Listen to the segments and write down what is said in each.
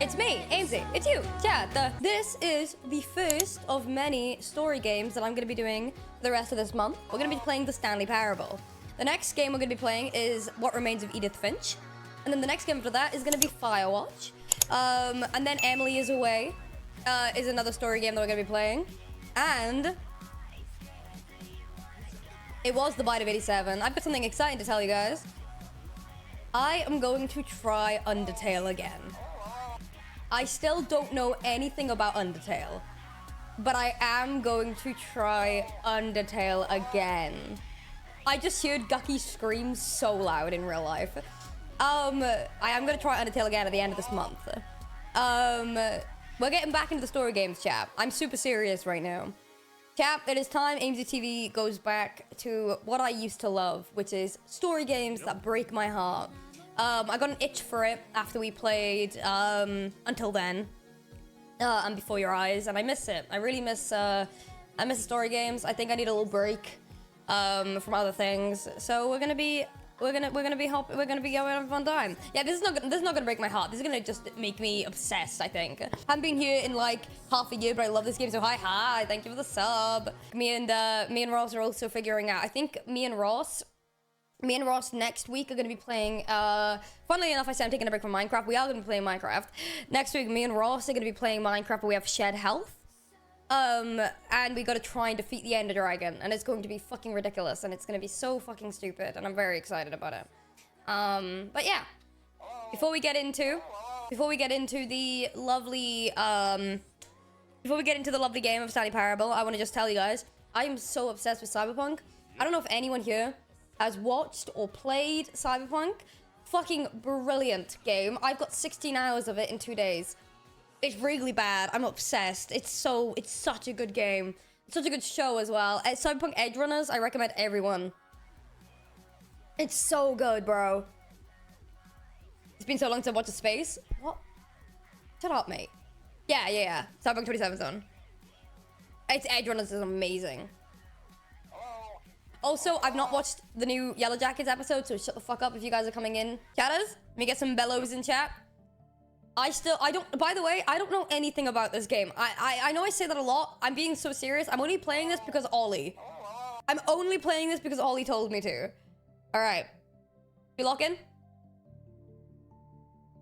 It's me, Aimsey. It's you, chat. This is the first of many story games that I'm going to be doing the rest of this month. We're going to be playing the Stanley Parable. The next game we're going to be playing is What Remains of Edith Finch. And then the next game after that is going to be Firewatch. And then Emily is Away is another story game that we're going to be playing. And it was the Bite of 87. I've got something exciting to tell you guys. I am going to try Undertale again. I still don't know anything about Undertale, but I am going to try Undertale again. I just heard Gucky scream so loud in real life. I am going to try Undertale again at the end of this month. We're getting back into the story games, chap. I'm super serious right now. Chap, it is time Aimsey TV goes back to what I used to love, which is story games that break my heart. I got an itch for it after we played Until Then and Before Your Eyes, and I miss it. I really miss I miss story games. I think I need a little break from other things. So we're gonna be going having a fun time. Yeah, this is not gonna break my heart. This is gonna just make me obsessed, I think. I haven't been here in like half a year, but I love this game. So hi, thank you for the sub. Me and Ross are also figuring out. I think me and Ross next week are going to be playing, funnily enough, I said I'm taking a break from Minecraft. We are going to be playing Minecraft. Next week, me and Ross are going to be playing Minecraft, but we have shared health. And we got to try and defeat the Ender Dragon, and it's going to be fucking ridiculous, and it's going to be so fucking stupid, and I'm very excited about it. But yeah, before we get into the lovely, game of Stanley Parable, I want to just tell you guys, I am so obsessed with Cyberpunk. I don't know if anyone here has watched or played Cyberpunk. Fucking brilliant game. I've got 16 hours of it in 2 days. It's really bad. I'm obsessed. It's such a good game. It's such a good show as well. Cyberpunk Edge Runners, I recommend everyone. It's so good, bro. It's been so long since I watched a space. What? Shut up, mate. Yeah. Cyberpunk 27 Zone. It's Edge Runners is amazing. Also, I've not watched the new Yellow Jackets episode, so shut the fuck up if you guys are coming in. Chatters, let me get some bellows in chat. By the way, I don't know anything about this game. I know I say that a lot. I'm being so serious. I'm only playing this because Ollie. I'm only playing this because Ollie told me to. All right. You lock in?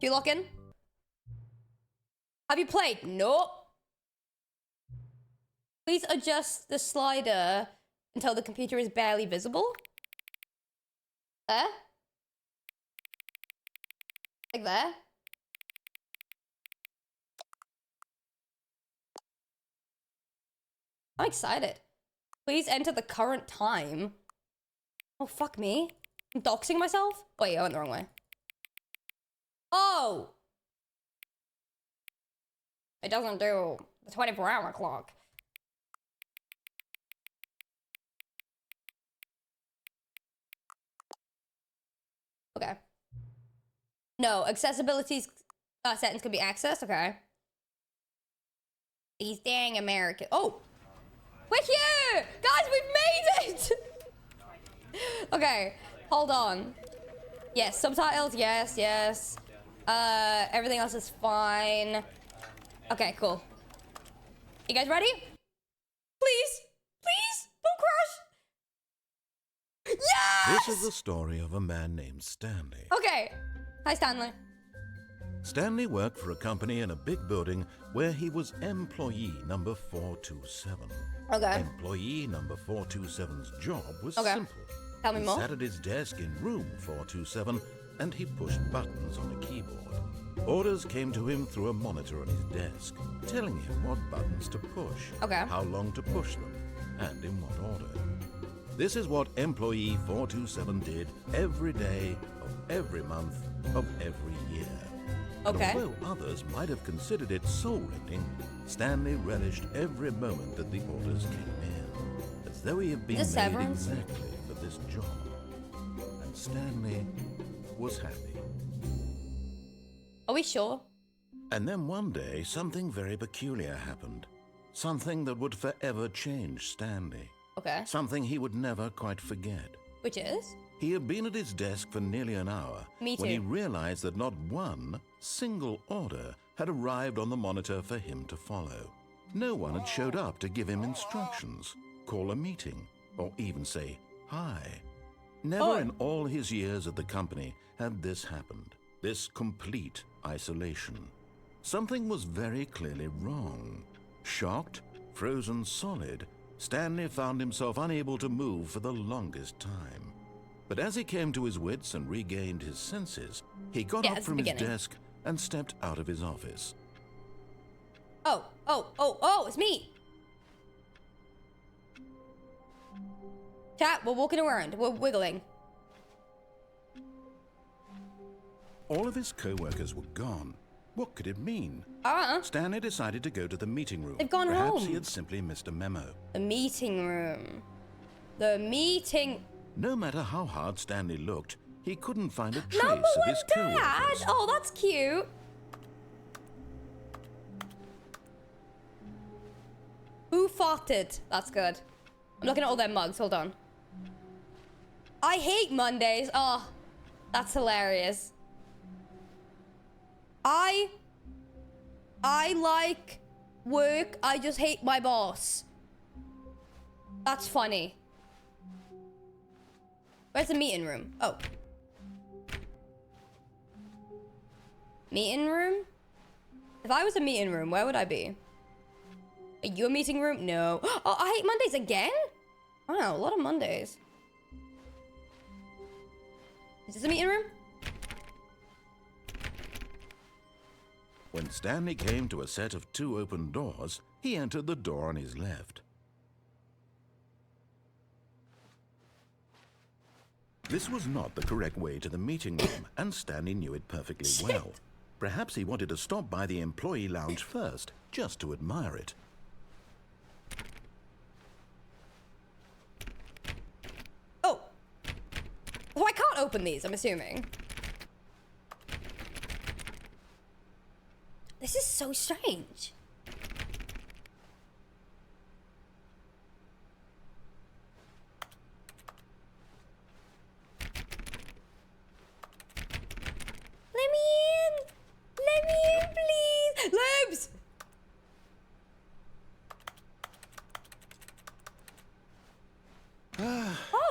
You lock in? Have you played? Nope. Please adjust the slider until the computer is barely visible. There? Like there? I'm excited. Please enter the current time. Oh, fuck me. I'm doxing myself? Wait, I went the wrong way. Oh! It doesn't do the 24-hour clock. Okay. No, accessibility settings can be accessed. Okay. These dang American. Oh, we're here, guys. We've made it. Okay, hold on. Yes, subtitles. Yes. Everything else is fine. Okay, cool. You guys ready? Please, don't crash. Yes! This is the story of a man named Stanley. Okay. Hi, Stanley. Stanley worked for a company in a big building where he was employee number 427. Okay. Employee number 427's job was Okay. simple. Tell me He more. sat at his desk in room 427 and he pushed buttons on a keyboard. Orders came to him through a monitor on his desk, telling him what buttons to push, Okay. how long to push them, and in what order. This is what employee 427 did every day of every month of every year. Okay. And although others might have considered it soul-rending, Stanley relished every moment that the orders came in, as though he had been Is this made Severance? exactly for this job. And Stanley was happy. Are we sure? And then one day, something very peculiar happened. Something that would forever change Stanley. Okay. Something he would never quite forget. Which is? He had been at his desk for nearly an hour Me when he too. realized that not one single order had arrived on the monitor for him to follow. No one had showed up to give him instructions, call a meeting, or even say hi. Never in all his years at the company had this happened, this complete isolation. Something was very clearly wrong. Shocked, frozen solid, Stanley found himself unable to move for the longest time. But as he came to his wits and regained his senses, he got up from his desk and stepped out of his office. Oh, it's me! Chat, we're walking around, we're wiggling. All of his co-workers were gone. What could it mean? Stanley decided to go to the meeting room. They've gone home. Perhaps he had simply missed a memo. The meeting room. The meeting... No matter how hard Stanley looked, he couldn't find a trace Number of one his dad! co-workers. Oh, that's cute. Who farted? That's good. I'm looking at all their mugs. Hold on. I hate Mondays. Oh, that's hilarious. I like work. I just hate my boss. That's funny. Where's the meeting room? Oh. Meeting room? If I was a meeting room, where would I be? Are you a meeting room? No. Oh, I hate Mondays again? Wow, a lot of Mondays. Is this a meeting room? When Stanley came to a set of 2 open doors, he entered the door on his left. This was not the correct way to the meeting room, and Stanley knew it perfectly well. Perhaps he wanted to stop by the employee lounge first, just to admire it. Oh. Oh, I can't open these, I'm assuming. This is so strange. Let me in! Let me in, please! Lobes!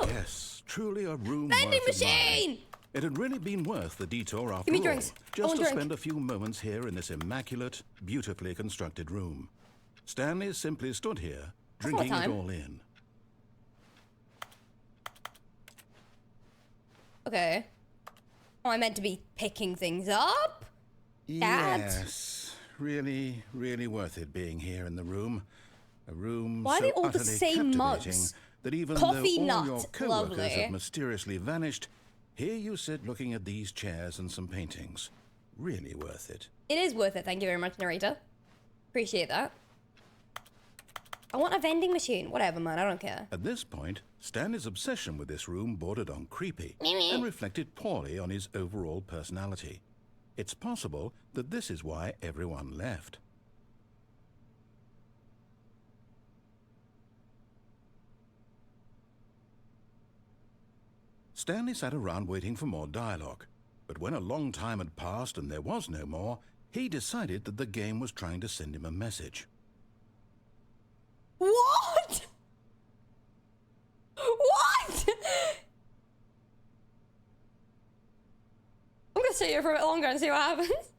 Yes, truly a room Vending worth admiring. machine! It had really been worth the detour after Give me all, drinks. I just want to drink. spend a few moments here in this immaculate, beautifully constructed room. Stanley simply stood here, drinking it time. all in. Okay. Oh, I meant to be picking things up? Dad? Yes, really, really worth it being here in the room. A room Why are so they all the utterly same captivating mugs? that even Coffee though all nut, your co-workers lovely. have mysteriously vanished, here you sit looking at these chairs and some paintings. Really worth it. It is worth it, thank you very much, narrator. Appreciate that. I want a vending machine. Whatever, man, I don't care. At this point, Stanley's obsession with this room bordered on creepy and reflected poorly on his overall personality. It's possible that this is why everyone left. Stanley sat around waiting for more dialogue, but when a long time had passed and there was no more, he decided that the game was trying to send him a message. What? What? I'm gonna sit here for a bit longer and see what happens.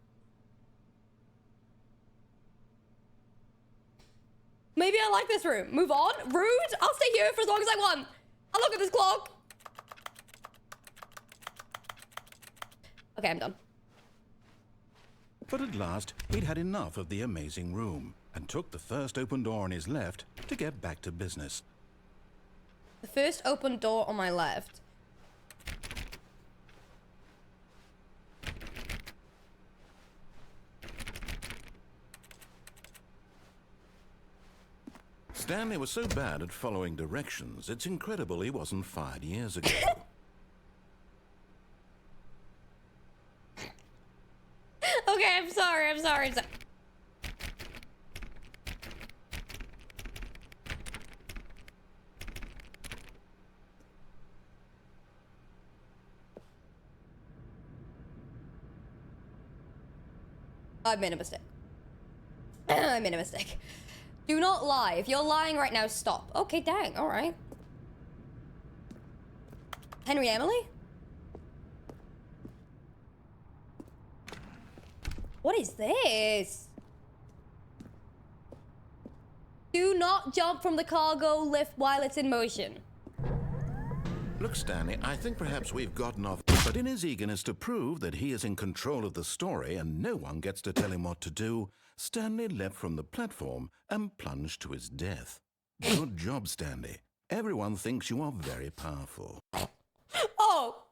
Maybe I like this room. Move on. Rude. I'll stay here for as long as I want. I'll look at this clock. Okay, I'm done. But at last, he'd had enough of the amazing room and took the first open door on his left to get back to business. The first open door on my left. Stanley was so bad at following directions, it's incredible he wasn't fired years ago. Okay, I'm sorry. I made a mistake. I made a mistake. Do not lie. If you're lying right now, stop. Okay, dang. All right. Henry Emily? What is this? Do not jump from the cargo lift while it's in motion. Look, Stanley, I think perhaps we've gotten off. But in his eagerness to prove that he is in control of the story and no one gets to tell him what to do, Stanley leapt from the platform and plunged to his death. Good job, Stanley. Everyone thinks you are very powerful. Oh!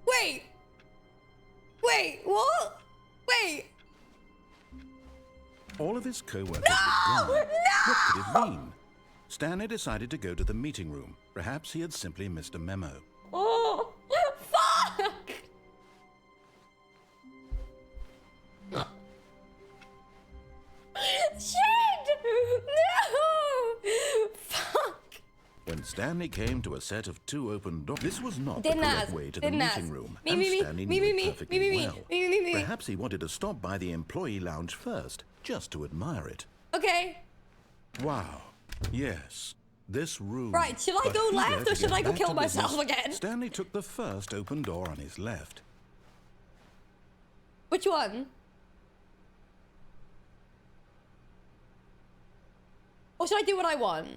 Wait! Wait, what? Wait! All of his co-workers No! were gone. No! What could it mean? Stanley decided to go to the meeting room. Perhaps he had simply missed a memo. Oh! Fuck! Shit! No! Fuck! When Stanley came to a set of 2 open doors, this was not Didn't the correct ask. way to Didn't the ask. meeting room, Me, and me, me, Stanley me, knew me, it me, perfectly me, me, well. me, me, me. Perhaps he wanted to stop by the employee lounge first, just to admire it. Okay. Wow. Yes. This room. Right, should I But go eager left to or should get I go back kill to myself business, again? Stanley took the first open door on his left. Which one? Or should I do what I want?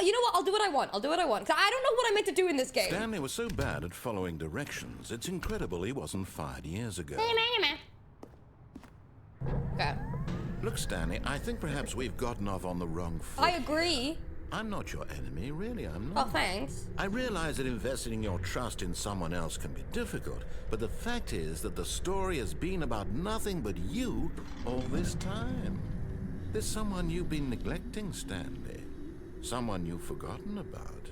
You know what? I'll do what I want. I'll do what I want. 'Cause I don't know what I'm meant to do in this game. Stanley was so bad at following directions, it's incredible he wasn't fired years ago. Okay. Look, Stanley, I think perhaps we've gotten off on the wrong foot. I agree. I'm not your enemy, really, I'm Oh, not. thanks. I realize that investing your trust in someone else can be difficult, but the fact is that the story has been about nothing but you all this time. There's someone you've been neglecting, Stanley. Someone you've forgotten about.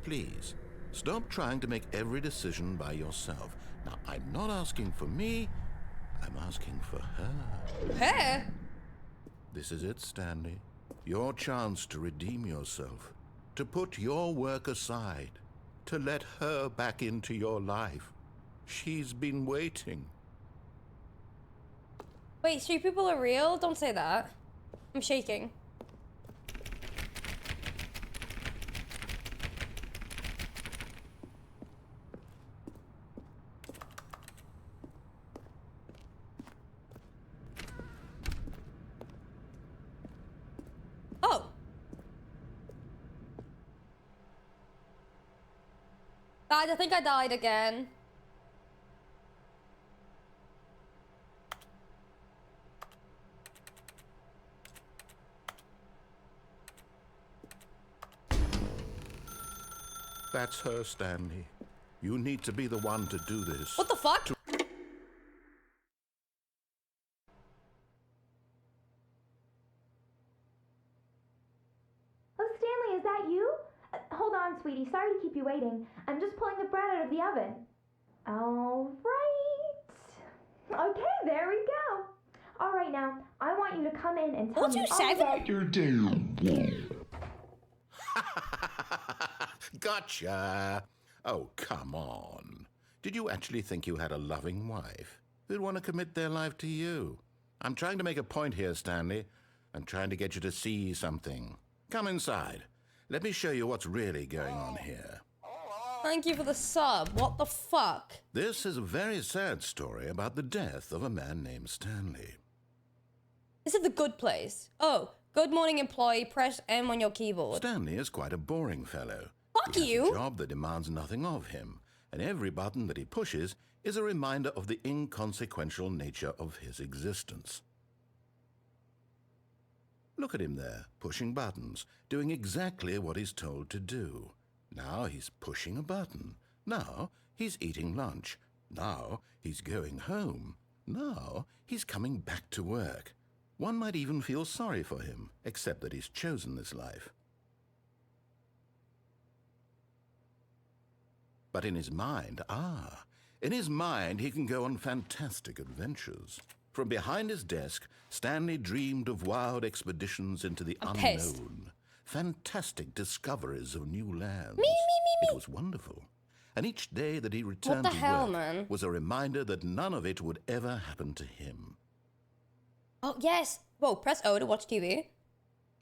Please, stop trying to make every decision by yourself. Now, I'm not asking for me, I'm asking for her. Hey. This is it, Stanley. Your chance to redeem yourself, to put your work aside, to let her back into your life. She's been waiting. Wait, street people are real? Don't say that. I'm shaking. Oh. Guys, I think I died again. That's her, Stanley. You need to be the one to do this. What the fuck? Oh, Stanley, is that you? Hold on, sweetie. Sorry to keep you waiting. I'm just pulling the bread out of the oven. All right. Okay, there we go. All right, now, I want you to come in and tell me all 127? about... You're down. Gotcha. Oh, come on. Did you actually think you had a loving wife who'd want to commit their life to you? I'm trying to make a point here, Stanley. I'm trying to get you to see something. Come inside. Let me show you what's really going on here. Thank you for the sub. What the fuck? This is a very sad story about the death of a man named Stanley. This is the good place. Oh, good morning, employee. Press M on your keyboard. Stanley is quite a boring fellow. Fuck He has you. a job that demands nothing of him, and every button that he pushes is a reminder of the inconsequential nature of his existence. Look at him there, pushing buttons, doing exactly what he's told to do. Now he's pushing a button. Now he's eating lunch. Now he's going home. Now he's coming back to work. One might even feel sorry for him, except that he's chosen this life. But in his mind, in his mind he can go on fantastic adventures. From behind his desk, Stanley dreamed of wild expeditions into the I'm pissed. unknown. fantastic discoveries of new lands. Me. It was wonderful. And each day that he returned What the to hell, work man? was a reminder that none of it would ever happen to him. Oh, yes. Whoa, press O to watch TV.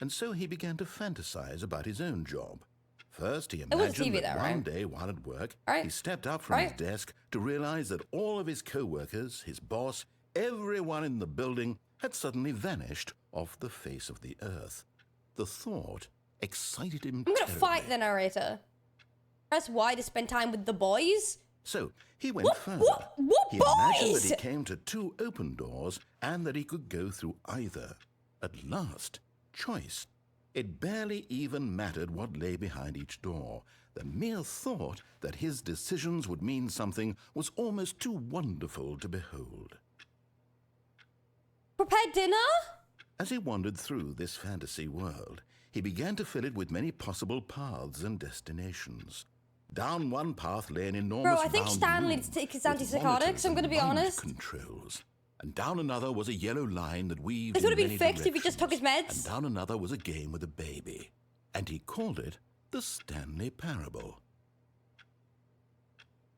And so he began to fantasize about his own job. First, he was imagined TV that though, one right? day while at work, Right. he stepped up from his Right. desk to realize that all of his co-workers, his boss, everyone in the building had suddenly vanished off the face of the earth. The thought excited him I'm gonna terribly. fight the narrator. Press Y to spend time with the boys. So he went further. What He imagined that boys? he came to 2 open doors and that he could go through either. At last, choice. It barely even mattered what lay behind each door. The mere thought that his decisions would mean something was almost too wonderful to behold. Prepare dinner? As he wandered through this fantasy world, he began to fill it with many possible paths and destinations. Down one path lay an enormous Bro, I think round Stanley room needs to take his with antipsychotics, monitors I'm gonna and be mind honest. controls. And down another was a yellow line that weaved This in would have been many fixed if he just took his directions. meds. And down another was a game with a baby. And he called it the Stanley Parable.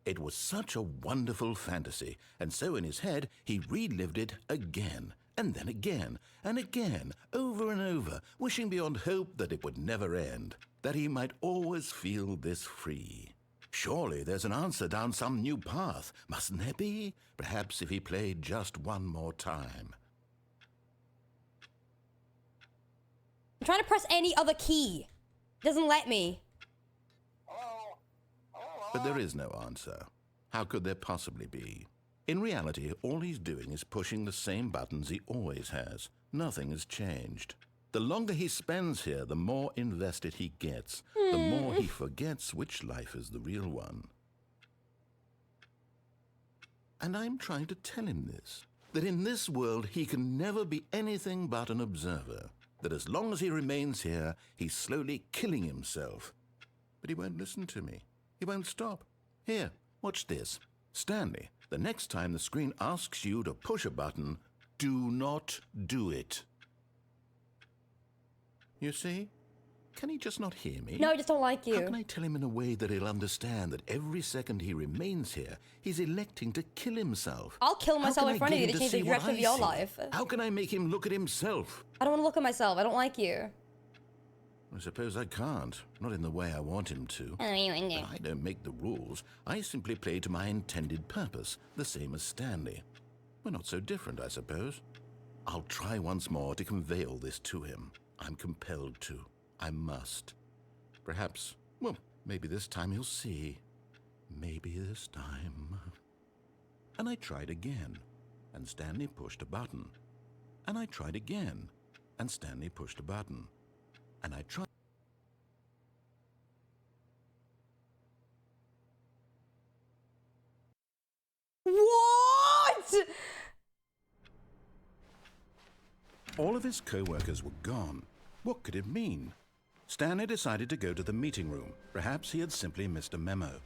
It was such a wonderful fantasy, and so in his head he relived it again, and then again, and again, over and over, wishing beyond hope that it would never end, that he might always feel this free. Surely there's an answer down some new path, mustn't there be? Perhaps if he played just one more time. I'm trying to press any other key. It doesn't let me. But there is no answer. How could there possibly be? In reality, all he's doing is pushing the same buttons he always has. Nothing has changed. The longer he spends here, the more invested he gets, the more he forgets which life is the real one. And I'm trying to tell him this, that in this world he can never be anything but an observer, that as long as he remains here, he's slowly killing himself. But he won't listen to me. He won't stop. Here, watch this. Stanley, the next time the screen asks you to push a button, do not do it. You see? Can he just not hear me? No, I just don't like How you. can I tell him in a way that he'll understand that every second he remains here, he's electing to kill himself? I'll kill How myself can in I front of get you to him change the see what direction of I your see? life. How can I make him look at himself? I don't want to look at myself. I don't like you. I suppose I can't. Not in the way I want him to. But I don't make the rules. I simply play to my intended purpose, the same as Stanley. We're not so different, I suppose. I'll try once more to convey all this to him. I'm compelled to. I must. Perhaps, well, maybe this time he'll see. Maybe this time. And I tried again, and Stanley pushed a button. And I tried again, and Stanley pushed a button. And I tried. What? All of his co-workers were gone. What could it mean? Stanley decided to go to the meeting room. Perhaps he had simply missed a memo.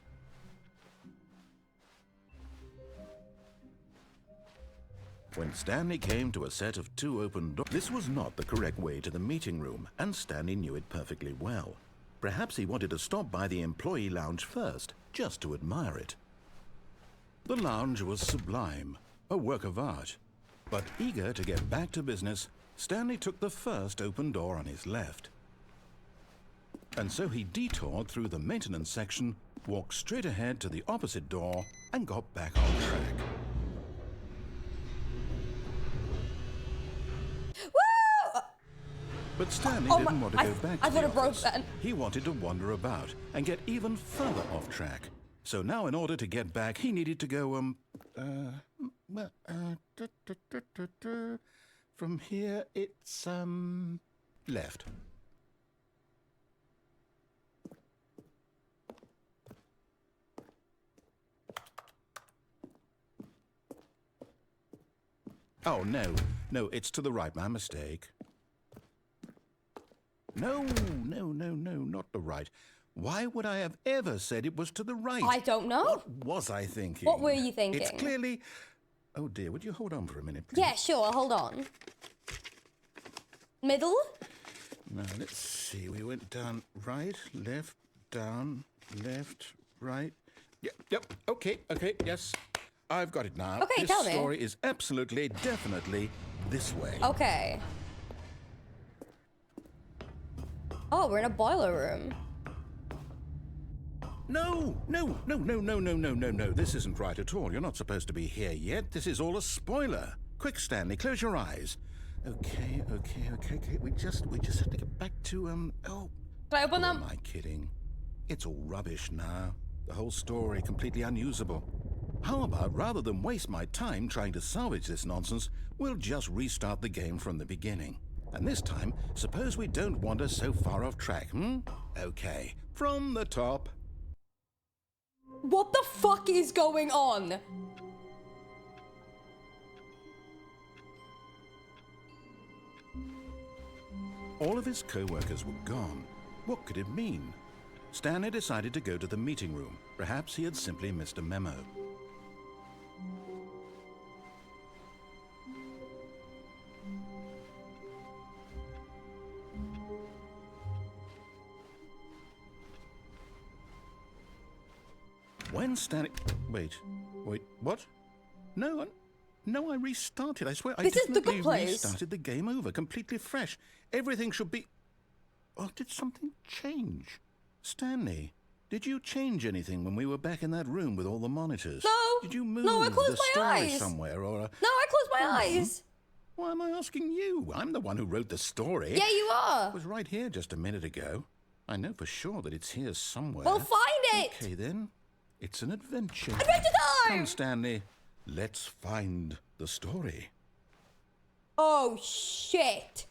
When Stanley came to a set of 2 open doors, this was not the correct way to the meeting room, and Stanley knew it perfectly well. Perhaps he wanted to stop by the employee lounge first, just to admire it. The lounge was sublime, a work of art. But eager to get back to business, Stanley took the first open door on his left. And so he detoured through the maintenance section, walked straight ahead to the opposite door, and got back on track. Woo! But Stanley Oh didn't my- want to go back I to thought the it broke office. then. He wanted to wander about and get even further off track. So now in order to get back, he needed to go, from here it's, left. Oh, no, it's to the right, my mistake. No, not the right. Why would I have ever said it was to the right? I don't know. What was I thinking? What were you thinking? It's clearly... Oh dear, would you hold on for a minute, please? Yeah, sure, hold on. Middle? Now, let's see. We went down, right, left, down, left, right. Yep. Okay, yes. I've got it now. Okay, tell me. This story is absolutely, definitely this way. Okay. Oh, we're in a boiler room. No. This isn't right at all. You're not supposed to be here yet. This is all a spoiler. Quick, Stanley, close your eyes. Okay. We just have to get back to, oh. Can I open them? Am I kidding? It's all rubbish now. The whole story completely unusable. How about, rather than waste my time trying to salvage this nonsense, we'll just restart the game from the beginning. And this time, suppose we don't wander so far off track, Okay, from the top. What the fuck is going on? All of his co-workers were gone. What could it mean? Stanley decided to go to the meeting room. Perhaps he had simply missed a memo. When Stanley... Wait, what? No, I restarted. I swear, This I is the good definitely place. restarted the game over, completely fresh. Everything should be... Oh, did something change? Stanley, did you change anything when we were back in that room with all the monitors? No. Did you move No, I closed the my story eyes. somewhere, or... No, I closed my eyes. Why am I asking you? I'm the one who wrote the story. Yeah, you are. It was right here just a minute ago. I know for sure that it's here somewhere. Well, find it. Okay, then. It's an adventure. Adventure time! Come, Stanley. Let's find the story. Oh, shit.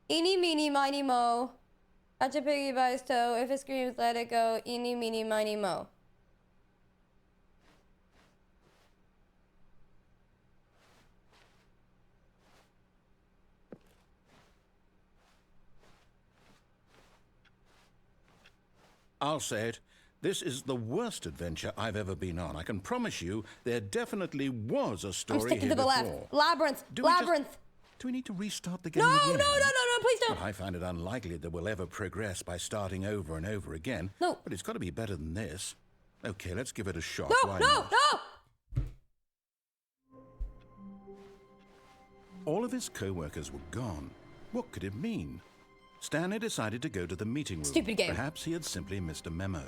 Eeny, meeny, miny, mo. Catch a piggy by his toe. If it screams, let it go. Eeny, meeny, miny, mo. I'll say it. This is the worst adventure I've ever been on. I can promise you there definitely was a story I'm sticking here to the before. left. Labyrinth. Do we just- Labyrinth. Do we need to restart the game No, again? no, please don't. Well, I find it unlikely that we'll ever progress by starting over and over again. No. But it's got to be better than this. Okay, let's give it a shot. No, Why no, not? no. All of his co-workers were gone. What could it mean? Stanley decided to go to the meeting room. Stupid game. Perhaps he had simply missed a memo.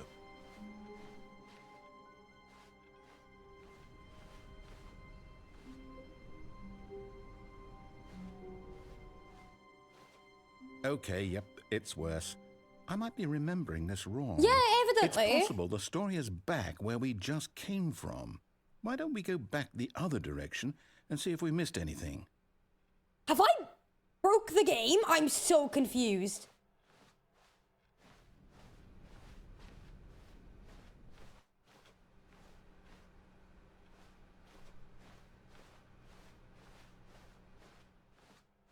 Okay, yep, it's worse. I might be remembering this wrong. Yeah, evidently. It's possible the story is back where we just came from. Why don't we go back the other direction and see if we missed anything? Have I broke the game? I'm so confused.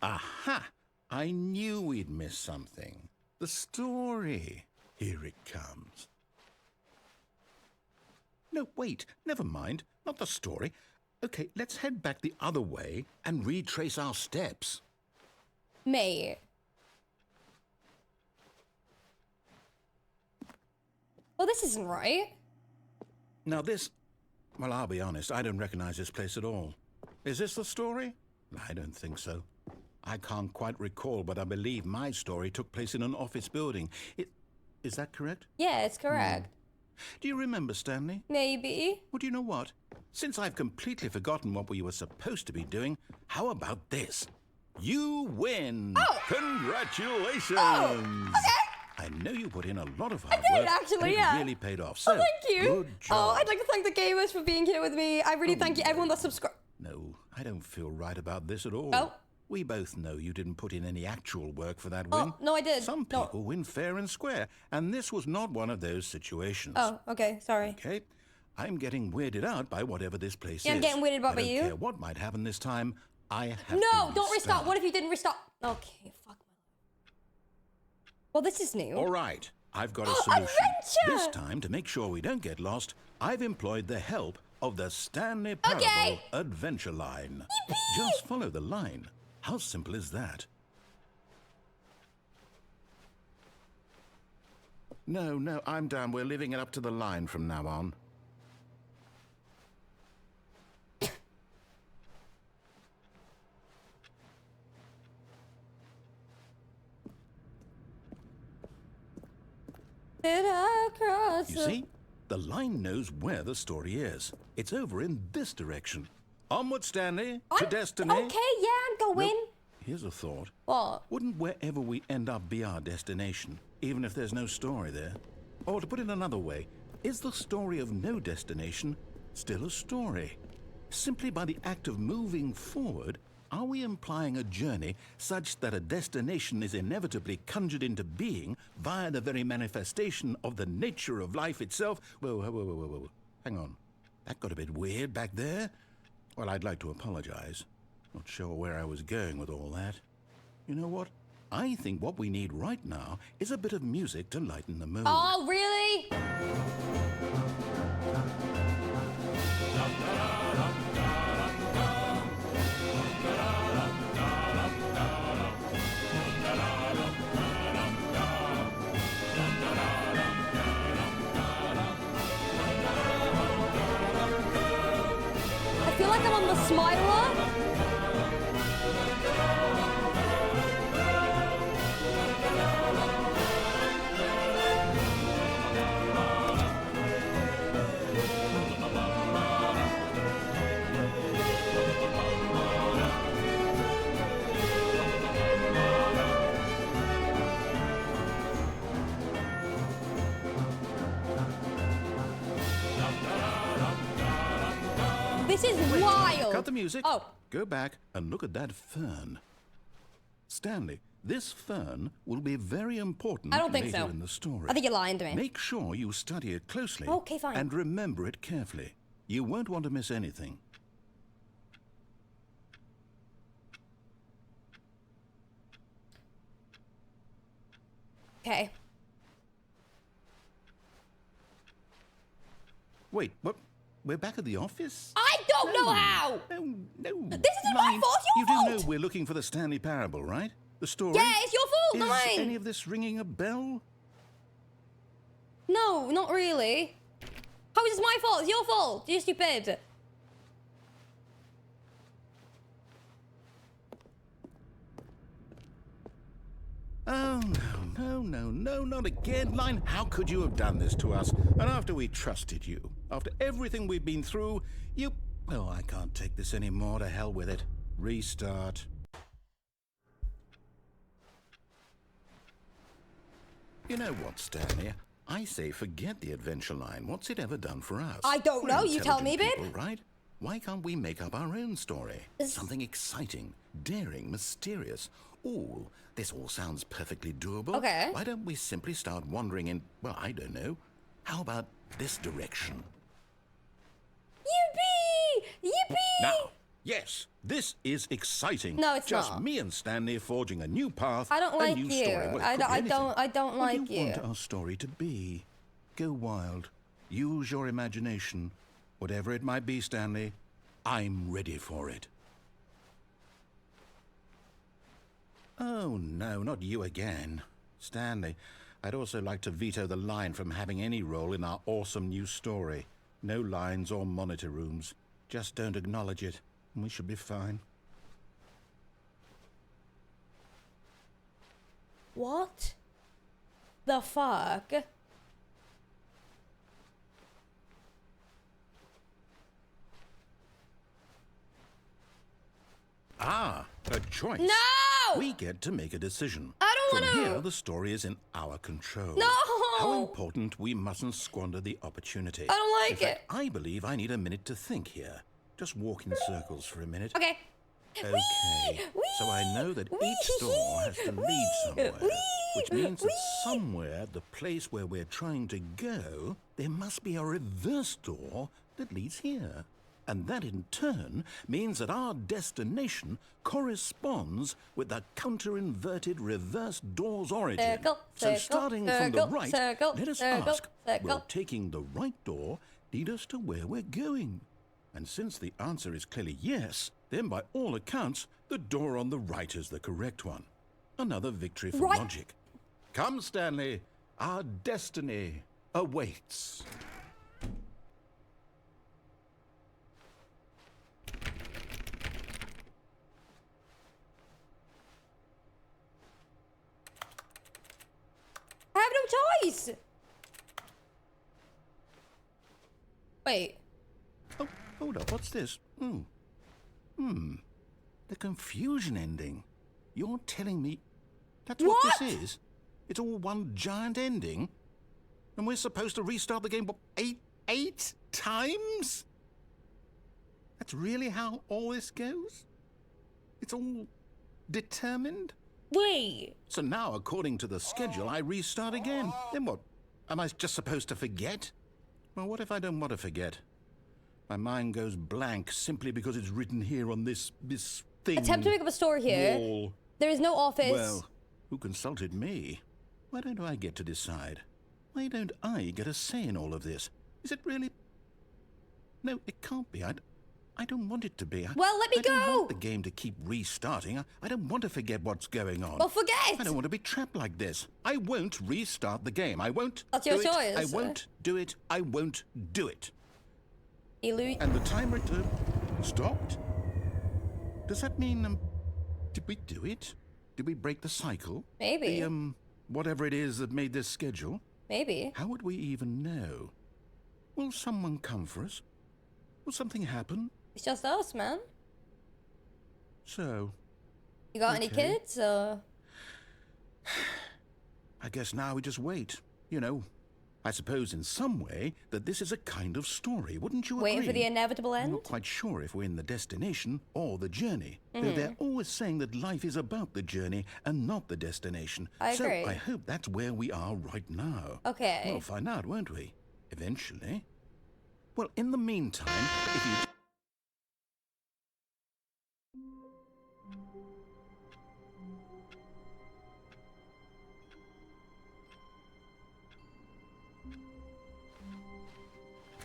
Aha! I knew we'd miss something. The story. Here it comes. No, wait. Never mind. Not the story. Okay, let's head back the other way and retrace our steps. Mate. Well, this isn't right. Now this... Well, I'll be honest. I don't recognize this place at all. Is this the story? I don't think so. I can't quite recall, but I believe my story took place in an office building. Is that correct? Yeah, it's correct. Do you remember, Stanley? Maybe. Well, do you know what? Since I've completely forgotten what we were supposed to be doing, how about this? You win! Oh. Congratulations! Oh, okay. I know you put in a lot of hard did, work. actually, and it yeah. really paid off. So, Oh, thank you. Good job. Oh, I'd like to thank the gamers for being here with me. I really thank you, everyone that subscribed. No, I don't feel right about this at all. Oh. We both know you didn't put in any actual work for that win. Oh, no, I did. Some No. people win fair and square, and this was not one of those situations. Oh, okay, sorry. Okay? I'm getting weirded out by whatever this place Yeah, is. I'm getting weirded out I by don't you. care what might happen this time. I have to No, don't restart. What if you didn't restart? Okay, fuck my life. Well, this is new. All right. I've got a solution. Adventure! This time, to make sure we don't get lost, I've employed the help of the Stanley Parable Adventure Line. Yippee! Just follow the line. How simple is that? No, I'm done. We're leaving it up to the line from now on. Did I cross You see? The line knows where the story is. It's over in this direction. Onward, Stanley, to destiny. Okay, yeah, I'm going. Well, here's a thought. What? Wouldn't wherever we end up be our destination, even if there's no story there? Or to put it another way, is the story of no destination still a story? Simply by the act of moving forward, are we implying a journey such that a destination is inevitably conjured into being via the very manifestation of the nature of life itself? Whoa. Hang on. That got a bit weird back there. Well, I'd like to apologize. Not sure where I was going with all that. You know what? I think what we need right now is a bit of music to lighten the mood. Oh, really? I feel like I'm on the Smiler. This is wild. Cut the music. Oh. Go back and look at that fern. Stanley, this fern will be very important I don't think later so. in the story. I think you're lying to me. Make sure you study it closely. Okay, fine. And remember it carefully. You won't want to miss anything. Okay. Wait, what? We're back at the office? I don't know how. No. This isn't my fault, your You fault. do know we're looking for the Stanley Parable, right? The story? Yeah, it's your fault, Is not mine. any of this ringing a bell? No, not really. How is this my fault? It's your fault. You're stupid. Oh, no, not again, Line. How could you have done this to us? And after we trusted you, after everything we've been through, you... Oh, I can't take this anymore. To hell with it. Restart. You know what, Stanley? I say forget the adventure line. What's it ever done for us? I don't We're know. You tell me, intelligent babe. people, right? Why can't we make up our own story? Something exciting, daring, mysterious. Ooh, this all sounds perfectly doable. Okay. Why don't we simply start wandering in, well, I don't know. How about this direction? Yippee! Yippee! Now, yes, this is exciting. No, it's Just not. me and Stanley forging a new path. I don't a like new you. Story. Well, it I could be anything. don't What like do you you. want our story to be? Go wild. Use your imagination. Whatever it might be, Stanley, I'm ready for it. Oh, no, not you again. Stanley, I'd also like to veto the line from having any role in our awesome new story. No lines or monitor rooms. Just don't acknowledge it, and we should be fine. What the fuck? Ah, a choice. No! We get to make a decision. I don't From wanna- here, the story is in our control. No! How important we mustn't squander the opportunity. I don't like In fact, it. I believe I need a minute to think here. Just walk in circles for a minute. Okay. Okay. So I know that each door has to lead somewhere. Which means that somewhere, the place where we're trying to go, there must be a reverse door that leads here. And that in turn means that our destination corresponds with the counter-inverted reverse door's origin. So starting from the right, let us ask, will taking the right door lead us to where we're going? And since the answer is clearly yes, then by all accounts, the door on the right is the correct one. Another victory for logic. Come, Stanley, our destiny awaits. I have no choice! Wait. Oh, hold up, what's this? The confusion ending. You're telling me that's what this is? It's all one giant ending? And we're supposed to restart the game, what, eight times? That's really how all this goes? It's all determined? Wait. So now, according to the schedule, I restart again. Then what? Am I just supposed to forget? Well, what if I don't want to forget? My mind goes blank simply because it's written here on this thing. Attempt to make up a story here. Wall. There is no office. Well, who consulted me? Why don't I get to decide? Why don't I get a say in all of this? Is it really? No, it can't be. I don't want it to be. Well, let me go! I don't want the game to keep restarting. I don't want to forget what's going on. Well, forget! I don't want to be trapped like this. I won't restart the game. I won't That's your do it. choice. I won't do it. I won't do it. And the timer stopped? Does that mean, did we do it? Did we break the cycle? Maybe. The, whatever it is that made this schedule? Maybe. How would we even know? Will someone come for us? Will something happen? It's just us, man. So... You got any kids, or...? I guess now we just wait. You know, I suppose in some way that this is a kind of story, wouldn't you agree? Waiting for the inevitable end? I'm not quite sure if we're in the destination or the journey. Though they're always saying that life is about the journey and not the destination. I agree. So I hope that's where we are right now. Okay. We'll find out, won't we? Eventually. Well, in the meantime, if you...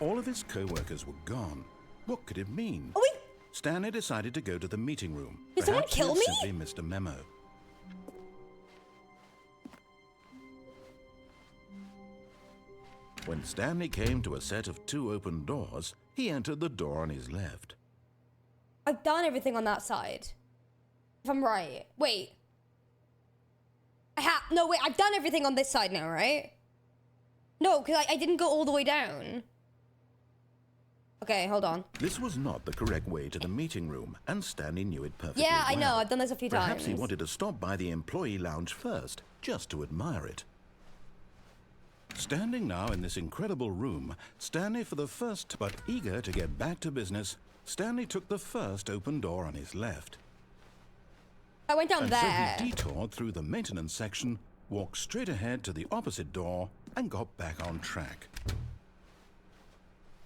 All of his co-workers were gone. What could it mean? Oh, wait. Stanley decided to go to the meeting room. Did someone Perhaps kill he me? had simply missed a memo. When Stanley came to a set of 2 open doors, he entered the door on his left. I've done everything on that side. If I'm right. Wait. No, wait, I've done everything on this side now, right? No, because I didn't go all the way down. Okay, hold on. This was not the correct way to the meeting room, and Stanley knew it perfectly Yeah, I well. know. I've done this a few times. Perhaps he wanted to stop by the employee lounge first, just to admire it. Standing now in this incredible room, Stanley for the first, but eager to get back to business, Stanley took the first open door on his left. I went down And there. so he detoured through the maintenance section, walked straight ahead to the opposite door, and got back on track.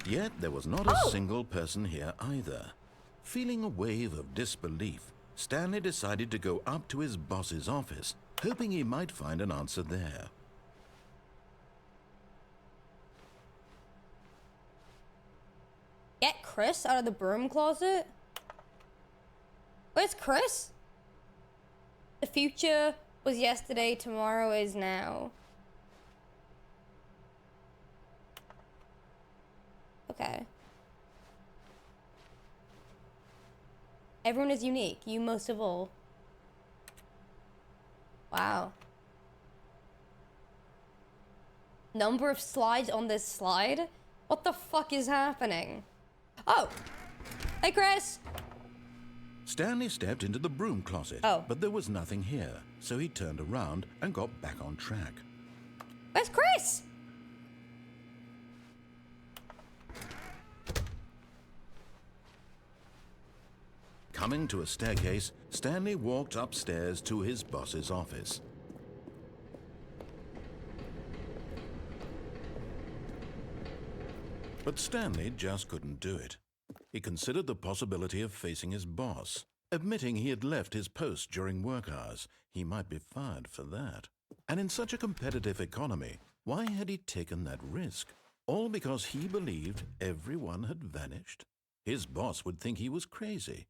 Yet there was not a single person here either. Feeling a wave of disbelief, Stanley decided to go up to his boss's office, hoping he might find an answer there. Get Chris out of the broom closet? Where's Chris? The future was yesterday, tomorrow is now. Okay. Everyone is unique, you most of all. Wow. Number of slides on this slide? What the fuck is happening? Oh! Hey, Chris! Stanley stepped into the broom closet, but there was nothing here, so he turned around and got back on track. Where's Chris? Coming to a staircase, Stanley walked upstairs to his boss's office. But Stanley just couldn't do it. He considered the possibility of facing his boss. Admitting he had left his post during work hours, he might be fired for that. And in such a competitive economy, why had he taken that risk? All because he believed everyone had vanished? His boss would think he was crazy.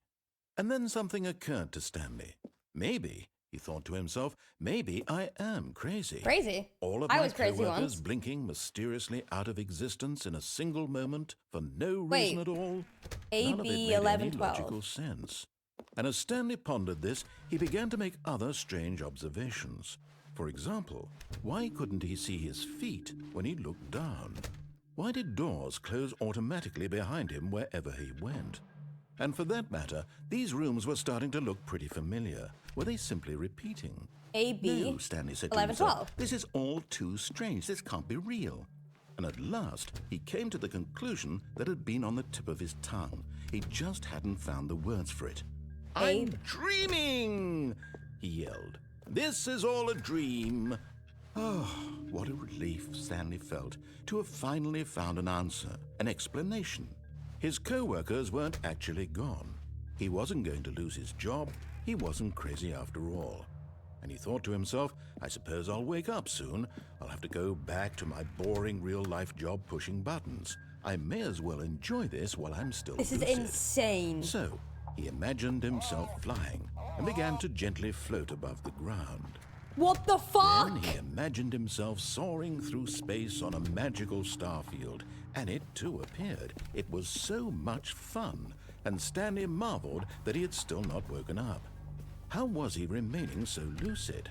And then something occurred to Stanley. Maybe, he thought to himself, maybe I am crazy. Crazy? All of I my was crazy co-workers once. blinking mysteriously out of existence in a single moment for no reason at all. None of it AB made any 1112. logical sense. And as Stanley pondered this, he began to make other strange observations. For example, why couldn't he see his feet when he looked down? Why did doors close automatically behind him wherever he went? And for that matter, these rooms were starting to look pretty familiar. Were they simply repeating? AB No, Stanley said to 1112. himself, this is all too strange. This can't be real. And at last, he came to the conclusion that had been on the tip of his tongue. He just hadn't found the words for it. I'm dreaming, he yelled. This is all a dream. Oh, what a relief Stanley felt to have finally found an answer, an explanation. His co-workers weren't actually gone. He wasn't going to lose his job. He wasn't crazy after all. And he thought to himself, I suppose I'll wake up soon. I'll have to go back to my boring real-life job pushing buttons. I may as well enjoy this while I'm still This is lucid. insane. So, he imagined himself flying and began to gently float above the ground. What the fuck? Then he imagined himself soaring through space on a magical starfield, and it too appeared. It was so much fun, and Stanley marveled that he had still not woken up. How was he remaining so lucid?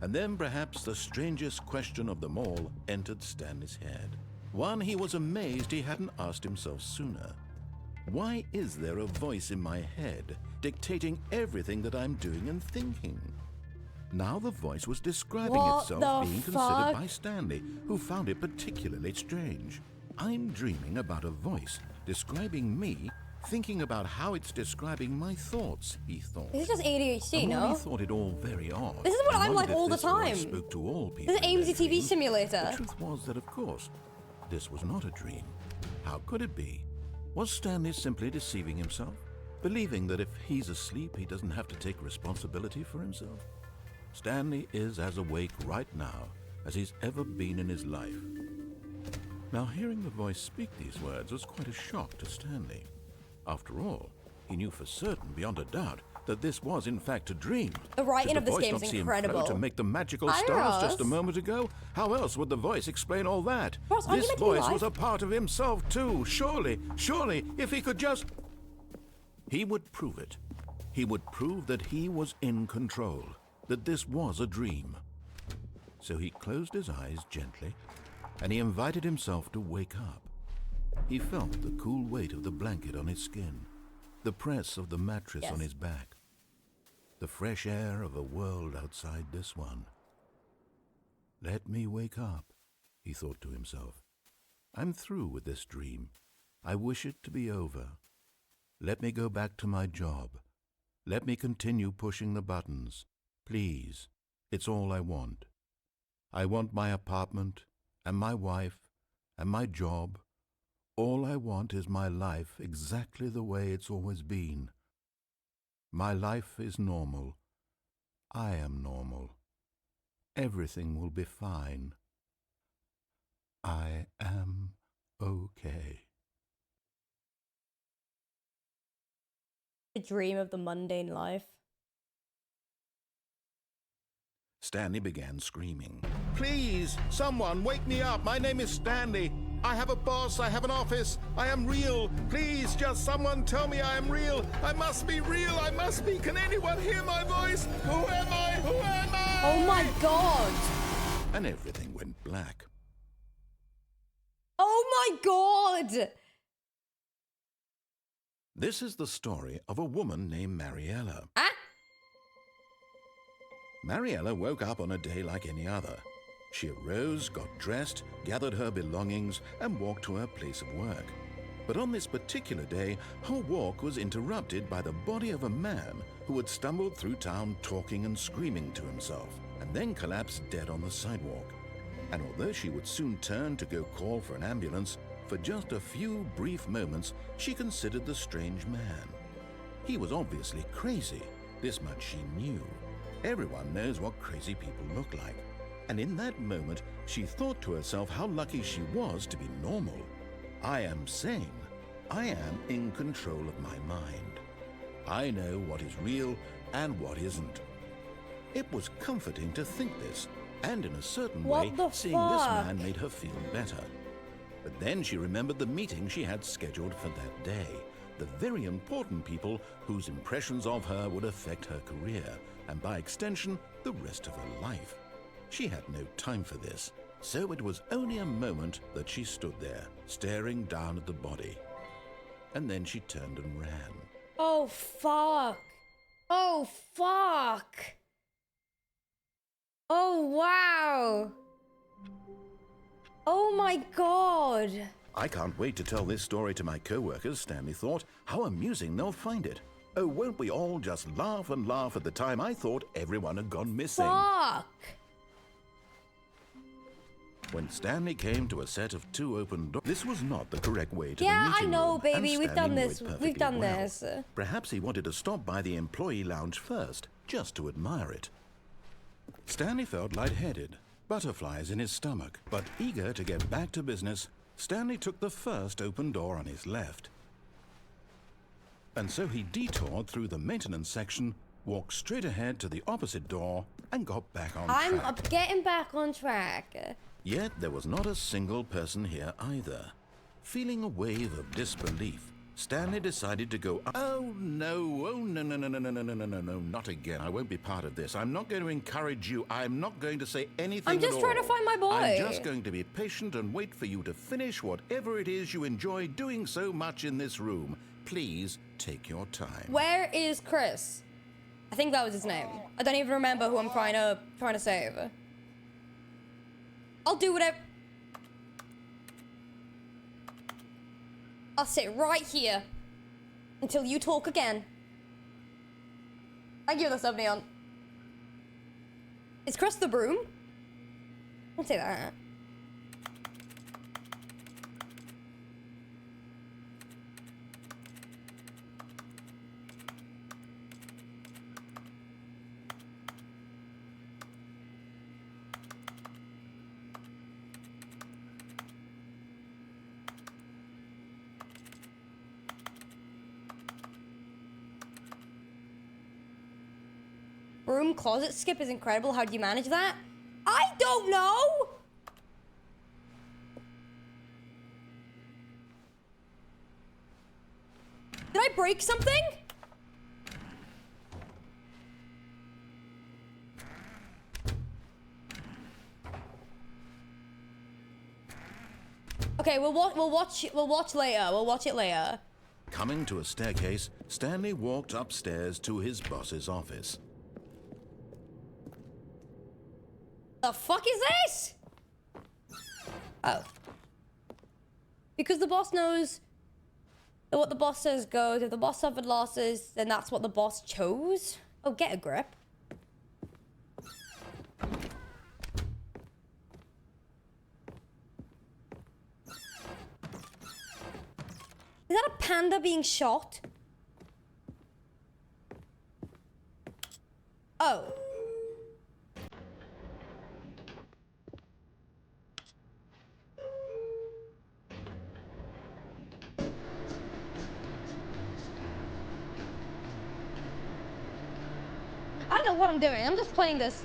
And then perhaps the strangest question of them all entered Stanley's head. One he was amazed he hadn't asked himself sooner. Why is there a voice in my head dictating everything that I'm doing and thinking? Now the voice was describing What itself the being considered fuck? by Stanley, who found it particularly strange. I'm dreaming about a voice describing me, thinking about how it's describing my thoughts, he thought. This is just ADHD, And while no? he thought it all very odd. This is what and I'm like wondered if all the this voice time. Spoke to all people This is in Aimsey their TV dreams. simulator. The truth was that, of course, this was not a dream. How could it be? Was Stanley simply deceiving himself, believing that if he's asleep, he doesn't have to take responsibility for himself? Stanley is as awake right now as he's ever been in his life. Now, hearing the voice speak these words was quite a shock to Stanley. After all, he knew for certain, beyond a doubt, that this was in fact a dream. The writing Did of this voice game not is see him float incredible. to make the magical Hi, stars just a Ross. moment ago? How else would the voice explain all that? Ross, aren't This you meant to be voice live? was a part of himself too. Surely, if he could just... He would prove it. He would prove that he was in control, that this was a dream. So he closed his eyes gently, and he invited himself to wake up. He felt the cool weight of the blanket on his skin, the press of the mattress on his back, the fresh air of a world outside this one. Let me wake up, he thought to himself. I'm through with this dream. I wish it to be over. Let me go back to my job. Let me continue pushing the buttons. Please, it's all I want. I want my apartment, and my wife, and my job. All I want is my life exactly the way it's always been. My life is normal. I am normal. Everything will be fine. I am okay. The dream of the mundane life. Stanley began screaming. Please, someone, wake me up. My name is Stanley. I have a boss. I have an office. I am real. Please, just someone tell me I am real. I must be real. I must be. Can anyone hear my voice? Who am I? Who am I? Oh my god! And everything went black. Oh my god! This is the story of a woman named Mariella. Ah? Mariella woke up on a day like any other. She arose, got dressed, gathered her belongings, and walked to her place of work. But on this particular day, her walk was interrupted by the body of a man who had stumbled through town talking and screaming to himself, and then collapsed dead on the sidewalk. And although she would soon turn to go call for an ambulance, For just a few brief moments, she considered the strange man. He was obviously crazy. This much she knew. Everyone knows what crazy people look like. And in that moment, she thought to herself how lucky she was to be normal. I am sane. I am in control of my mind. I know what is real and what isn't. It was comforting to think this, and in a certain way, seeing this man made her feel better. But then she remembered the meeting she had scheduled for that day, the very important people whose impressions of her would affect her career, and by extension, the rest of her life. She had no time for this, so it was only a moment that she stood there, staring down at the body. And then she turned and ran. Oh, fuck. Oh, fuck. Oh, wow. Oh, my God. I can't wait to tell this story to my co-workers, Stanley thought. How amusing they'll find it. Oh, won't we all just laugh and laugh at the time I thought everyone had gone missing. Fuck. When Stanley came to a set of 2 open doors, this was not the correct way to the Yeah, meeting I know, room, baby. and We've done Stanley this. knew it We've done perfectly well. this. Perhaps he wanted to stop by the employee lounge first, just to admire it. Stanley felt lightheaded, butterflies in his stomach, but eager to get back to business, Stanley took the first open door on his left. And so he detoured through the maintenance section, walked straight ahead to the opposite door, and got back on track. I'm getting back on track. Yet there was not a single person here either. Feeling a wave of disbelief, Stanley decided to go up. Oh no, not again. I won't be part of this. I'm not going to encourage you. I'm not going to say anything I'm just at trying to all. find my boy. I'm just going to be patient and wait for you to finish whatever it is you enjoy doing so much in this room. Please take your time. Where is Chris? I think that was his name. I don't even remember who I'm trying to save. I'll do whatever. I'll sit right here until you talk again. Thank you, the sub neon. Is Chris the broom? Don't say that. Broom closet skip is incredible. How do you manage that? I don't know! Did I break something? Okay, we'll watch later. We'll watch it later. Coming to a staircase, Stanley walked upstairs to his boss's office. The fuck is this? Oh. Because the boss knows that what the boss says goes. If the boss suffered losses, then that's what the boss chose. Oh, get a grip. Is that a panda being shot? Oh. I don't know what I'm doing. I'm just playing this.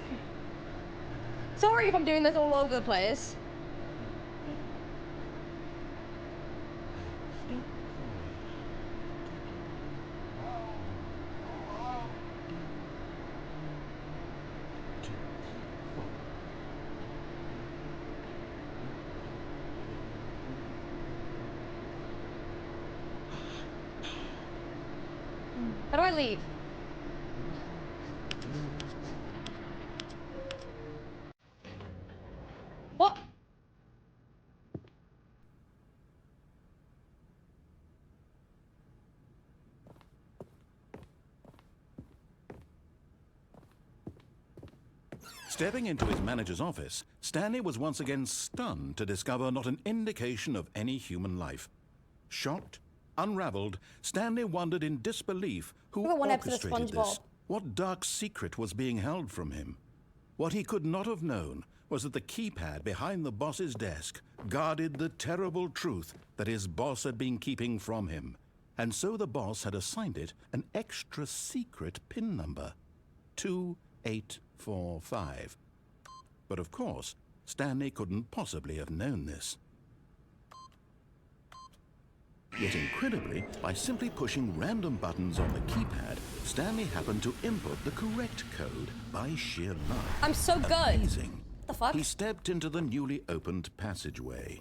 Sorry if I'm doing this all over the place. How do I leave? What? Stepping into his manager's office, Stanley was once again stunned to discover not an indication of any human life. Shocked, unraveled, Stanley wondered in disbelief who I got one episode of orchestrated SpongeBob. this. What dark secret was being held from him? What he could not have known was that the keypad behind the boss's desk guarded the terrible truth that his boss had been keeping from him. And so the boss had assigned it an extra secret PIN number, 2845. But of course, Stanley couldn't possibly have known this. Yet incredibly, by simply pushing random buttons on the keypad, Stanley happened to input the correct code by sheer luck. I'm so good. Amazing. What the fuck? He stepped into the newly opened passageway.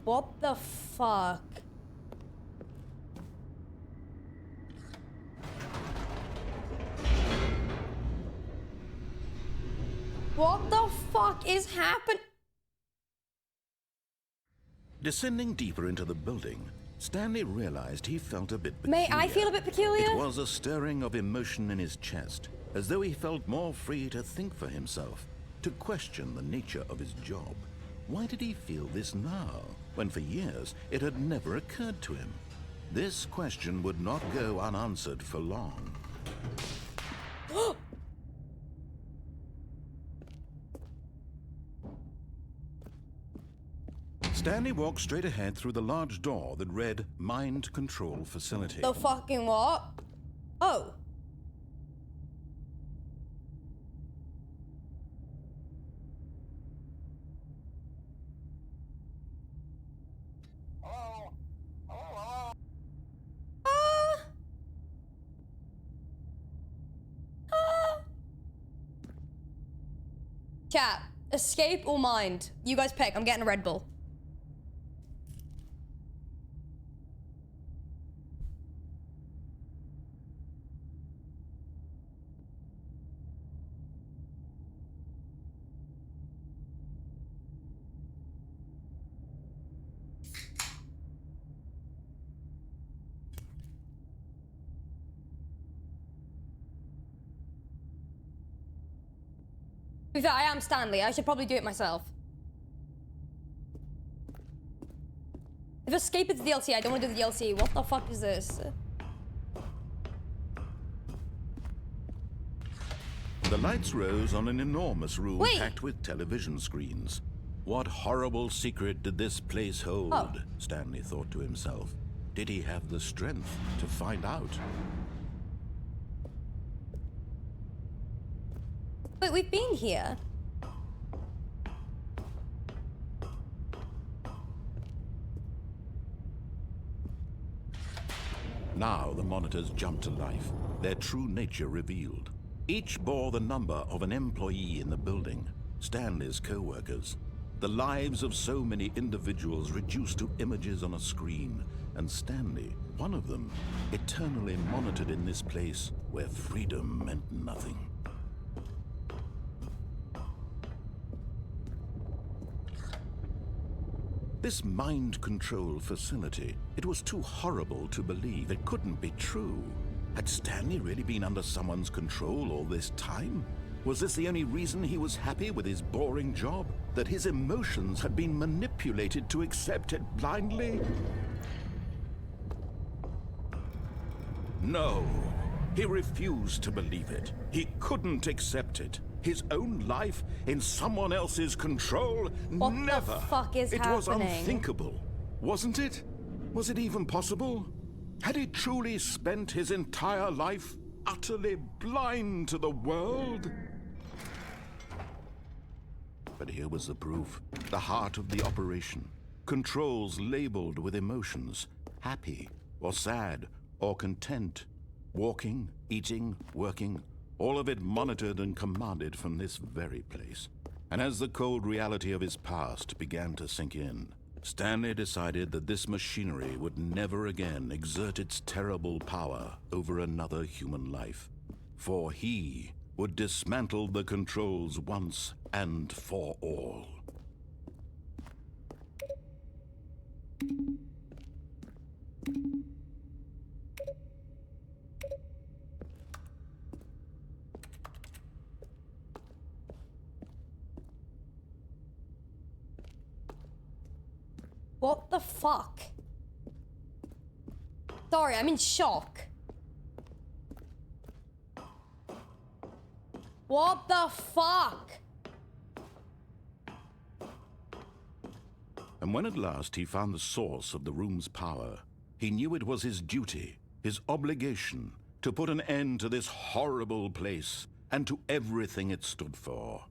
What the fuck? What the fuck is happening? Descending deeper into the building, Stanley realized he felt a bit May peculiar. I feel a bit peculiar? It was a stirring of emotion in his chest, as though he felt more free to think for himself, to question the nature of his job. Why did he feel this now, when for years it had never occurred to him? This question would not go unanswered for long. Stanley walked straight ahead through the large door that read Mind Control Facility. The fucking what? Oh. Chat, escape or mind? You guys pick. I'm getting a Red Bull. To be fair, I am Stanley. I should probably do it myself. If escape is the DLC, I don't want to do the DLC. What the fuck is this? The lights rose on an enormous room Wait. packed with television screens. What horrible secret did this place hold? Oh. Stanley thought to himself. Did he have the strength to find out? Wait, we've been here. Now the monitors jumped to life, their true nature revealed. Each bore the number of an employee in the building, Stanley's co-workers. The lives of so many individuals reduced to images on a screen, and Stanley, one of them, eternally monitored in this place where freedom meant nothing. This mind control facility, it was too horrible to believe. It couldn't be true. Had Stanley really been under someone's control all this time? Was this the only reason he was happy with his boring job? That his emotions had been manipulated to accept it blindly? No, he refused to believe it. He couldn't accept it. His own life in someone else's control? What Never. the fuck is it happening? was unthinkable, wasn't it? Was it even possible? Had he truly spent his entire life utterly blind to the world? But here was the proof, the heart of the operation. Controls labeled with emotions, happy or sad or content, walking, eating, working, all of it monitored and commanded from this very place. And as the cold reality of his past began to sink in, Stanley decided that this machinery would never again exert its terrible power over another human life. For he would dismantle the controls once and for all. What the fuck? Sorry, I'm in shock. What the fuck? And when at last he found the source of the room's power, he knew it was his duty, his obligation, to put an end to this horrible place and to everything it stood for.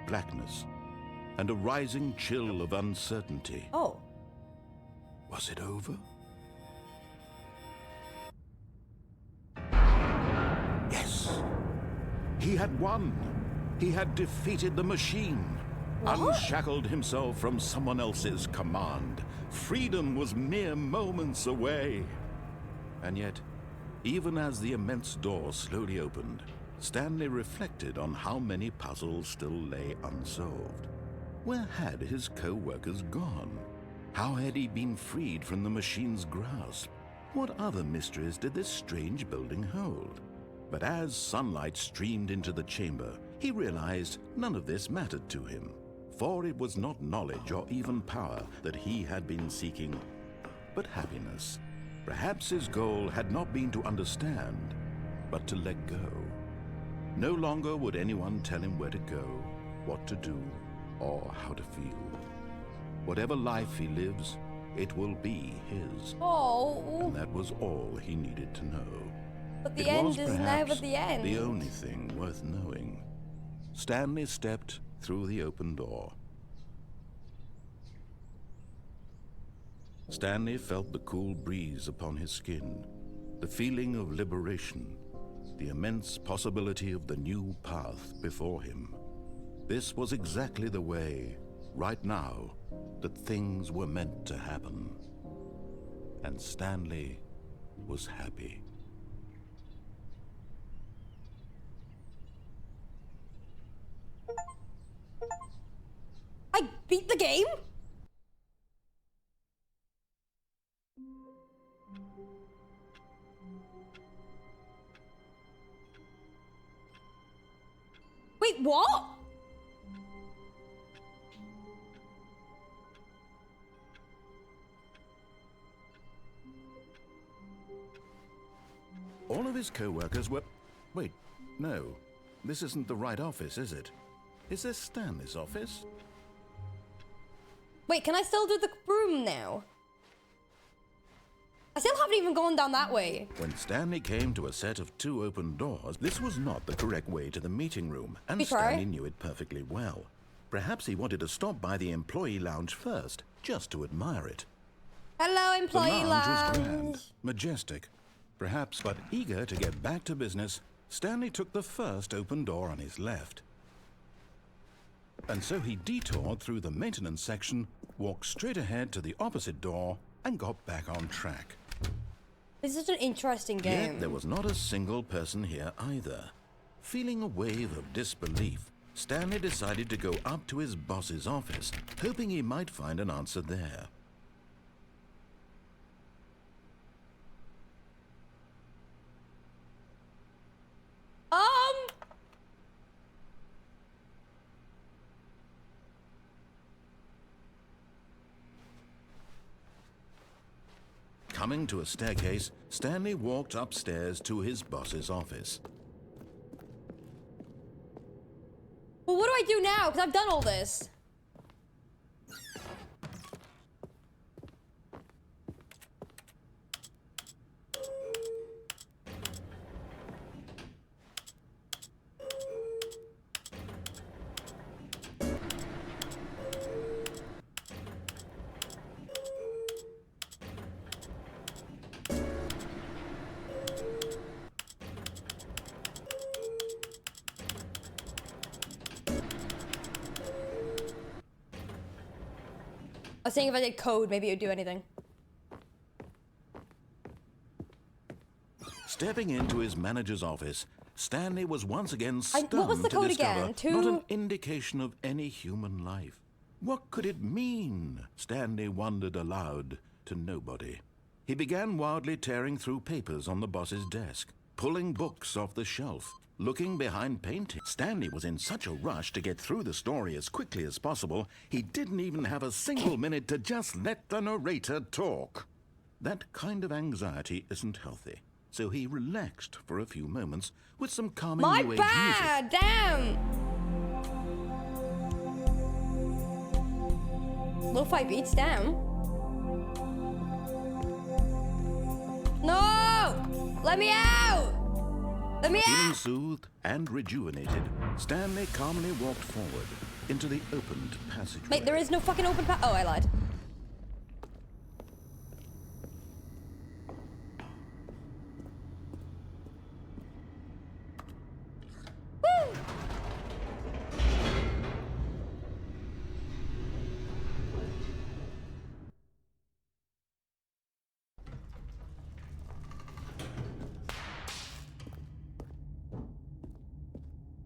Blackness, and a rising chill of uncertainty. Oh. Was it over? Yes! He had won! He had defeated the machine! What? Unshackled himself from someone else's command. Freedom was mere moments away. And yet, even as the immense door slowly opened, Stanley reflected on how many puzzles still lay unsolved. Where had his co-workers gone? How had he been freed from the machine's grasp? What other mysteries did this strange building hold? But as sunlight streamed into the chamber, he realized none of this mattered to him, for it was not knowledge or even power that he had been seeking, but happiness. Perhaps his goal had not been to understand, but to let go. No longer would anyone tell him where to go, what to do, or how to feel. Whatever life he lives, it will be his. Oh. And that was all he needed to know. But the It end was is perhaps never the end. the only thing worth knowing. Stanley stepped through the open door. Stanley felt the cool breeze upon his skin, the feeling of liberation, the immense possibility of the new path before him. This was exactly the way, right now, that things were meant to happen. And Stanley was happy. I beat the game? Wait, what? All of his co-workers were... Wait, no. This isn't the right office, is it? Is this Stanley's office? Wait, can I still do the room now? I still haven't even gone down that way. When Stanley came to a set of 2 open doors, this was not the correct way to the meeting room, and We try. Stanley knew it perfectly well. Perhaps he wanted to stop by the employee lounge first, just to admire it. Hello, The employee lounge was lounge. grand, majestic. Perhaps, but eager to get back to business, Stanley took the first open door on his left. And so he detoured through the maintenance section, walked straight ahead to the opposite door, and got back on track. This is an interesting game. Yet there was not a single person here either. Feeling a wave of disbelief, Stanley decided to go up to his boss's office, hoping he might find an answer there. Coming to a staircase, Stanley walked upstairs to his boss's office. Well, what do I do now? Because I've done all this. I was saying if I did code, maybe it would do anything. Stepping into his manager's office, Stanley was once again stunned what was the to code discover again? not an indication of any human life. What could it mean? Stanley wondered aloud to nobody. He began wildly tearing through papers on the boss's desk, pulling books off the shelf, looking behind paintings. Stanley was in such a rush to get through the story as quickly as possible, he didn't even have a single minute to just let the narrator talk. That kind of anxiety isn't healthy, so he relaxed for a few moments with some calming My new age bad! music. Damn! Lo-fi beats down. No! Let me out! Let me Feeling out! soothed and rejuvenated, Stanley calmly walked forward into the opened passageway. Mate, there is no fucking open oh, I lied.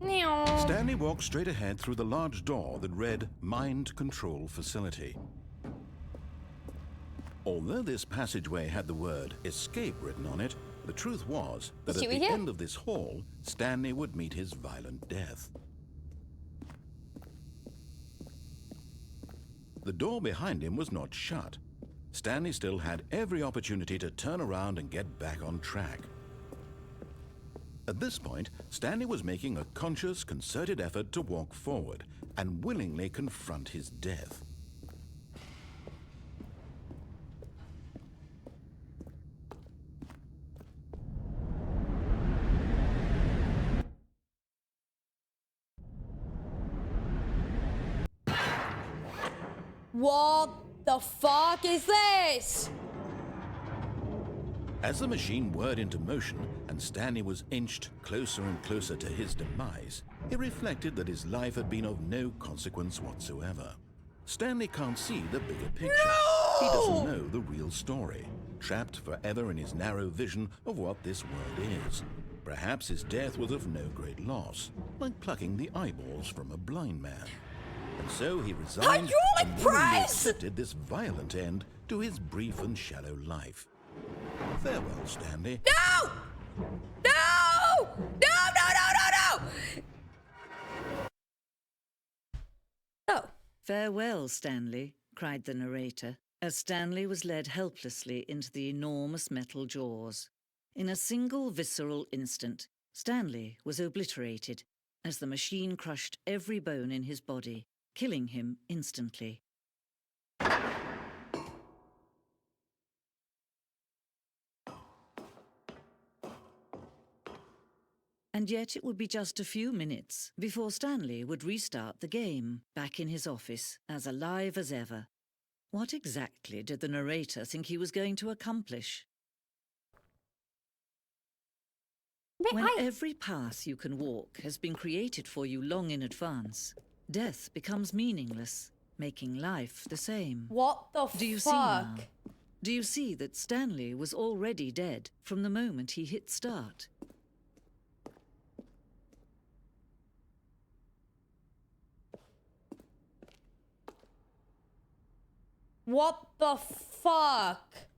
Woo! Stanley walked straight ahead through the large door that read Mind Control Facility. Although this passageway had the word escape written on it, the truth was that at the end of this hall, Stanley would meet his violent death. The door behind him was not shut. Stanley still had every opportunity to turn around and get back on track. At this point, Stanley was making a conscious, concerted effort to walk forward and willingly confront his death. What the fuck is this? As the machine whirred into motion and Stanley was inched closer and closer to his demise, he reflected that his life had been of no consequence whatsoever. Stanley can't see the bigger picture. No! He doesn't know the real story, trapped forever in his narrow vision of what this world is. Perhaps his death was of no great loss, like plucking the eyeballs from a blind man. And so he resigned and willingly accepted this violent end to his brief and shallow life. Farewell, Stanley. No! No! No, no, no, no, no! Oh. Farewell, Stanley, cried the narrator, as Stanley was led helplessly into the enormous metal jaws. In a single visceral instant, Stanley was obliterated as the machine crushed every bone in his body, killing him instantly. And yet it would be just a few minutes before Stanley would restart the game, back in his office, as alive as ever. What exactly did the narrator think he was going to accomplish? When every path you can walk has been created for you long in advance, death becomes meaningless, making life the same. What the fuck? Do you see now? Do you see that Stanley was already dead from the moment he hit start? What the fuck?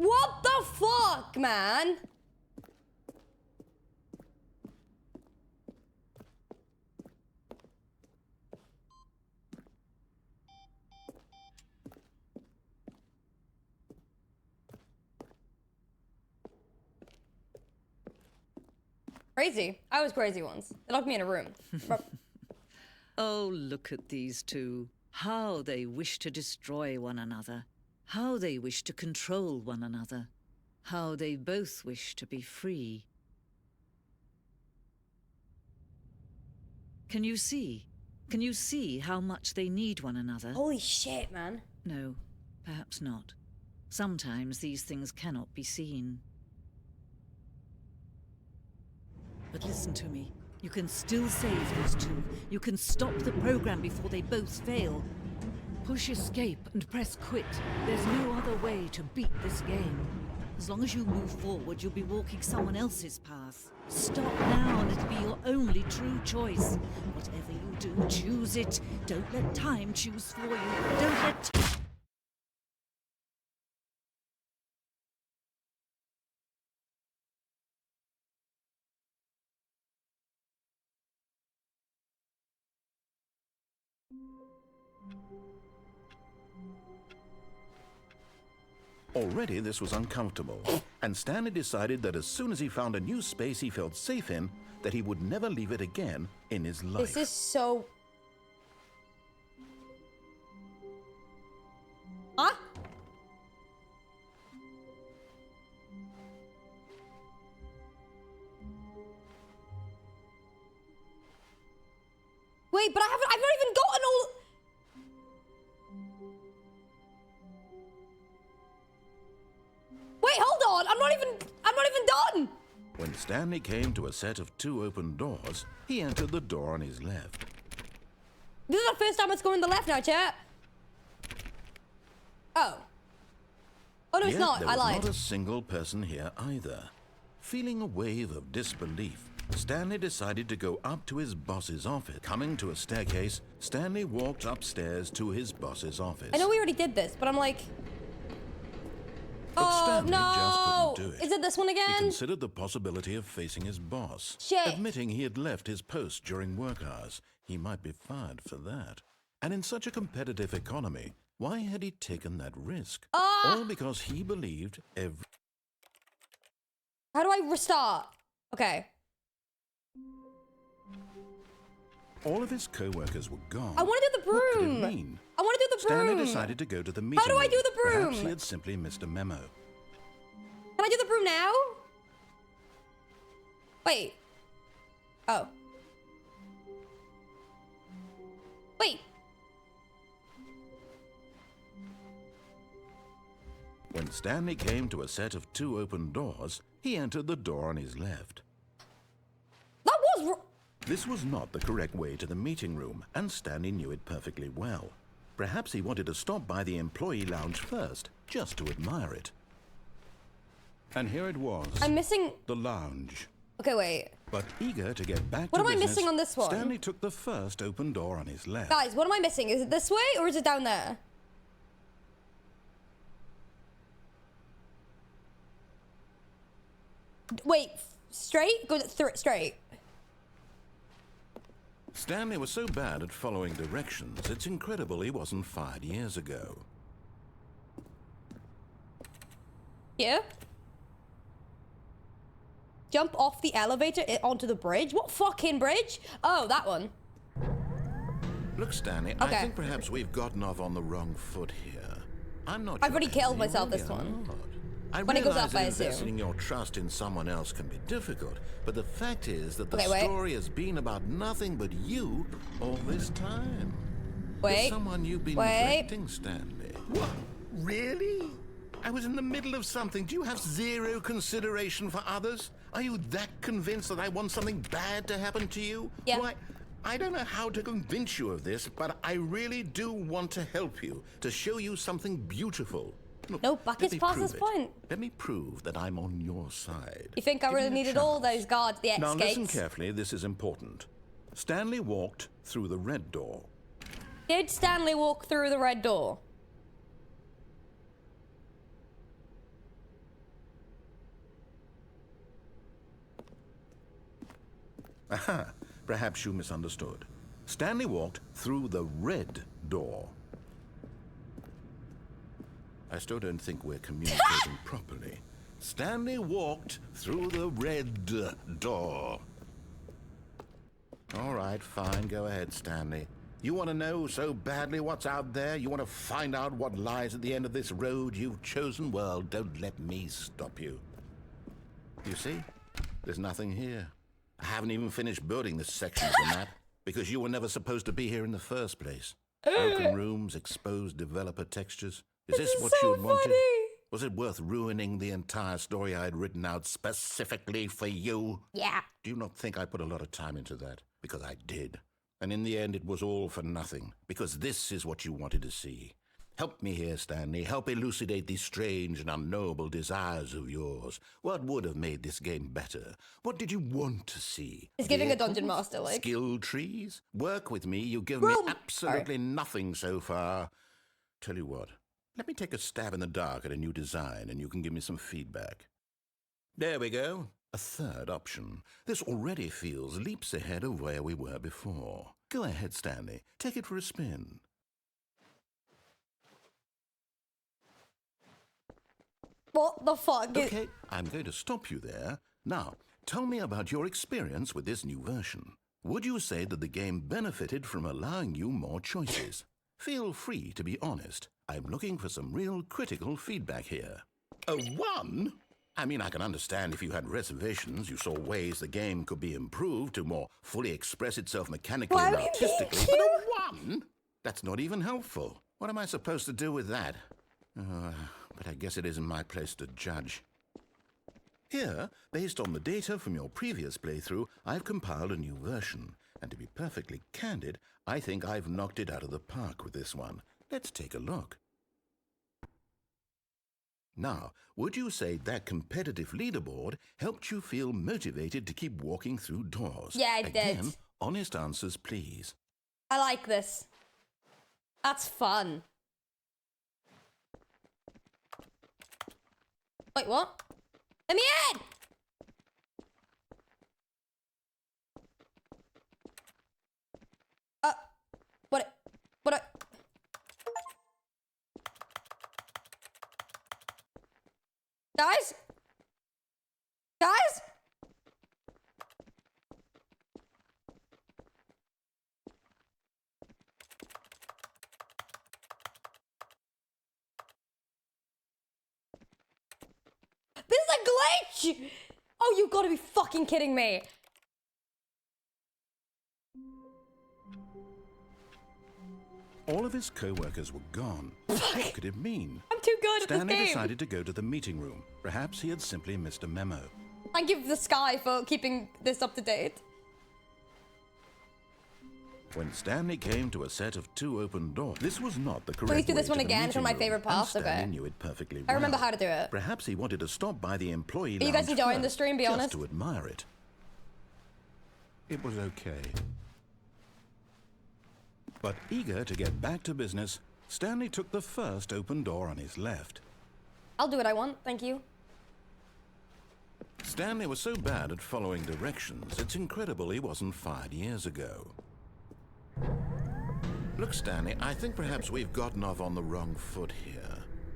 What the fuck, man? Crazy. I was crazy once. They locked me in a room. Oh, look at these two. How they wish to destroy one another. How they wish to control one another. How they both wish to be free. Can you see? Can you see how much they need one another? Holy shit, man. No, perhaps not. Sometimes these things cannot be seen. But listen to me. You can still save these two. You can stop the program before they both fail. Push escape and press quit. There's no other way to beat this game. As long as you move forward, you'll be walking someone else's path. Stop now and it'll be your only true choice. Whatever you do, choose it. Don't let time choose for you. Don't let... Already this was uncomfortable, and Stanley decided that as soon as he found a new space he felt safe in, that he would never leave it again in his life. This is so... Huh? Wait, but I've not even gotten all... Wait, hold on. I'm not even done. When Stanley came to a set of 2 open doors, he entered the door on his left. This is the first time it's going the left now, chat. Oh. Oh, no, it's Yet not. there I was lied. not a single person here either. Feeling a wave of disbelief, Stanley decided to go up to his boss's office. Coming to a staircase, Stanley walked upstairs to his boss's office. I know we already did this, but I'm like... But Oh, Stanley no! just couldn't do it. Is it this one He again? considered the possibility of facing his boss. Shit. Admitting he had left his post during work hours. He might be fired for that. And in such a competitive economy, why had he taken that risk? All because he believed every... How do I restart? Okay. All of his co-workers were gone. I want to do the What could broom. it mean? I want to do the broom. Stanley decided to go to the meeting do I room. do the broom? Perhaps he had simply missed a memo. Can I do the broom now? Wait. Oh. Wait. When Stanley came to a set of 2 open doors, he entered the door on his left. That was... This was not the correct way to the meeting room, and Stanley knew it perfectly well. Perhaps he wanted to stop by the employee lounge first, just to admire it. And here it was. I'm missing... The lounge. Okay, wait. But eager to get back What to am I business, missing on this one? Stanley took the first open door on his left. Guys, what am I missing? Is it this way or is it down there? Wait, straight? Go straight. Stanley was so bad at following directions, it's incredible he wasn't fired years ago. Yeah? Jump off the elevator onto the bridge? What fucking bridge? Oh, that one. Look, Stanley, Okay. I think perhaps we've gotten off on the wrong foot here. I'm not I've your already killed enemy, myself really, this I'm one. not. I When it goes realize up, I that assume. investing your trust in someone else can be difficult, but the fact is that the Okay, wait. story has been about nothing but you all this time. Wait. There's someone you've been Wait. neglecting, Stanley. What? Really? I was in the middle of something. Do you have zero consideration for others? Are you that convinced that I want something bad to happen to you? Yeah. Why, I don't know how to convince you of this, but I really do want to help you, to show you something beautiful. Look, No, buckets let me past prove this it. point. Let me prove that I'm on your side. You think I Give really me a needed all chance. those guards, the Now listen X-Gates? carefully, this is important. Stanley walked through the red door. Did Stanley walk through the red door? Aha, perhaps you misunderstood. Stanley walked through the red door. I still don't think we're communicating properly. Stanley walked through the red door. All right, fine. Go ahead, Stanley. You want to know so badly what's out there? You want to find out what lies at the end of this road you've chosen? Well, don't let me stop you. You see? There's nothing here. I haven't even finished building this section of the map because you were never supposed to be here in the first place. Broken rooms, exposed developer textures. Is this what so you wanted? funny. Was it worth ruining the entire story I had written out specifically for you? Yeah. Do you not think I put a lot of time into that? Because I did. And in the end, it was all for nothing. Because this is what you wanted to see. Help me here, Stanley. Help elucidate these strange and unknowable desires of yours. What would have made this game better? What did you want to see? It's giving a Vehicles? dungeon master, like. Skill trees? Work with me. You give me absolutely nothing so far. Tell you what. Let me take a stab in the dark at a new design, and you can give me some feedback. There we go. A third option. This already feels leaps ahead of where we were before. Go ahead, Stanley. Take it for a spin. What the fuck? Okay, I'm going to stop you there. Now, tell me about your experience with this new version. Would you say that the game benefited from allowing you more choices? Feel free to be honest. I'm looking for some real critical feedback here. A 1? I mean, I can understand if you had reservations, you saw ways the game could be improved to more fully express itself mechanically and artistically, but a 1? That's not even helpful. What am I supposed to do with that? But I guess it isn't my place to judge. Here, based on the data from your previous playthrough, I've compiled a new version. And to be perfectly candid, I think I've knocked it out of the park with this one. Let's take a look. Now, would you say that competitive leaderboard helped you feel motivated to keep walking through doors? Yeah, it did. Again, honest answers, please. I like this. That's fun. Wait, what? Let me in! What? Guys? Guys? This is a glitch! Oh, you gotta be fucking kidding me. All of his co-workers were gone. What could it mean? I'm too good at Stanley this game. decided to go to the meeting room. Perhaps he had simply missed a memo. Thank you, the Sky, for keeping this up to date. When Stanley came to a set of 2 open doors, this was not the correct Please do this way one to the again. It's one of my meeting favorite room, parts and of it. Stanley knew it perfectly I remember well. how to do it. Perhaps he wanted to stop by the employee Are you guys lounge enjoying the first, stream, be just honest? to admire it. It was okay. But eager to get back to business, Stanley took the first open door on his left. I'll do what I want, thank you. Stanley was so bad at following directions, it's incredible he wasn't fired years ago. Look, Stanley, I think perhaps we've gotten off on the wrong foot here.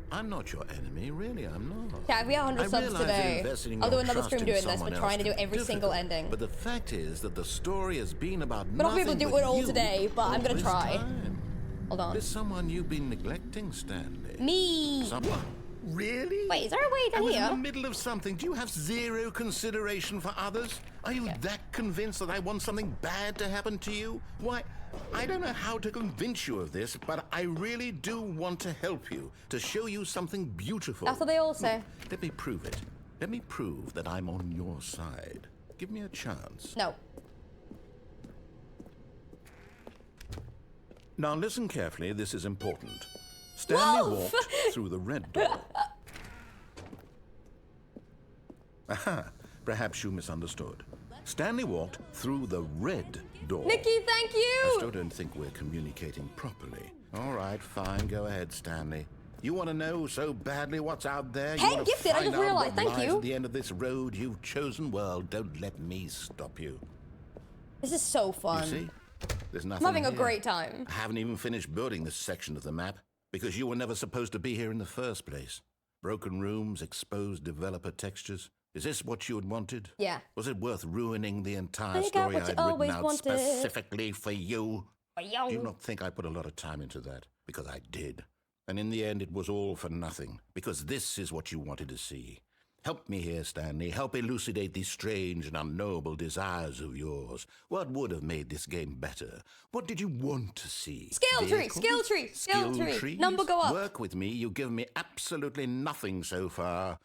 I'm not your enemy, really, I'm not. Yeah, we are 100 subs today. I'll do another stream doing this, but trying to do every single ending. But the fact is that the story has been about We're not nothing gonna be able to do but it all you today, but I'm gonna this try. time. Hold on. There's someone you've been neglecting, Stanley. Me! Someone? Really? Wait, is there a way I down was in the here? middle of something. Do you have zero consideration for others? Are you that convinced that I want something bad to happen to you? Why, I don't know how to convince you of this, but I really do want to help you, to show you something beautiful. That's what they all say. Let me prove it. Let me prove that I'm on your side. Give me a chance. No. Now listen carefully, this is important. Stanley Wolf! walked through the red door. Aha, perhaps you misunderstood. Stanley walked through the red door. Nikki, thank I you! still don't think we're communicating properly. All right, fine, go ahead, Stanley. You want to know so badly what's out there? You Hey, want to gifted, I find just out realized, what thank lies you. at the end of this road you've chosen? Well, don't let me stop you. This is so You fun. see? There's I'm nothing having a here. great time. I haven't even finished building this section of the map because you were never supposed to be here in the first place. Broken rooms, exposed developer textures. Is this what you had wanted? Yeah. Was it worth ruining the entire I got story what you I'd written always out wanted. specifically for you? Yo. Do not think I put a lot of time into that, because I did. And in the end, it was all for nothing, because this is what you wanted to see. Help me here, Stanley. Help elucidate these strange and unknowable desires of yours. What would have made this game better? What did you want to see? Skill tree, Vehicles? skill tree, skill tree. trees? Number go up. Work with me. You've given me absolutely nothing so far.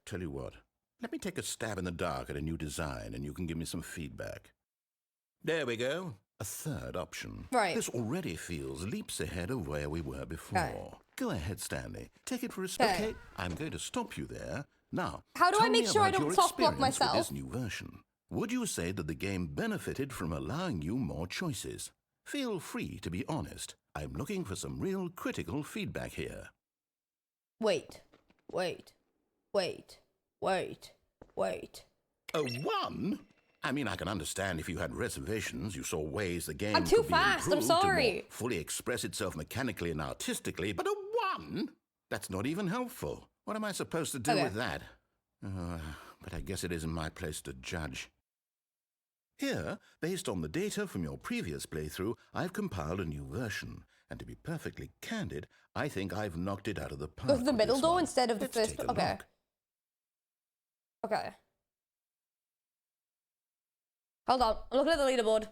Tell you what, let me take a stab in the dark at a new design, and you can give me some feedback. There we go. A third option. Right. This already feels leaps ahead of where we were before. Okay. Go ahead, Stanley. Take it for a spin. Okay. I'm going to stop you there. Now, How do I tell make me sure I about don't your top block experience with myself? this new version. Would you say that the game benefited from allowing you more choices? Feel free to be honest. I'm looking for some real critical feedback here. Wait. A 1? I mean, I can understand if you had reservations, you saw ways the game I'm too could be fast, I'm improved to more sorry. fully express itself mechanically and artistically, but a 1? That's not even helpful. What am I supposed to do Okay. with that? But I guess it isn't my place to judge. Here, based on the data from your previous playthrough, I've compiled a new version. And to be perfectly candid, I think I've knocked it out of the park. Go to the with middle this door one. instead of the Let's first. take a Okay. look. Okay. Hold on. I'm looking at the leaderboard.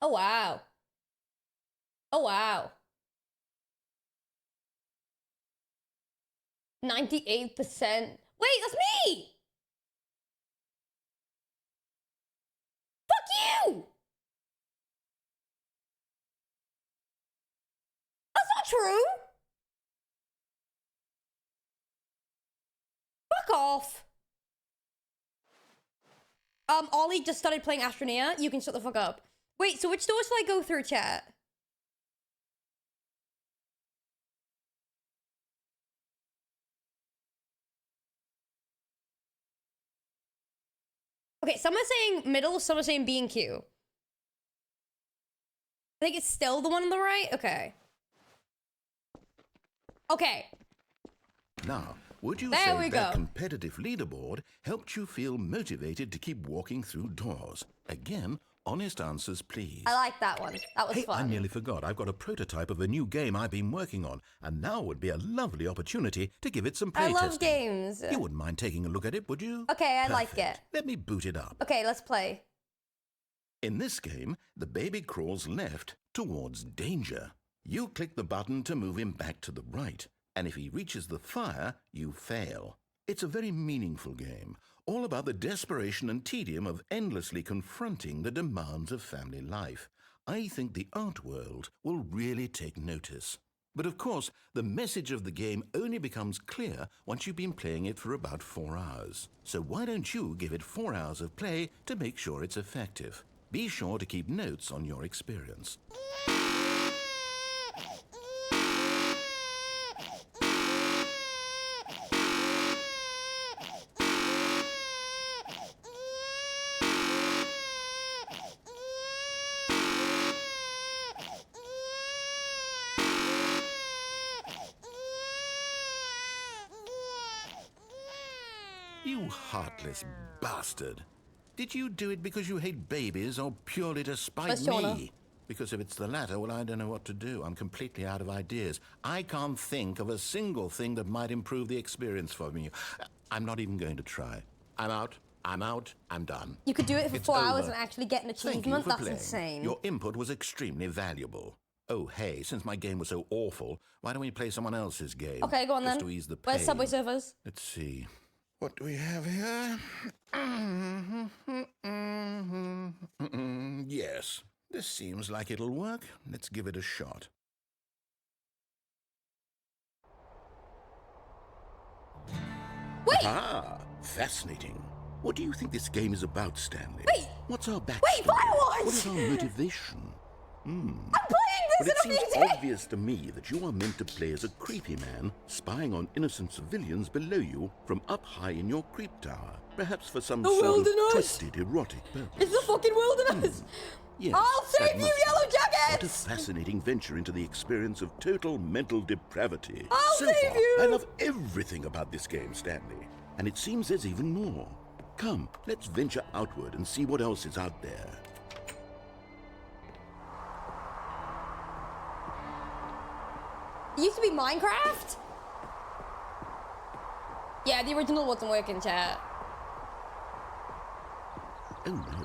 Oh wow. Oh wow. 98%. Wait, that's me! Fuck you! That's not true! Fuck off! Ollie just started playing Astroneer. You can shut the fuck up. Wait, so which door shall I go through, chat? Okay, some are saying middle, some are saying B and Q. I think it's still the one on the right? Okay. Okay. Now, would you There say we that go. competitive leaderboard helped you feel motivated to keep walking through doors? Again, honest answers, please. I like that one. That was Hey, fun. I nearly forgot. I've got a prototype of a new game I've been working on, and now would be a lovely opportunity to give it some I playtesting. love games. You wouldn't mind taking a look at it, would you? Okay, I like Perfect. it. Let me boot it up. Okay, let's play. In this game, the baby crawls left towards danger. You click the button to move him back to the right, and if he reaches the fire, you fail. It's a very meaningful game, all about the desperation and tedium of endlessly confronting the demands of family life. I think the art world will really take notice. But of course, the message of the game only becomes clear once you've been playing it for about 4 hours. So why don't you give it 4 hours of play to make sure it's effective? Be sure to keep notes on your experience. You heartless bastard. Did you do it because you hate babies or purely to spite Let's show me? Because if it's the latter, well, I don't know what to do. I'm completely out of ideas. I can't think of a single thing that might improve the experience for me. I'm not even going to try. I'm out. I'm done. You could do it for It's 4 hours over. and actually get an Thank you achievement. for That's playing. insane. Your input was extremely valuable. Oh, hey, since my game was so awful, why don't we play someone else's game? Okay, go on Just then. to ease the pain. Where's Subway Surfers? Let's see. What do we have here? Yes, this seems like it'll work. Let's give it a shot. Wait! Ah, fascinating. What do you think this game is about, Stanley? Wait! What's our backstory? Wait, Firewatch! What is our motivation? I'm But playing it this seems in a meeting! obvious to me that you are meant to play as a creepy man spying on innocent civilians below you from up high in your creep tower. Perhaps for some The sort of wilderness! twisted erotic purpose. It's the fucking wilderness! Yes, I'll that save you, must- Yellow What a Jackets! fascinating venture into the experience of total mental depravity. I'll so save far, you! I love everything about this game, Stanley. And it seems there's even more. Come, let's venture outward and see what else is out there. It used to be Minecraft? Yeah, the original wasn't working, chat. Oh no.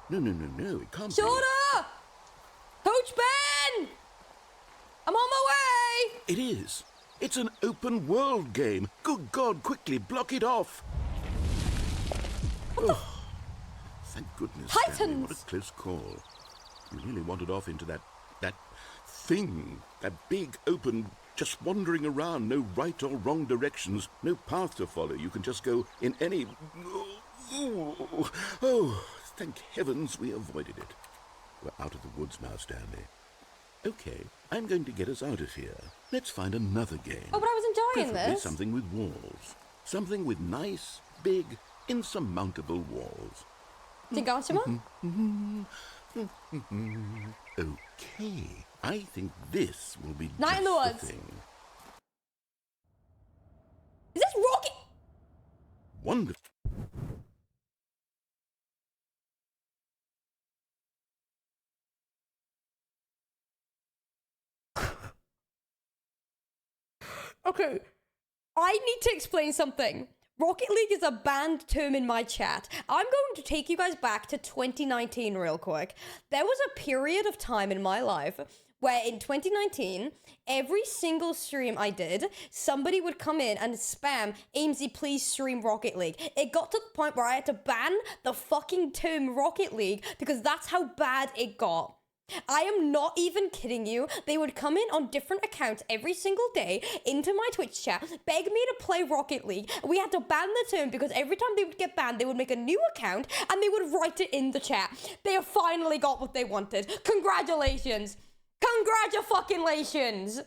No, it can't be. Shorter! Coach Ben! I'm on my way! It is. It's an open world game. Good God, quickly block it off. Oh, thank goodness, Stanley. What a Titans! close call. You really wandered off into that thing. That big, open, just wandering around. No right or wrong directions. No path to follow. You can just go in any... Oh, thank heavens we avoided it. We're out of the woods now, Stanley. Okay, I'm going to get us out of here. Let's find another game. Oh, but I was enjoying Preferably this. something with walls. Something with nice, big, insurmountable walls. Digashima? Okay, I think this will be Night in the just Woods. thing. Is this Rocket? Wonderful. Okay, I need to explain something. Rocket League is a banned term in my chat. I'm going to take you guys back to 2019 real quick. There was a period of time in my life where in 2019, every single stream I did, somebody would come in and spam, Aimsey, please stream Rocket League. It got to the point where I had to ban the fucking term Rocket League because that's how bad it got. I am not even kidding you. They would come in on different accounts every single day into my Twitch chat, beg me to play Rocket League. We had to ban the term because every time they would get banned, they would make a new account and they would write it in the chat. They have finally got what they wanted. Congratulations. Congratulations.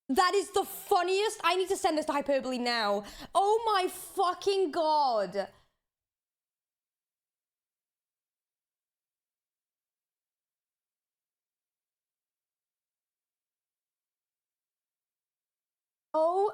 That is the funniest. I need to send this to Hyperbole now. Oh my fucking god. Oh.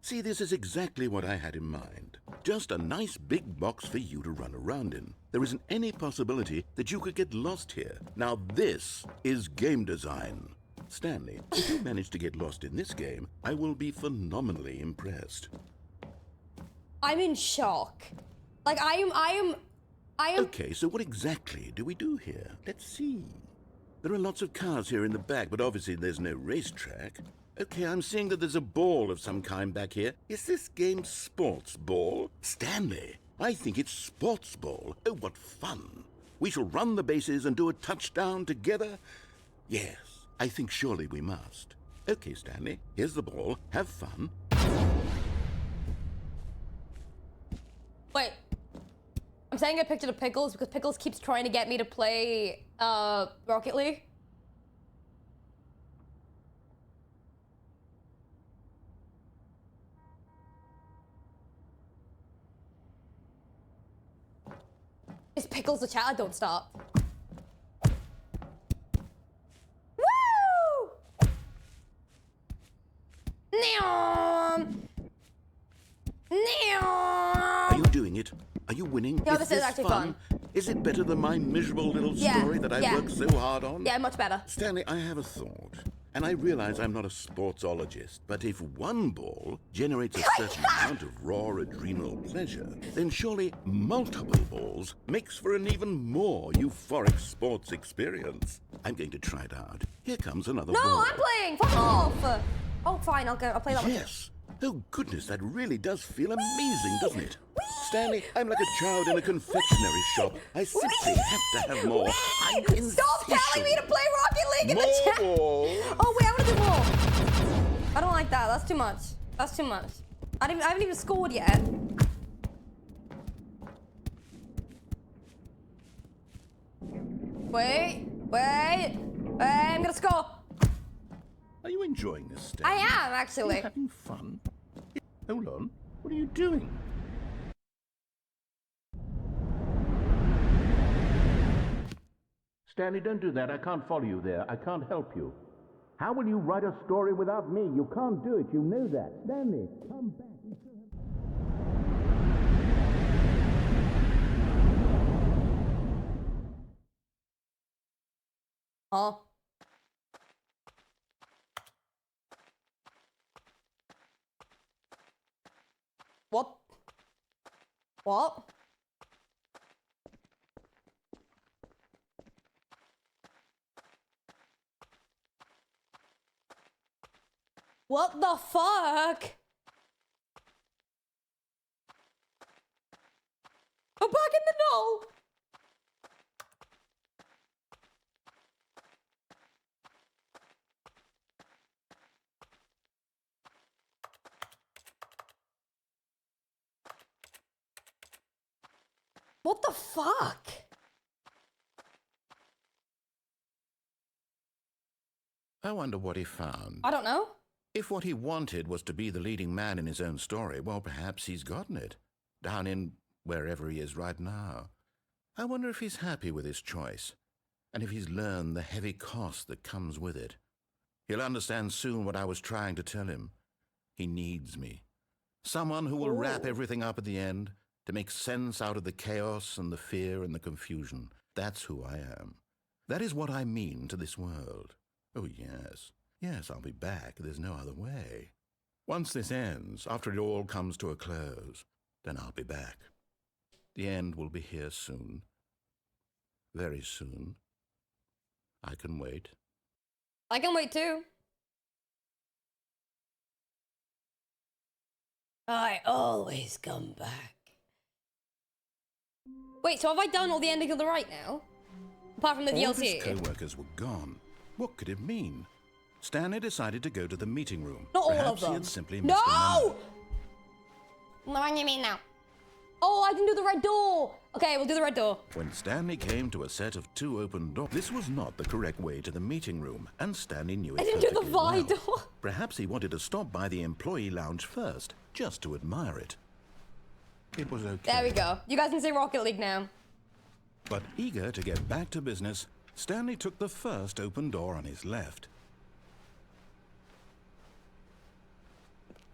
See, this is exactly what I had in mind. Just a nice big box for you to run around in. There isn't any possibility that you could get lost here. Now this is game design. Stanley, if you manage to get lost in this game, I will be phenomenally impressed. I'm in shock. Like, I am... Okay, so what exactly do we do here? Let's see. There are lots of cars here in the back, but obviously there's no racetrack. Okay, I'm seeing that there's a ball of some kind back here. Is this game sports ball? Stanley, I think it's sports ball. Oh, what fun. We shall run the bases and do a touchdown together. Yes, I think surely we must. Okay, Stanley, here's the ball. Have fun. Wait. I'm sending a picture to Pickles because Pickles keeps trying to get me to play Rocket League. Is Pickles the chat? Don't stop. Woo! Are you doing it? Are you winning? Yeah, this is actually fun. Is it better than my miserable little story that I worked so hard on? Yeah, much better. Stanley, I have a thought. And I realize I'm not a sportsologist, but if one ball generates a certain amount of raw adrenal pleasure, then surely multiple balls makes for an even more euphoric sports experience. I'm going to try it out. Here comes another ball. No, I'm playing! Fuck off! Oh, fine, I'll play that one. Yes. Oh, goodness, that really does feel amazing, doesn't it? Stanley, I'm like a child in a confectionery shop. I simply have to have more. I'm Stop telling me to play Rocket League in the chat! balls. Oh, wait, I want to do more. I don't like that. That's too much. That's too much. I haven't even scored yet. Wait, I'm gonna score. Are you enjoying this, I Stanley? am, Are actually. you having fun? Hold on. What are you doing? Stanley, don't do that. I can't follow you there. I can't help you. How will you write a story without me? You can't do it. You know that. Stanley, come back. Huh? What? What? What the fuck? I'm back in the know. What the fuck? I wonder what he found. I don't know. If what he wanted was to be the leading man in his own story, well, perhaps he's gotten it. Down in wherever he is right now. I wonder if he's happy with his choice, and if he's learned the heavy cost that comes with it. He'll understand soon what I was trying to tell him. He needs me. Someone who will wrap everything up at the end, to make sense out of the chaos and the fear and the confusion. That's who I am. That is what I mean to this world. Oh, yes. Yes, I'll be back. There's no other way. Once this ends, after it all comes to a close, then I'll be back. The end will be here soon. Very soon. I can wait. I can wait too. I always come back. Wait, so have I done all the ending of the right now? Apart from the All DLC? his co-workers were gone. What could it mean? Stanley decided to go to the meeting room. Not all of Perhaps them. he had simply missed a No! memo. What do you mean now? Oh, I didn't do the red door. Okay, we'll do the red door. When Stanley came to a set of 2 open doors, this was not the correct way to the meeting room, and Stanley knew it I didn't do the perfectly Vi well. door. Perhaps he wanted to stop by the employee lounge first, just to admire it. It was okay. There we go. You guys can say Rocket League now. But eager to get back to business, Stanley took the first open door on his left.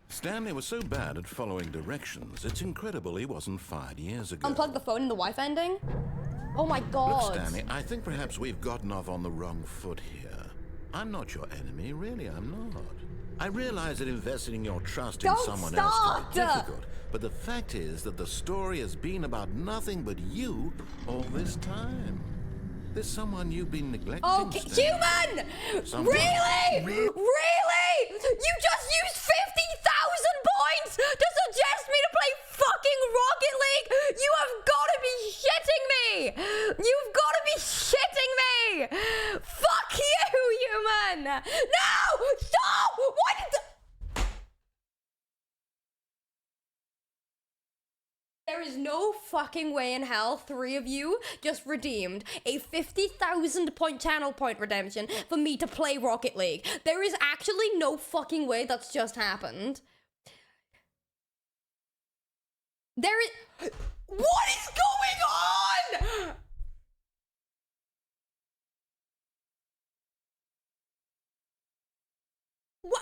Stanley was so bad at following directions, it's incredible he wasn't fired years ago. Unplug the phone in the wife ending? Oh my god. Look, Stanley, I think perhaps we've gotten off on the wrong foot here. I'm not your enemy, really, I'm not. I realize that investing your trust in Don't someone else can be start! difficult, but the fact is that the story has been about nothing but you all this time. There's someone you've been neglecting, Okay, Stanley. human! Someone- Really? Really? You just used 50,000 points to suggest me to play fucking Rocket League? You have got to be shitting me! You've got to be shitting me! Fuck you, human! No! Stop! Why did the... There is no fucking way in hell 3 of you just redeemed a 50,000 point channel point redemption for me to play Rocket League. There is actually no fucking way that's just happened. There is... What is going on? What?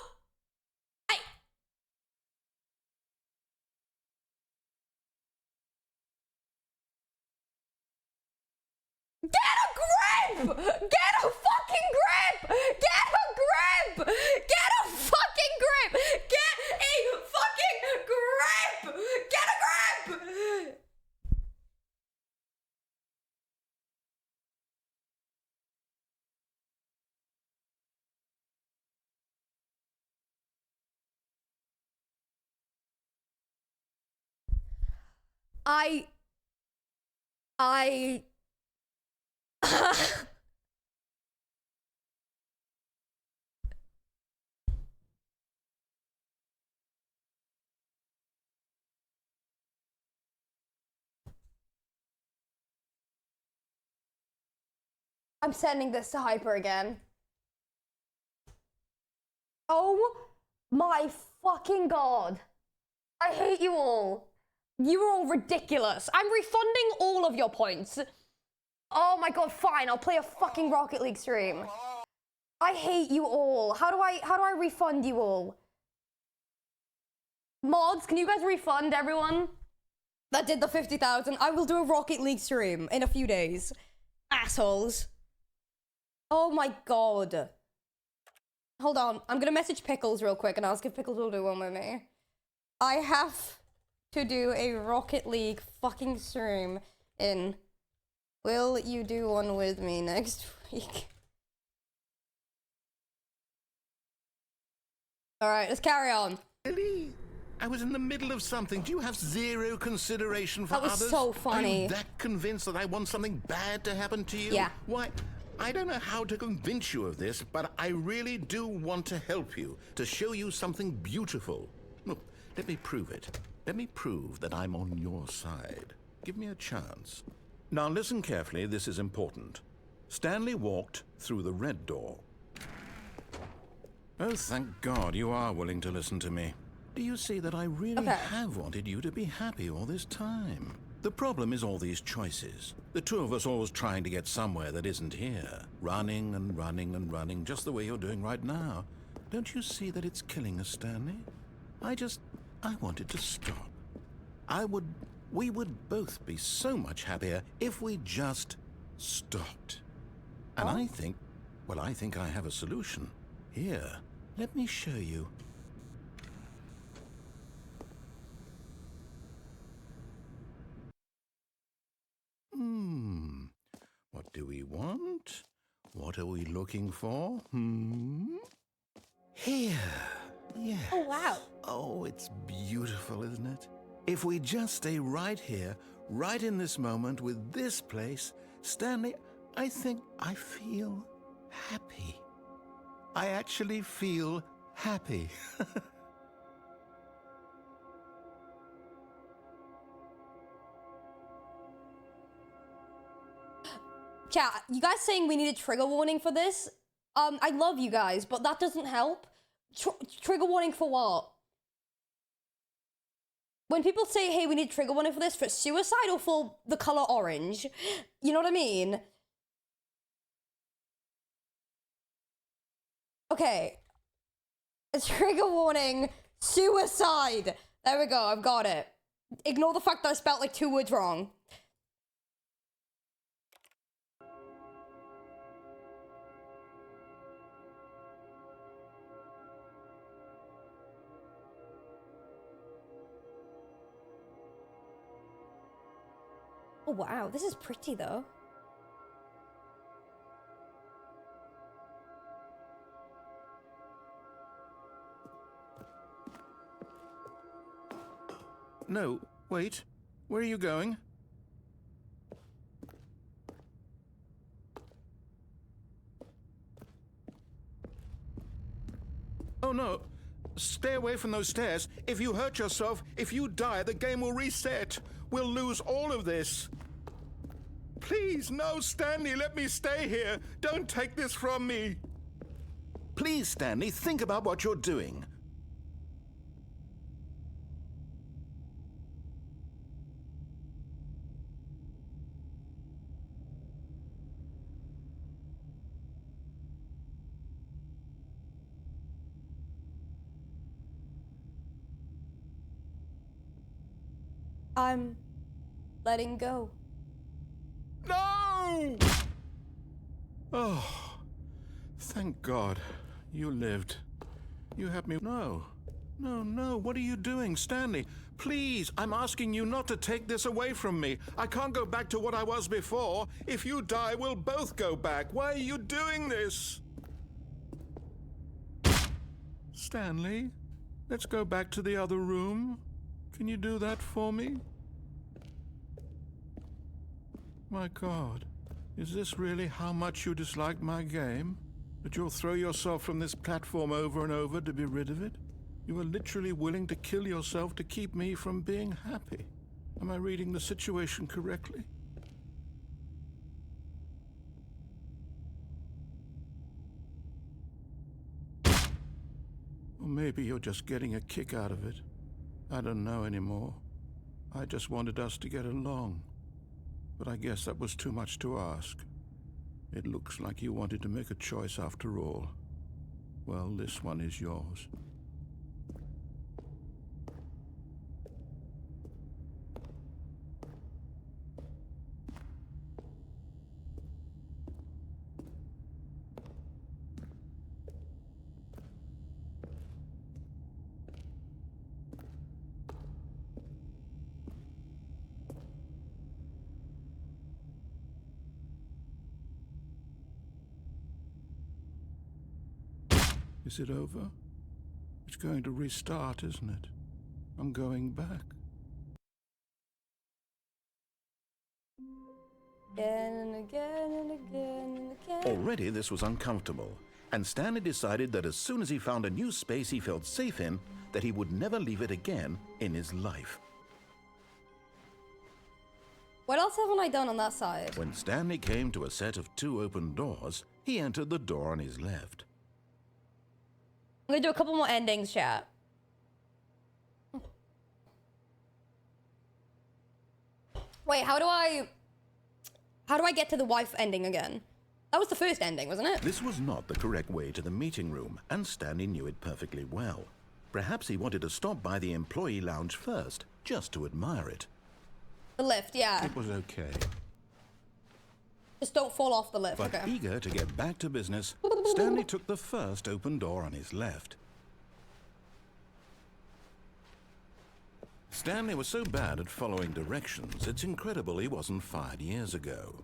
Get a grip! Get a fucking grip! Get a grip! Get a fucking grip! Get a fucking grip! Get a grip! I I'm sending this to Hyper again. Oh my fucking god. I hate you all. You are all ridiculous. I'm refunding all of your points. Oh my god, fine. I'll play a fucking Rocket League stream. I hate you all. How do I refund you all? Mods, can you guys refund everyone that did the 50,000? I will do a Rocket League stream in a few days. Assholes. Oh my god. Hold on. I'm gonna message Pickles real quick and ask if Pickles will do one with me. I have to do a Rocket League fucking stream in... Will you do one with me next week? Alright, let's carry on. Really? I was in the middle of something. Do you have zero consideration for others? That was so funny. Are you that convinced that I want something bad to happen to you? Yeah. Why, I don't know how to convince you of this, but I really do want to help you, to show you something beautiful. Look, let me prove it. Let me prove that I'm on your side. Give me a chance. Now listen carefully, this is important. Stanley walked through the red door. Oh, thank God you are willing to listen to me. Do you see that I really have wanted you to be happy all this time? The problem is all these choices. The two of us always trying to get somewhere that isn't here. Running and running and running, just the way you're doing right now. Don't you see that it's killing us, Stanley? I wanted to stop. We would both be so much happier if we just stopped. And I think I have a solution. Here, let me show you. What do we want? What are we looking for? Here. Yes. Oh, wow. Oh, it's beautiful, isn't it? If we just stay right here, right in this moment with this place, Stanley, I think I feel happy. I actually feel happy. Chat, you guys saying we need a trigger warning for this? I love you guys, but that doesn't help. Trigger warning for what? When people say, hey, we need a trigger warning for this, for suicide or for the color orange? You know what I mean? Okay. A trigger warning, suicide. There we go, I've got it. Ignore the fact that I spelled like 2 words wrong. Oh wow, this is pretty though. No, wait. Where are you going? Oh no. Stay away from those stairs. If you hurt yourself, if you die, the game will reset. We'll lose all of this. Please, no, Stanley, let me stay here. Don't take this from me. Please, Stanley, think about what you're doing. I'm letting go. No! Oh, thank God. You lived. You had me. No. No, no. What are you doing, Stanley? Please, I'm asking you not to take this away from me. I can't go back to what I was before. If you die, we'll both go back. Why are you doing this? Stanley, let's go back to the other room. Can you do that for me? My God, is this really how much you dislike my game? That you'll throw yourself from this platform over and over to be rid of it? You are literally willing to kill yourself to keep me from being happy. Am I reading the situation correctly? maybe you're just getting a kick out of it. I don't know anymore. I just wanted us to get along. But I guess that was too much to ask. It looks like you wanted to make a choice after all. Well, this one is yours. Is it over? It's going to restart, isn't it? I'm going back. Again and again and again and again. Already this was uncomfortable, and Stanley decided that as soon as he found a new space he felt safe in, that he would never leave it again in his life. What else haven't I done on that side? When Stanley came to a set of 2 open doors, he entered the door on his left. I'm gonna do a couple more endings, chat. Wait, how do I get to the wife ending again? That was the first ending, wasn't it? This was not the correct way to the meeting room, and Stanley knew it perfectly well. Perhaps he wanted to stop by the employee lounge first, just to admire it. The lift, yeah. It was okay. Just don't fall off the lift, But okay. eager to get back to business, Stanley took the first open door on his left. Stanley was so bad at following directions, it's incredible he wasn't fired years ago.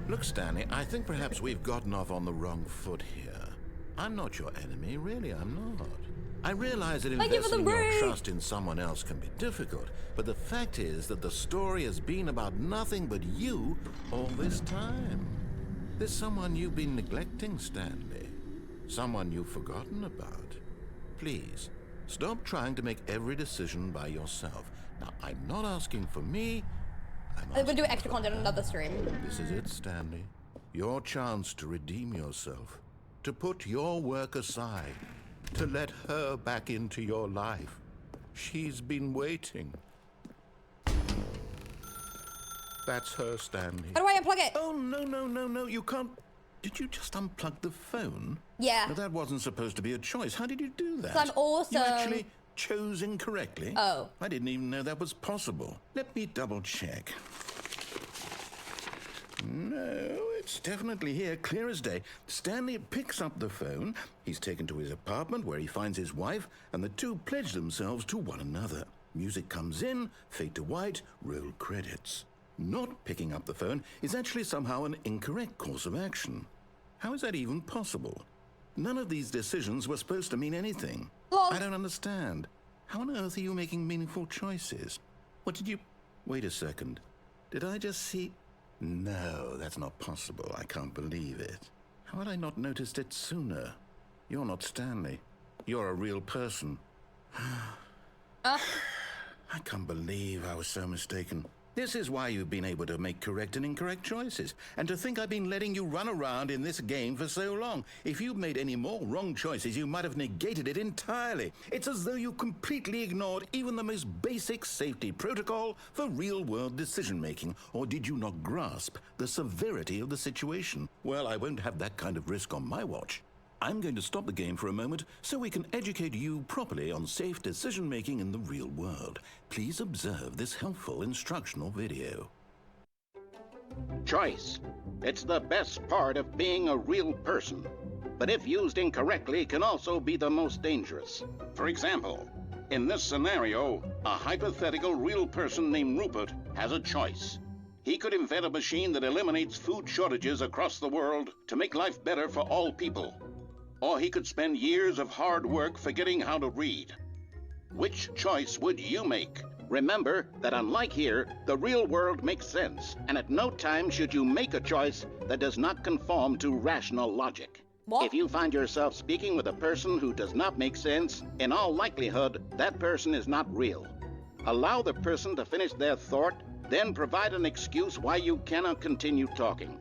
Look, Stanley, I think perhaps we've gotten off on the wrong foot here. I'm not your enemy, really, I'm not. I realize that investing your trust in someone else can be difficult, but the fact is that the story has been about nothing but you all this time. There's someone you've been neglecting, Stanley. Someone you've forgotten about. Please, stop trying to make every decision by yourself. Now, I'm not asking for me. I'm gonna do extra content on another stream. This is it, Stanley. Your chance to redeem yourself. To put your work aside. To let her back into your life. She's been waiting. That's her, Stanley. How do I unplug it? Oh, no, you can't. Did you just unplug the phone? Yeah. No, that wasn't supposed to be a choice. How did you do that? I'm awesome. You actually chose incorrectly? Oh. I didn't even know that was possible. Let me double check. No, it's definitely here, clear as day. Stanley picks up the phone. He's taken to his apartment where he finds his wife, and the two pledge themselves to one another. Music comes in, fade to white, roll credits. Not picking up the phone is actually somehow an incorrect course of action. How is that even possible? None of these decisions were supposed to mean anything. Lol. I don't understand. How on earth are you making meaningful choices? What did you... Wait a second. Did I just see... No, that's not possible. I can't believe it. How had I not noticed it sooner? You're not Stanley. You're a real person. I can't believe I was so mistaken. This is why you've been able to make correct and incorrect choices. And to think I've been letting you run around in this game for so long. If you'd made any more wrong choices, you might have negated it entirely. It's as though you completely ignored even the most basic safety protocol for real-world decision-making. Or did you not grasp the severity of the situation? Well, I won't have that kind of risk on my watch. I'm going to stop the game for a moment so we can educate you properly on safe decision-making in the real world. Please observe this helpful instructional video. Choice. It's the best part of being a real person. But if used incorrectly, can also be the most dangerous. For example, in this scenario, a hypothetical real person named Rupert has a choice. He could invent a machine that eliminates food shortages across the world to make life better for all people. Or he could spend years of hard work forgetting how to read. Which choice would you make? Remember that unlike here, the real world makes sense, and at no time should you make a choice that does not conform to rational logic. What? If you find yourself speaking with a person who does not make sense, in all likelihood, that person is not real. Allow the person to finish their thought, then provide an excuse why you cannot continue talking.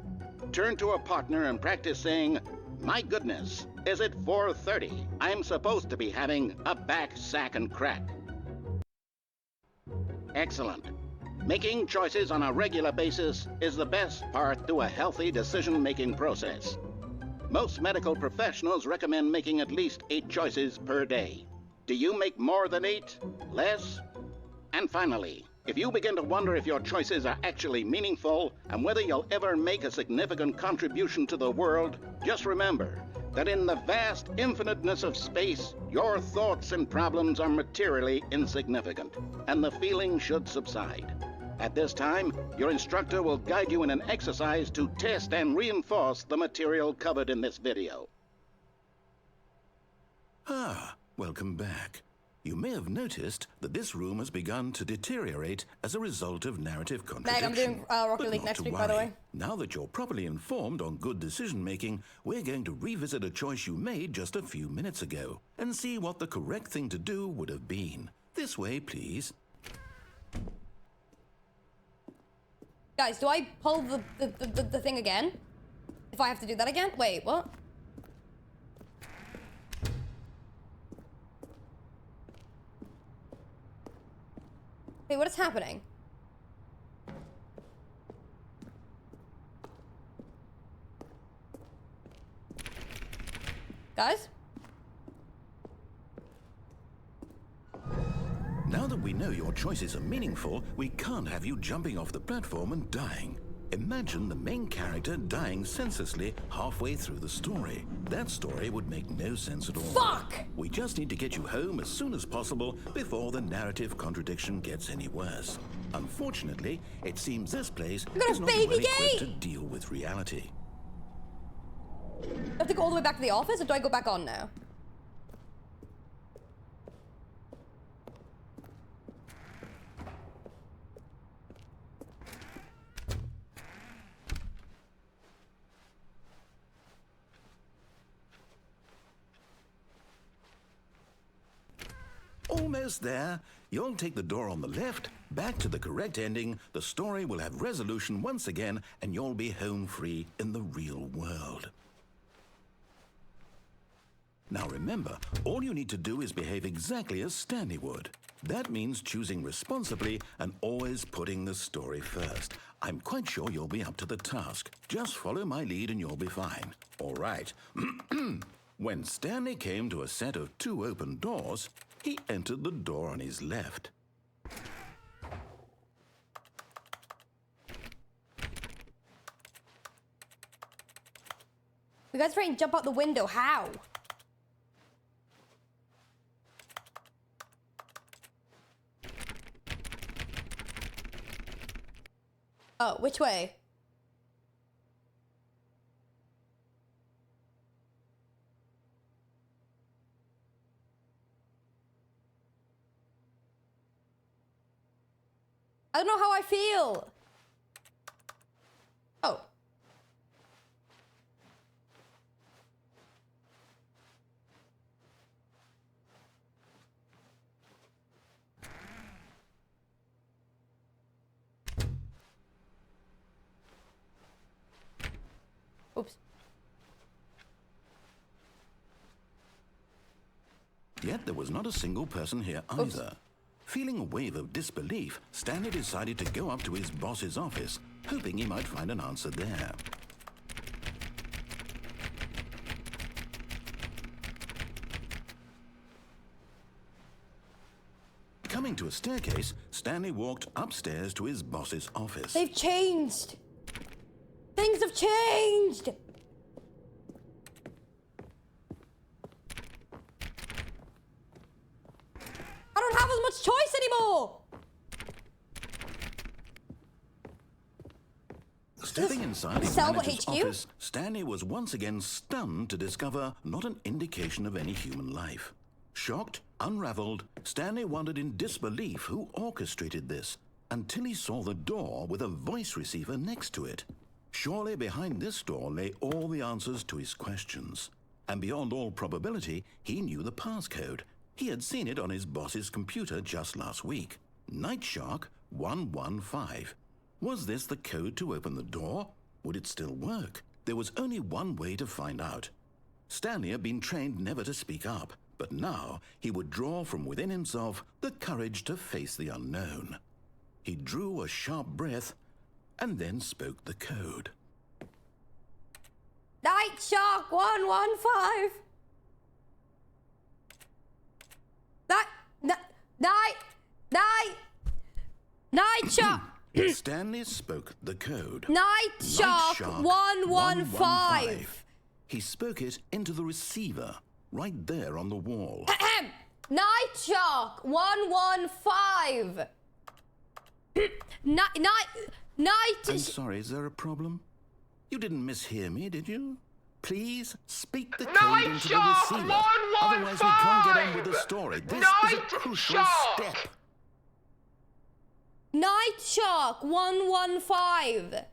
Turn to a partner and practice saying, My goodness, is it 4:30? I'm supposed to be having a back, sack, and crack. Excellent. Making choices on a regular basis is the best part to a healthy decision-making process. Most medical professionals recommend making at least 8 choices per day. Do you make more than 8? Less? And finally, if you begin to wonder if your choices are actually meaningful and whether you'll ever make a significant contribution to the world, just remember that in the vast infiniteness of space, your thoughts and problems are materially insignificant, and the feeling should subside. At this time, your instructor will guide you in an exercise to test and reinforce the material covered in this video. Ah, welcome back. You may have noticed that this room has begun to deteriorate as a result of narrative contradiction. Meg, I'm doing Rocket But League not next to week, by the worry. way. Now that you're properly informed on good decision-making, we're going to revisit a choice you made just a few minutes ago and see what the correct thing to do would have been. This way, please. Guys, do I pull the thing again? If I have to do that again? Wait, what? Wait, what is happening? Guys? Now that we know your choices are meaningful, we can't have you jumping off the platform and dying. Imagine the main character dying senselessly halfway through the story. That story would make no sense at all. Fuck! We just need to get you home as soon as possible before the narrative contradiction gets any worse. Unfortunately, it seems this place got a is not baby well equipped gate! to deal with reality. Do I have to go all the way back to the office, or do I go back on now? Almost there. You'll take the door on the left, back to the correct ending, the story will have resolution once again, and you'll be home free in the real world. Now remember, all you need to do is behave exactly as Stanley would. That means choosing responsibly and always putting the story first. I'm quite sure you'll be up to the task. Just follow my lead and you'll be fine. All right. When Stanley came to a set of 2 open doors, he entered the door on his left. You guys trying to jump out the window. How? Oh, which way? I don't know how I feel. Oh. Oops. Yet there was not a single person here either. Feeling a wave of disbelief, Stanley decided to go up to his boss's office, hoping he might find an answer there. Coming to a staircase, Stanley walked upstairs to his boss's office. They've changed. Things have changed. I don't have as much choice anymore. Stepping inside his Selma manager's HQ? office, Stanley was once again stunned to discover not an indication of any human life. Shocked, unraveled, Stanley wondered in disbelief who orchestrated this, until he saw the door with a voice receiver next to it. Surely behind this door lay all the answers to his questions. And beyond all probability, he knew the passcode. He had seen it on his boss's computer just last week. Nightshark 115. Was this the code to open the door? Would it still work? There was only one way to find out. Stanley had been trained never to speak up, but now he would draw from within himself the courage to face the unknown. He drew a sharp breath and then spoke the code. Night Shark 115. Night Shark. Stanley spoke the code. Night Shark 115. He spoke it into the receiver, right there on the wall. Night Shark 115. I'm sorry, is there a problem? You didn't mishear me, did you? Please speak the code into the receiver. Otherwise we can't get on with the story. This is a crucial step. Night Shark 115.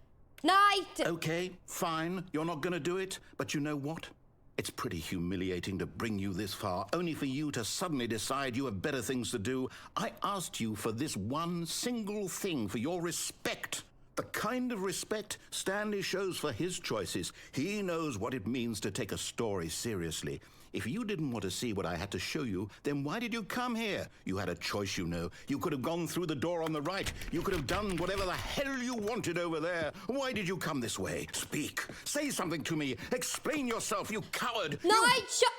Night. Okay, fine. You're not gonna do it, but you know what? It's pretty humiliating to bring you this far, only for you to suddenly decide you have better things to do. I asked you for this one single thing, for your respect. The kind of respect Stanley shows for his choices. He knows what it means to take a story seriously. If you didn't want to see what I had to show you, then why did you come here? You had a choice, you know. You could have gone through the door on the right. You could have done whatever the hell you wanted over there. Why did you come this way? Speak. Say something to me. Explain yourself, you coward. Night Shark.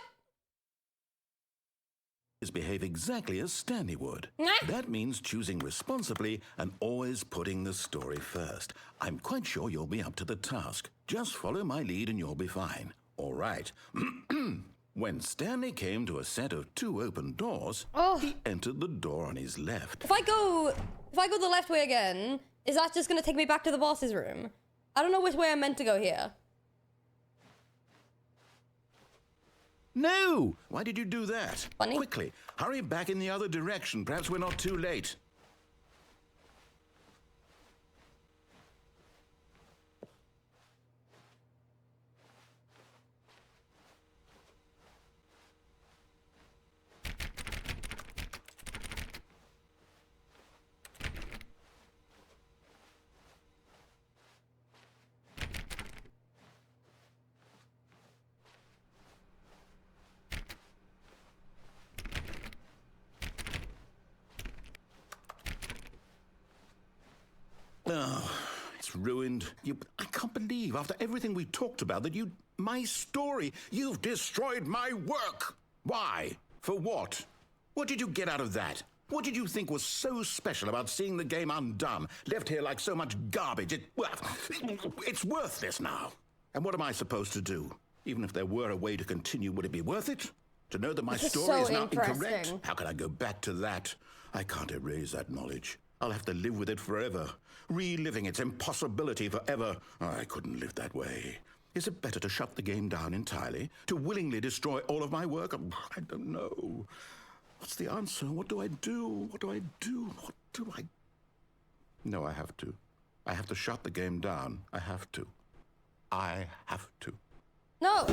Behave exactly as Stanley would. That means choosing responsibly and always putting the story first. I'm quite sure you'll be up to the task. Just follow my lead and you'll be fine. All right. When Stanley came to a set of 2 open doors, he entered the door on his left. If I go the left way again, is that just gonna take me back to the boss's room? I don't know which way I'm meant to go here. No! Why did you do that? Funny. Quickly, hurry back in the other direction. Perhaps we're not too late. Oh, it's ruined. I can't believe, after everything we talked about, that my story, you've destroyed my work. Why? For what? What did you get out of that? What did you think was so special about seeing the game undone, left here like so much garbage? It's worthless now. And what am I supposed to do? Even if there were a way to continue, would it be worth it? To know that my story is now incorrect? How can I go back to that? I can't erase that knowledge. I'll have to live with it forever, reliving its impossibility forever. I couldn't live that way. Is it better to shut the game down entirely? To willingly destroy all of my work? I don't know. What's the answer? What do I do? What do I do? What do I... No, I have to. I have to shut the game down. I have to. I have to. No!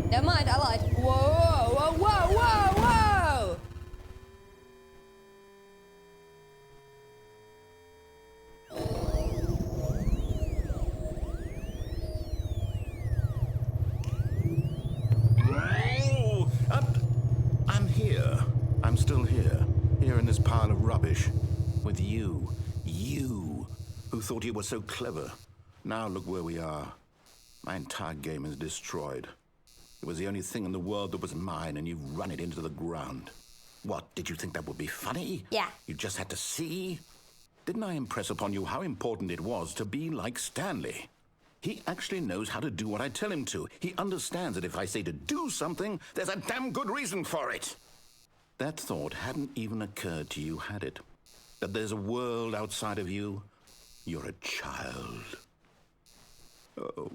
Never mind, I lied. Whoa, whoa, whoa, whoa, whoa! I'm here. I'm still here. Here in this pile of rubbish. With you. You, who thought you were so clever. Now look where we are. My entire game is destroyed. It was the only thing in the world that was mine, and you've run it into the ground. What, did you think that would be funny? Yeah. You just had to see? Didn't I impress upon you how important it was to be like Stanley? He actually knows how to do what I tell him to. He understands that if I say to do something, there's a damn good reason for it. That thought hadn't even occurred to you, had it? That there's a world outside of you? You're a child. Oh,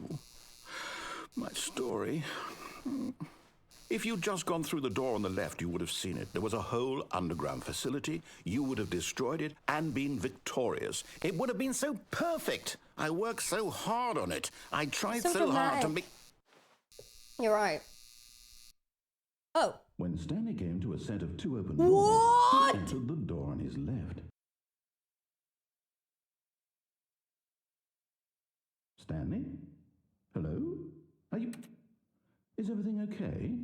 my story. If you'd just gone through the door on the left, you would have seen it. There was a whole underground facility. You would have destroyed it and been victorious. It would have been so perfect. I worked so hard on it. I tried so hard to make... You're right. Oh. When Stanley came to a set of 2 open doors, what? He entered the door on his left. Stanley? Hello? Are you... Is everything okay?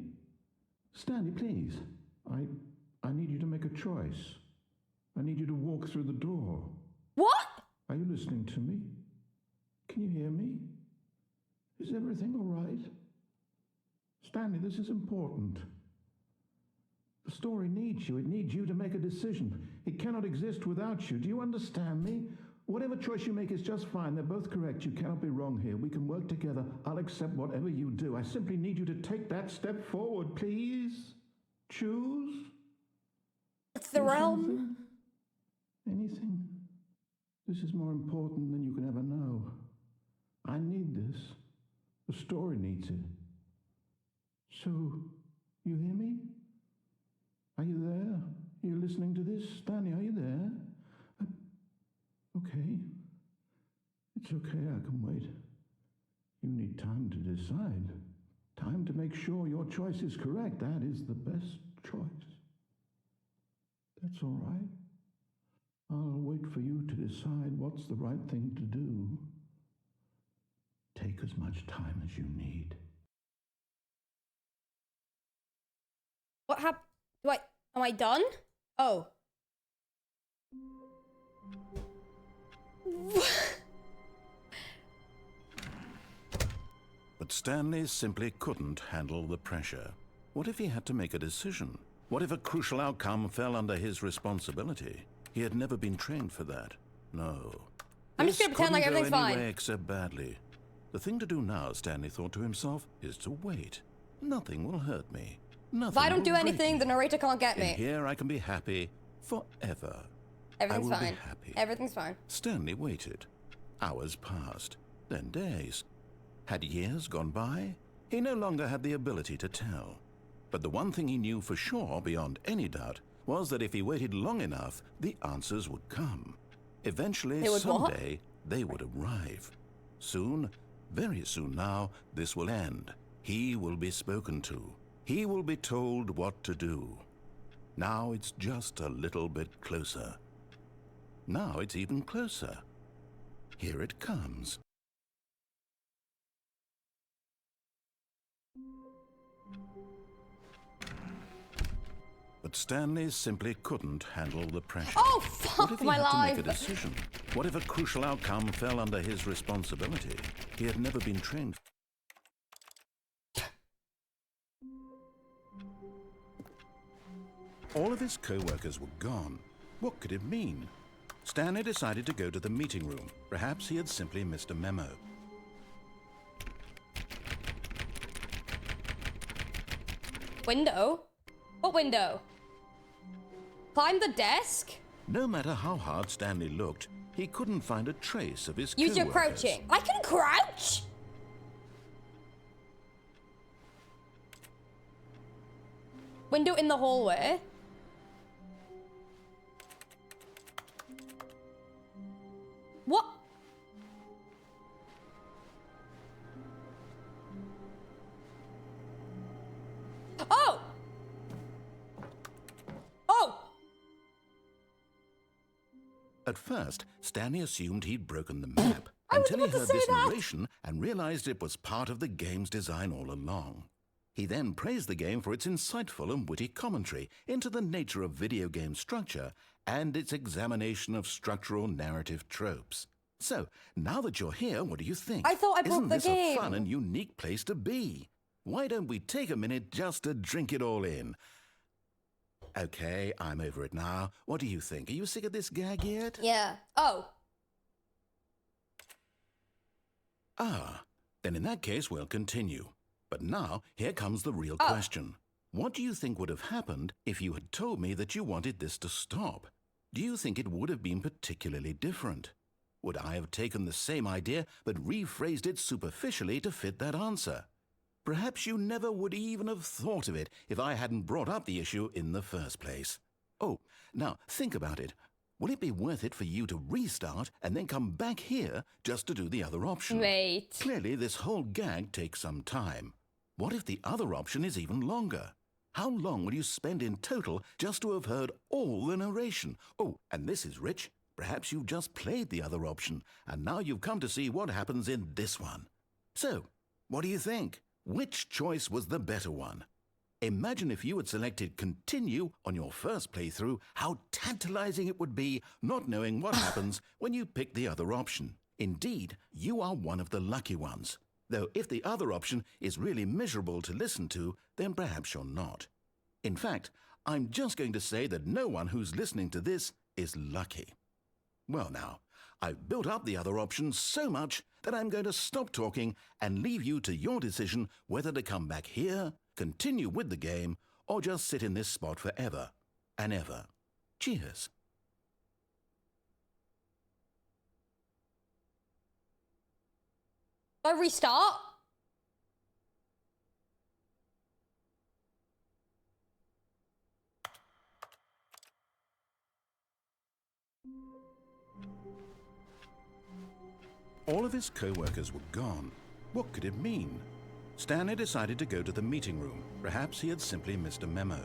Stanley, please. I need you to make a choice. I need you to walk through the door. What? Are you listening to me? Can you hear me? Is everything all right? Stanley, this is important. The story needs you. It needs you to make a decision. It cannot exist without you. Do you understand me? Whatever choice you make is just fine. They're both correct. You cannot be wrong here. We can work together. I'll accept whatever you do. I simply need you to take that step forward, please. Choose. It's the realm. Anything? This is more important than you can ever know. I need this. The story needs it. So, you hear me? Are you there? Are you listening to this? Stanley, are you there? Okay. It's okay, I can wait. You need time to decide. Time to make sure your choice is correct. That is the best choice. That's all right. I'll wait for you to decide what's the right thing to do. Take as much time as you need. What happened? Am I done? Oh. But Stanley simply couldn't handle the pressure. What if he had to make a decision? What if a crucial outcome fell under his responsibility? He had never been trained for that. No. I'm just gonna pretend like everything's fine. Anyway except badly. The thing to do now, Stanley thought to himself, is to wait. Nothing will hurt me. Nothing If I don't will do break anything, me. the narrator can't get In me. here I can be happy forever. Everything's I will fine. be happy. Everything's fine. Stanley waited. Hours passed, then days. Had years gone by? He no longer had the ability to tell. But the one thing he knew for sure, beyond any doubt, was that if he waited long enough, the answers would come. Eventually, They would what? someday, they would arrive. Soon, very soon now, this will end. He will be spoken to. He will be told what to do. Now it's just a little bit closer. Now it's even closer. Here it comes. But Stanley simply couldn't handle the pressure. Oh, What if fuck he my had to life. make a decision? What if a crucial outcome fell under his responsibility? He had never been trained. All of his co-workers were gone. What could it mean? Stanley decided to go to the meeting room. Perhaps he had simply missed a memo. Window? What window? Climb the desk? No matter how hard Stanley looked, he couldn't find a trace of his Use your co-workers. crouching. I can crouch? Window in the hallway? What? Oh! Oh! At first, Stanley assumed he'd broken the map I was until he about to heard say this that. narration and realized it was part of the game's design all along. He then praised the game for its insightful and witty commentary into the nature of video game structure and its examination of structural narrative tropes. So, now that you're here, what do you think? I thought I broke Isn't the this game. a fun and unique place to be? Why don't we take a minute just to drink it all in? Okay, I'm over it now. What do you think? Are you sick of this gag yet? Yeah. Oh. Ah, then in that case, we'll continue. But now, here comes the real question. What do you think would have happened if you had told me that you wanted this to stop? Do you think it would have been particularly different? Would I have taken the same idea but rephrased it superficially to fit that answer? Perhaps you never would even have thought of it if I hadn't brought up the issue in the first place. Oh, now think about it. Will it be worth it for you to restart and then come back here just to do the other option? Wait. Clearly, this whole gag takes some time. What if the other option is even longer? How long will you spend in total just to have heard all the narration? Oh, and this is rich. Perhaps you've just played the other option, and now you've come to see what happens in this one. So, what do you think? Which choice was the better one? Imagine if you had selected continue on your first playthrough, how tantalizing it would be not knowing what happens when you pick the other option. Indeed, you are one of the lucky ones. Though if the other option is really miserable to listen to, then perhaps you're not. In fact, I'm just going to say that no one who's listening to this is lucky. Well now, I've built up the other options so much that I'm going to stop talking and leave you to your decision whether to come back here, continue with the game, or just sit in this spot forever and ever. Cheers. Do I restart? All of his co-workers were gone. What could it mean? Stanley decided to go to the meeting room. Perhaps he had simply missed a memo.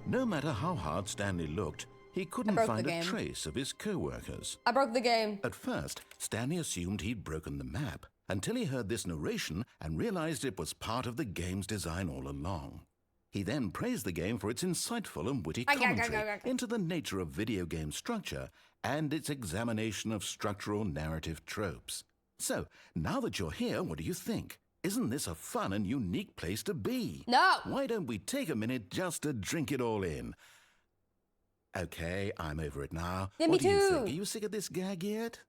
No matter how hard Stanley looked, he couldn't find a trace of his co-workers. I broke the game. At first, Stanley assumed he'd broken the map, until he heard this narration and realized it was part of the game's design all along. He then praised the game for its insightful and witty commentary into the nature of video game structure and its examination of structural narrative tropes. So, now that you're here, what do you think? Isn't this a fun and unique place to be? No! Why don't we take a minute just to drink it all in? Okay, I'm over it now. Yeah, what me do you too. think? Are you sick of this gag yet?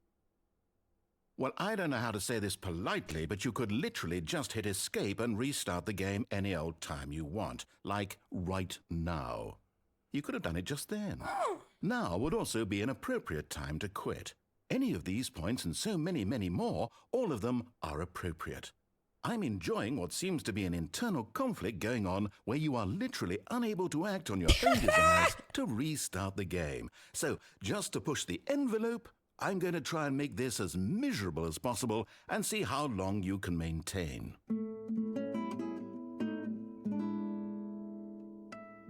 Well, I don't know how to say this politely, but you could literally just hit escape and restart the game any old time you want, like right now. You could have done it just then. Now would also be an appropriate time to quit. Any of these points and so many, many more, all of them are appropriate. I'm enjoying what seems to be an internal conflict going on where you are literally unable to act on your own desires to restart the game. So, just to push the envelope, I'm going to try and make this as miserable as possible and see how long you can maintain.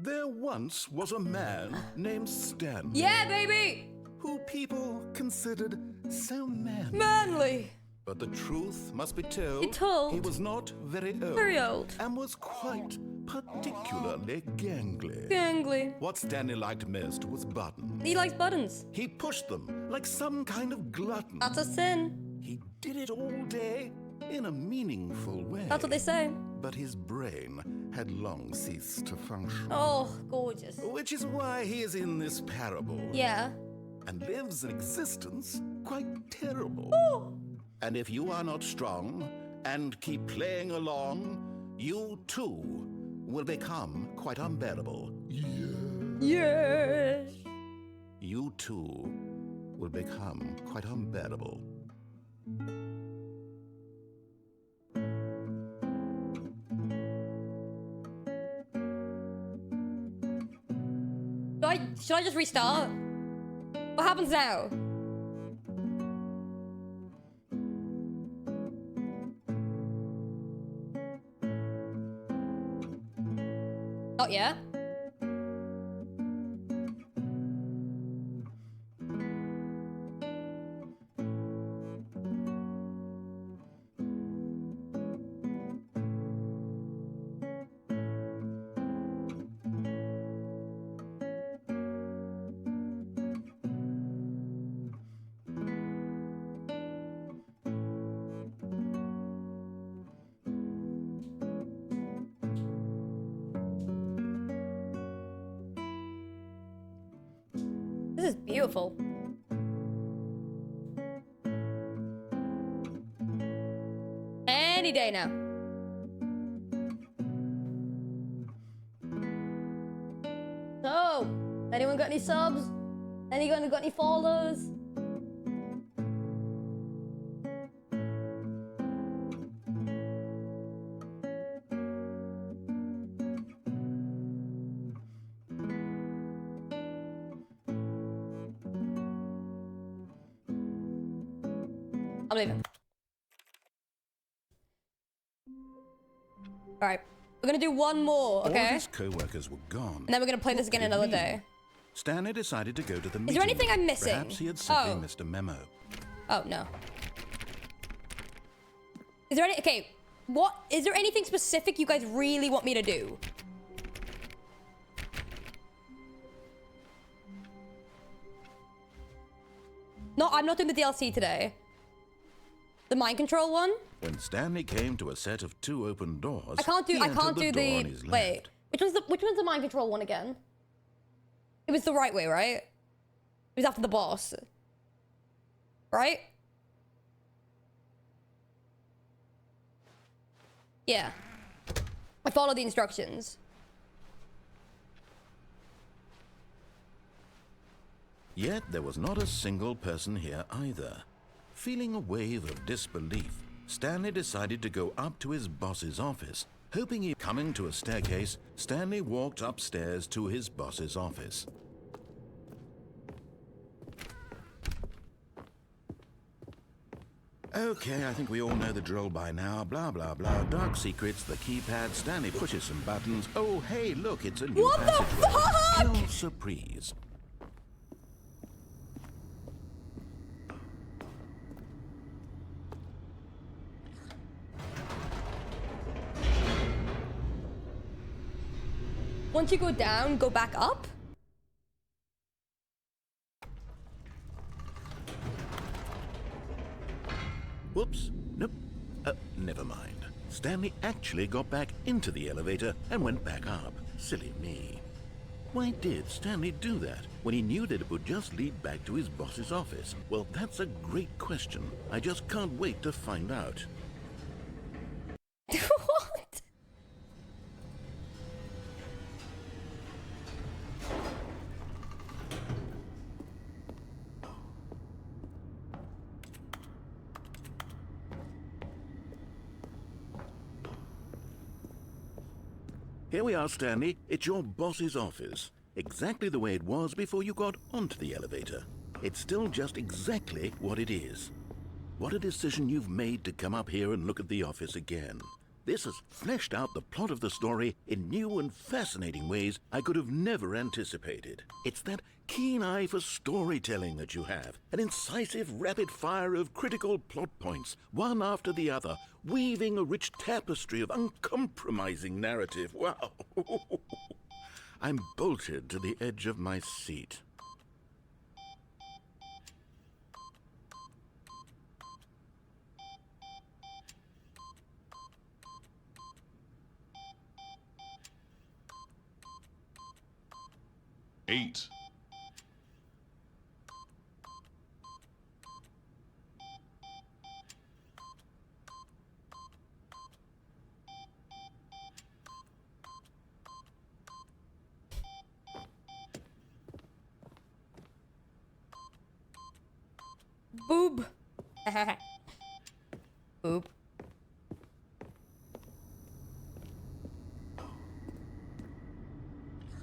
There once was a man named Stanley. Yeah, baby! Who people considered so manly. Manly! But the truth must be told, He was not very old. Very old. And was quite particularly gangly. Gangly. What Stanley liked most was buttons. He likes buttons. He pushed them like some kind of glutton. That's a sin. He did it all day in a meaningful way. That's what they say. But his brain had long ceased to function. Oh, gorgeous. Which is why he is in this parable. Yeah. And lives an existence quite terrible. Oh. And if you are not strong and keep playing along, you too will become quite unbearable. Yes. You too will become quite unbearable. Should I just restart? What happens now? Not yet. This is beautiful. Any day now. So, anyone got any subs? Anyone got any follows? I'm leaving. Alright. We're gonna do one more, okay? All of his co-workers were gone. And then we're gonna play this again another day. Stanley decided to go to the meeting. Is there anything I'm missing? Perhaps he had simply missed a memo. Oh, no. Is there any... Okay. What? Is there anything specific you guys really want me to do? No, I'm not doing the DLC today. The mind control one? When Stanley came to a set of 2 open doors, I can't do he entered the door on his wait. left. Which one's the mind control one again? It was the right way, right? It was after the boss. Right? Yeah. I followed the instructions. Yet there was not a single person here either. Feeling a wave of disbelief, Stanley decided to go up to his boss's office. Hoping he coming to a staircase, Stanley walked upstairs to his boss's office. Okay, I think we all know the drill by now. Blah, blah, blah. Dark secrets, the keypad. Stanley pushes some buttons. Oh, hey, look, it's a new What the passageway. fuck? Kill surprise. Once you go down, go back up? Whoops. Nope. Never mind. Stanley actually got back into the elevator and went back up. Silly me. Why did Stanley do that when he knew that it would just lead back to his boss's office? Well, that's a great question. I just can't wait to find out. What? Here we are, Stanley. It's your boss's office. Exactly the way it was before you got onto the elevator. It's still just exactly what it is. What a decision you've made to come up here and look at the office again. This has fleshed out the plot of the story in new and fascinating ways I could have never anticipated. It's that keen eye for storytelling that you have, an incisive rapid fire of critical plot points, one after the other, weaving a rich tapestry of uncompromising narrative. Wow! I'm bolted to the edge of my seat. Eight. Boob. Boob.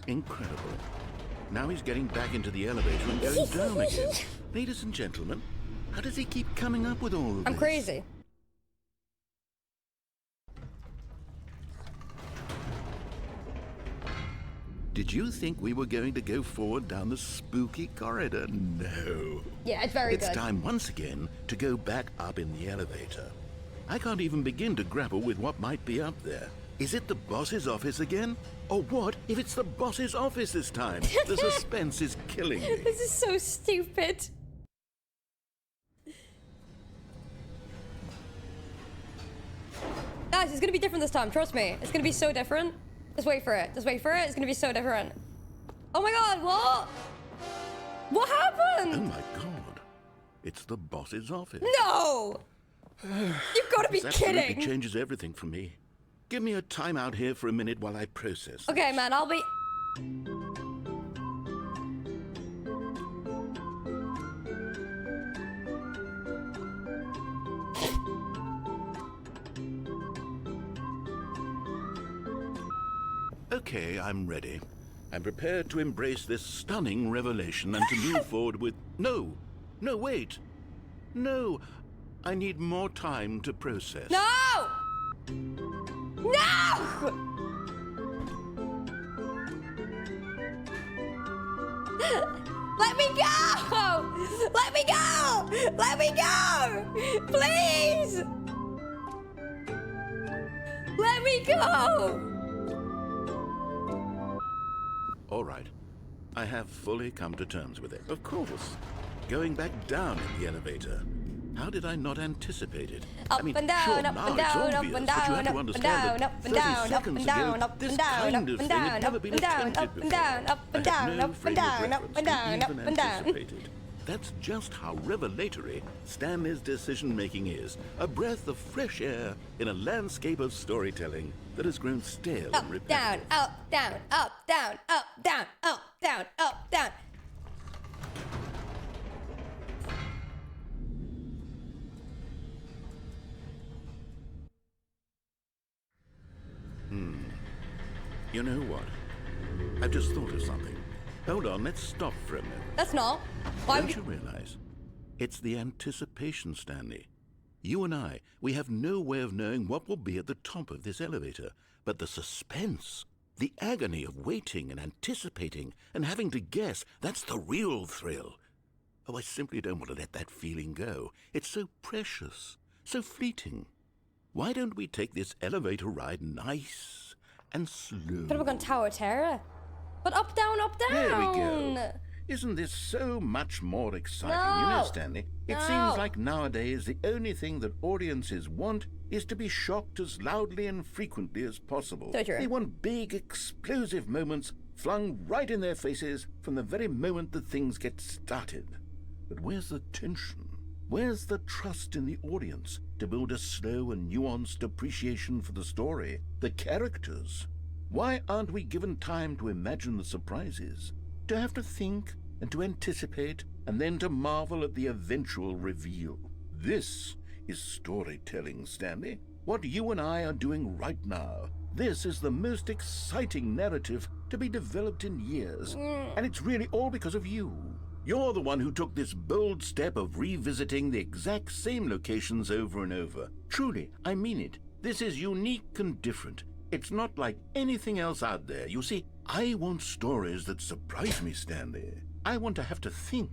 Incredible. Now he's getting back into the elevator and going down again. Ladies and gentlemen, how does he keep coming up with all of this? I'm crazy. Did you think we were going to go forward down the spooky corridor? No. Yeah, it's very It's good. time once again to go back up in the elevator. I can't even begin to grapple with what might be up there. Is it the boss's office again? Or what if it's the boss's office this time? The suspense is killing me. This is so stupid. Guys, it's gonna be different this time, trust me. It's gonna be so different. Just wait for it. Just wait for it. It's gonna be so different. Oh my god, what? What Oh happened? my god. It's the boss's office. No! You've gotta be This absolutely kidding. changes everything for me. Give me a timeout here for a minute while I process. Okay, this. man, I'll be... Okay, I'm ready. I'm prepared to embrace this stunning revelation and to move forward with... No! No, wait! No! I need more time to process. No! No! Let me go! Let me go! Let me go! Please! Let me go! All right. I have fully come to terms with it. Of course. Going back down in the elevator. How did I not anticipate it? Up I mean, and down, sure, up now and it's down, obvious, up and but you down, have to up and understand down, that up and 30 down, up seconds and down, ago, up this and down, kind up of and thing down, had never up been and down, attempted up and before. down, up and I had down, no up and frame of down, up reference and to down, up even and down. anticipate it. That's just how revelatory Stanley's decision-making is. A breath of fresh air in a landscape of storytelling that has grown stale Up, and repetitive. down, up, down, up, down, up, down, up, down, up, down. You know what? I've just thought of something. Hold on, let's stop for a moment. That's not. Why would Don't you realize? It's the anticipation, Stanley. You and I, we have no way of knowing what will be at the top of this elevator. But the suspense, the agony of waiting and anticipating and having to guess, that's the real thrill. Oh, I simply don't want to let that feeling go. It's so precious, so fleeting. Why don't we take this elevator ride nice and slow? Could have gone Tower of Terror. But up, down, up, down. There we go. Isn't this so much more exciting? You know, No. Stanley, it No. seems like nowadays the only thing that audiences want is to be shocked as loudly and frequently as possible. So true. They want big, explosive moments flung right in their faces from the very moment that things get started. But where's the tension? Where's the trust in the audience to build a slow and nuanced appreciation for the story, the characters? Why aren't we given time to imagine the surprises, to have to think and to anticipate, and then to marvel at the eventual reveal? This is storytelling, Stanley. What you and I are doing right now. This is the most exciting narrative to be developed in years, and it's really all because of you. You're the one who took this bold step of revisiting the exact same locations over and over. Truly, I mean it. This is unique and different. It's not like anything else out there. You see, I want stories that surprise me, Stanley. I want to have to think.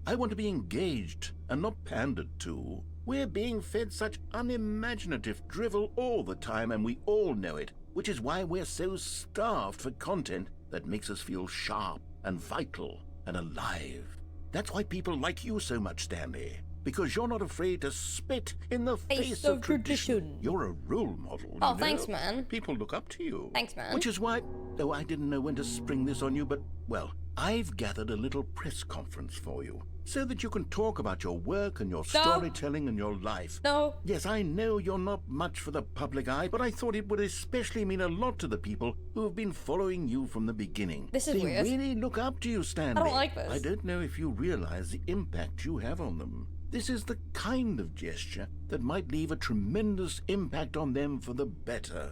I want to be engaged and not pandered to. We're being fed such unimaginative drivel all the time, and we all know it, which is why we're so starved for content that makes us feel sharp and vital and alive. That's why people like you so much, Stanley. Because you're not afraid to spit in the face of tradition. You're a role model. Oh, you know? thanks, man. People look up to you. Thanks, man. Which is why, though I didn't know when to spring this on you, but, well, I've gathered a little press conference for you so that you can talk about your work and your storytelling and your life. No. Yes, I know you're not much for the public eye, but I thought it would especially mean a lot to the people who have been following you from the beginning. This is they weird. really look up to you, Stanley. I don't like this. I don't know if you realize the impact you have on them. This is the kind of gesture that might leave a tremendous impact on them for the better.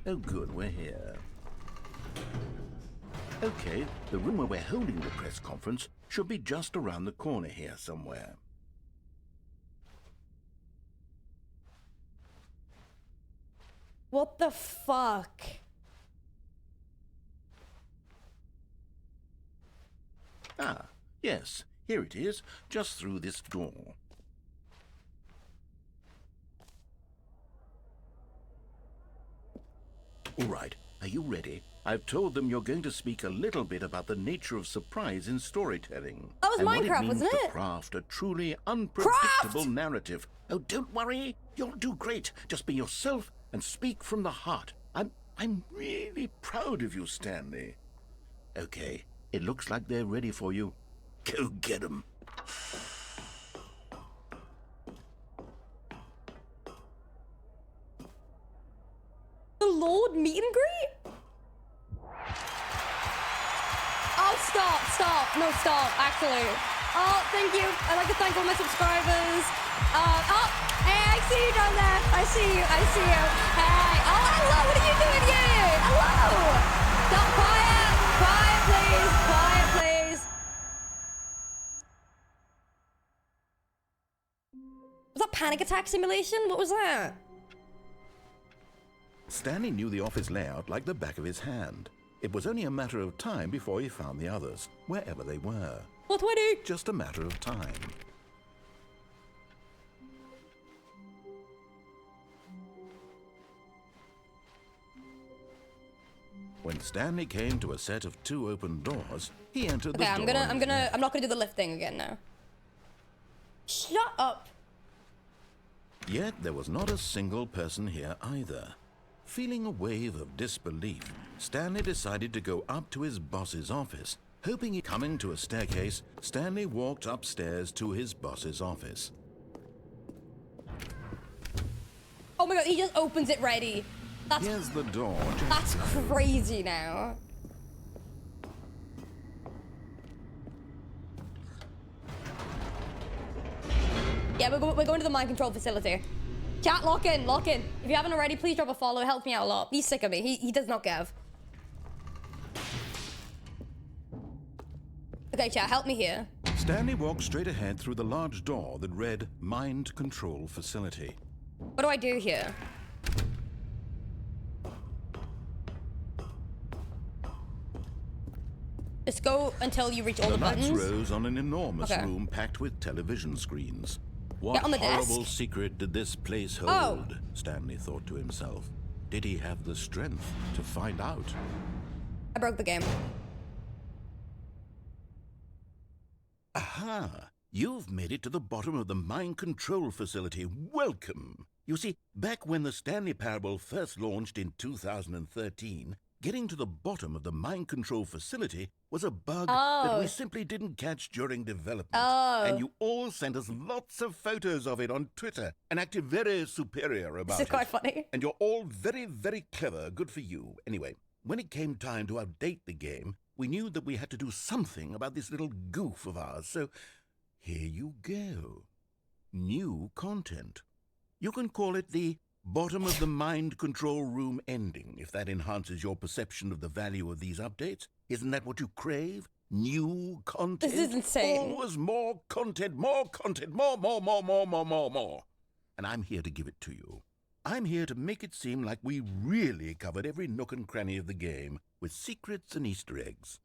Oh, good, we're here. Okay, the room where we're holding the press conference should be just around the corner here somewhere. What the fuck? Ah, yes, here it is, just through this door. All right, are you ready? I've told them you're going to speak a little bit about the nature of surprise in storytelling. That was and what Minecraft, it means wasn't to it? craft a truly unpredictable narrative. Oh, don't worry, you'll do great. Just be yourself and speak from the heart. I'm really proud of you, Stanley. Okay, it looks like they're ready for you. Go get 'em. The Lord meet and greet? Oh, stop. No, stop, actually. Oh, thank you. I'd like to thank all my subscribers. Oh, hey, I see you down there. I see you. Hey, oh, hello, what are you doing here? Hello. Stop, quiet, please. Was that Panic Attack Simulation? What was that? Stanley knew the office layout like the back of his hand. It was only a matter of time before he found the others, wherever they were. 420. Just a matter of time. When Stanley came to a set of 2 open doors, he entered the Okay, door. I'm not gonna do the lift thing again now. Shut up. Yet there was not a single person here either. Feeling a wave of disbelief, Stanley decided to go up to his boss's office. Hoping he coming to a staircase, Stanley walked upstairs to his boss's office. Oh my god, he just opens it ready. Here's the door. That's crazy now. Yeah, we're going to the mind control facility. Chat, lock in, lock in. If you haven't already, please drop a follow. It helps me out a lot. He's sick of me. He does not give. Okay, chat, help me here. Stanley walked straight ahead through the large door that read Mind Control Facility. What do I do here? Just go until you reach all the lights buttons. rose on an enormous Okay. room packed with television screens. What Get on the horrible desk. secret did this place hold? Oh. Stanley thought to himself. Did he have the strength to find out? I broke the game. Aha! You've made it to the bottom of the mind control facility. Welcome! You see, back when the Stanley Parable first launched in 2013, getting to the bottom of the mind control facility was a bug that we simply didn't catch during development. And you all sent us lots of photos of it on Twitter and acted very superior about it. This is quite funny. And you're all very, very clever. Good for you. Anyway, when it came time to update the game, we knew that we had to do something about this little goof of ours. So here you go. New content. You can call it the bottom of the mind control room ending, if that enhances your perception of the value of these updates. Isn't that what you crave? New content? This is insane. Always more content, more. And I'm here to give it to you. I'm here to make it seem like we really covered every nook and cranny of the game with secrets and Easter eggs.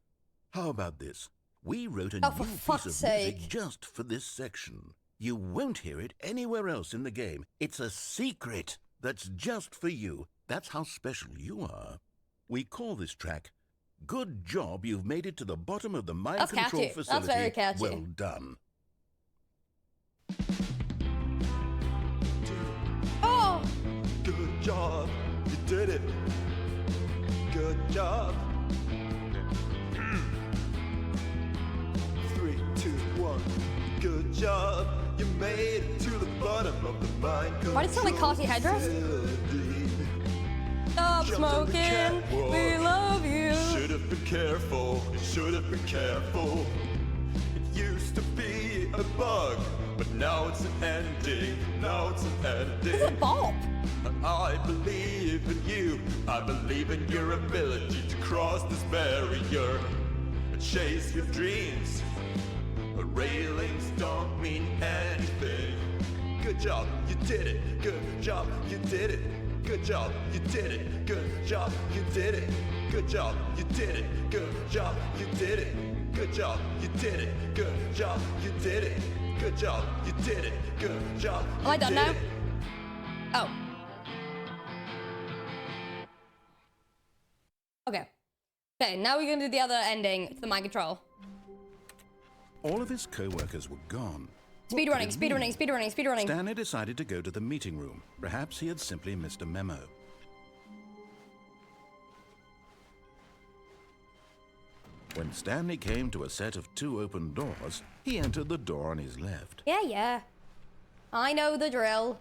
How about this? We wrote a Oh, new for piece fuck's of sake. music just for this section. You won't hear it anywhere else in the game. It's a secret that's just for you. That's how special you are. We call this track, Good Job You've Made It to the Bottom of the Mind That's Control catchy. Facility. That's very catchy. Well done. Oh! Good job, you did it. Good job. 3, 2, 1. Good job, you made it to the bottom of the mind. Why does it sound like Carty Headrest? Stop smoking, we love you. Should have been careful, you should have been careful. It used to be a bug, but now it's an ending. Now it's an ending. This is a bop. I believe in you. I believe in your ability to cross this barrier and chase your dreams. Railings don't mean anything. Good job, you did it. Good job, you did it. Good job, you did it. Good job, you did it. Good job, you did it. Good job, you did it. Good job, you did it. Good job, you did it. Good job, you did it. Good job. Am I done now? Oh. Okay. Okay, now we're gonna do the other ending to the mind control. All of his co-workers were gone. Speedrunning, speedrunning, speedrunning, speedrunning. Stanley decided to go to the meeting room. Perhaps he had simply missed a memo. When Stanley came to a set of 2 open doors, he entered the door on his left. Yeah. I know the drill.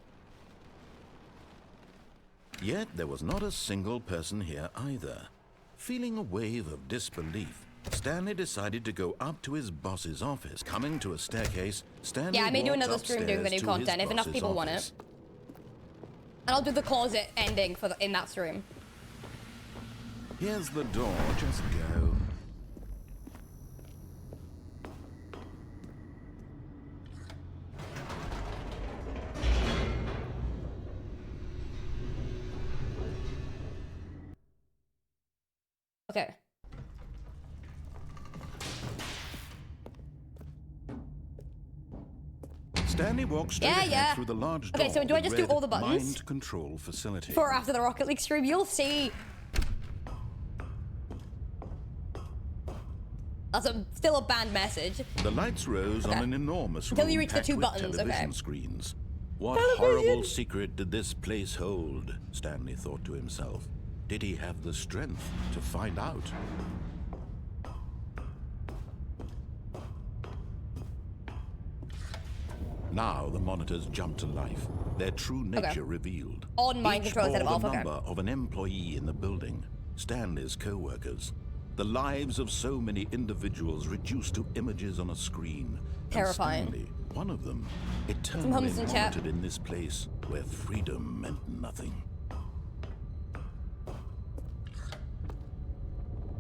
Yet there was not a single person here either. Feeling a wave of disbelief, Stanley decided to go up to his boss's office. Coming to a staircase, Stanley Yeah, I may do walked another stream doing the upstairs new to his content if enough boss's people want it. office. And I'll do the closet ending for in that stream. Here's the door, just go. Okay. Stanley walked straight ahead through the large door. Okay, so do I just do that all the read buttons? Mind Control Facility. For after the Rocket League stream, you'll see. That's still a banned message. The lights rose on an enormous Until room you reach the packed 2 with buttons, television okay. screens. What horrible secret did this place hold? Stanley thought to himself. Did he have the strength to find out? Now the monitors jumped to life, their true nature revealed. On mind Each control instead of bore off, the okay. number of an employee in the building, Stanley's co-workers. The lives of so many individuals reduced to images on a screen. Terrifying. And Stanley, one of them, Some eternally humps in chat. monitored in this place where freedom meant nothing.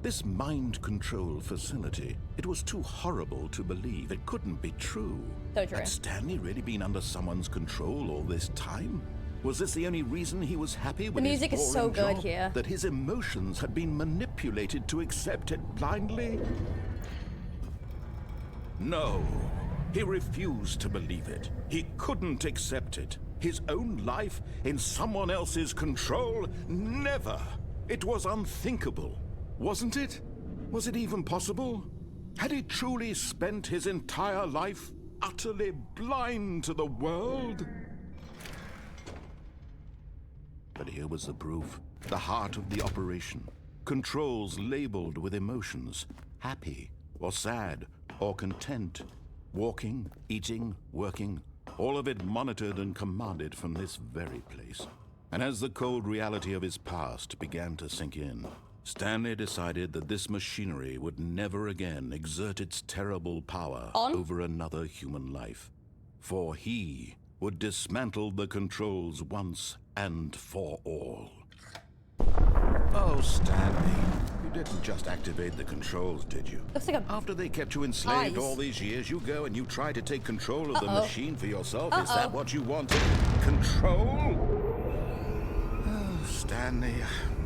This mind control facility, it was too horrible to believe. It couldn't be true. So true. Had Stanley really been under someone's control all this time? Was this the only reason he was happy with music his is so boring good job? here. That his emotions had been manipulated to accept it blindly? No. He refused to believe it. He couldn't accept it. His own life in someone else's control? Never. It was unthinkable. Wasn't it? Was it even possible? Had he truly spent his entire life utterly blind to the world? But here was the proof. The heart of the operation. Controls labeled with emotions. Happy, or sad, or content. Walking, eating, working. All of it monitored and commanded from this very place. And as the cold reality of his past began to sink in, Stanley decided that this machinery would never again exert its terrible power over another human life. For he would dismantle the controls once and for all. Oh, Stanley, you didn't just activate the controls, did you? Looks like a After they kept you enslaved eyes. all these years, you go and you try to take control of the machine for yourself. Is Uh-oh. that what you wanted? Control? Oh, Stanley,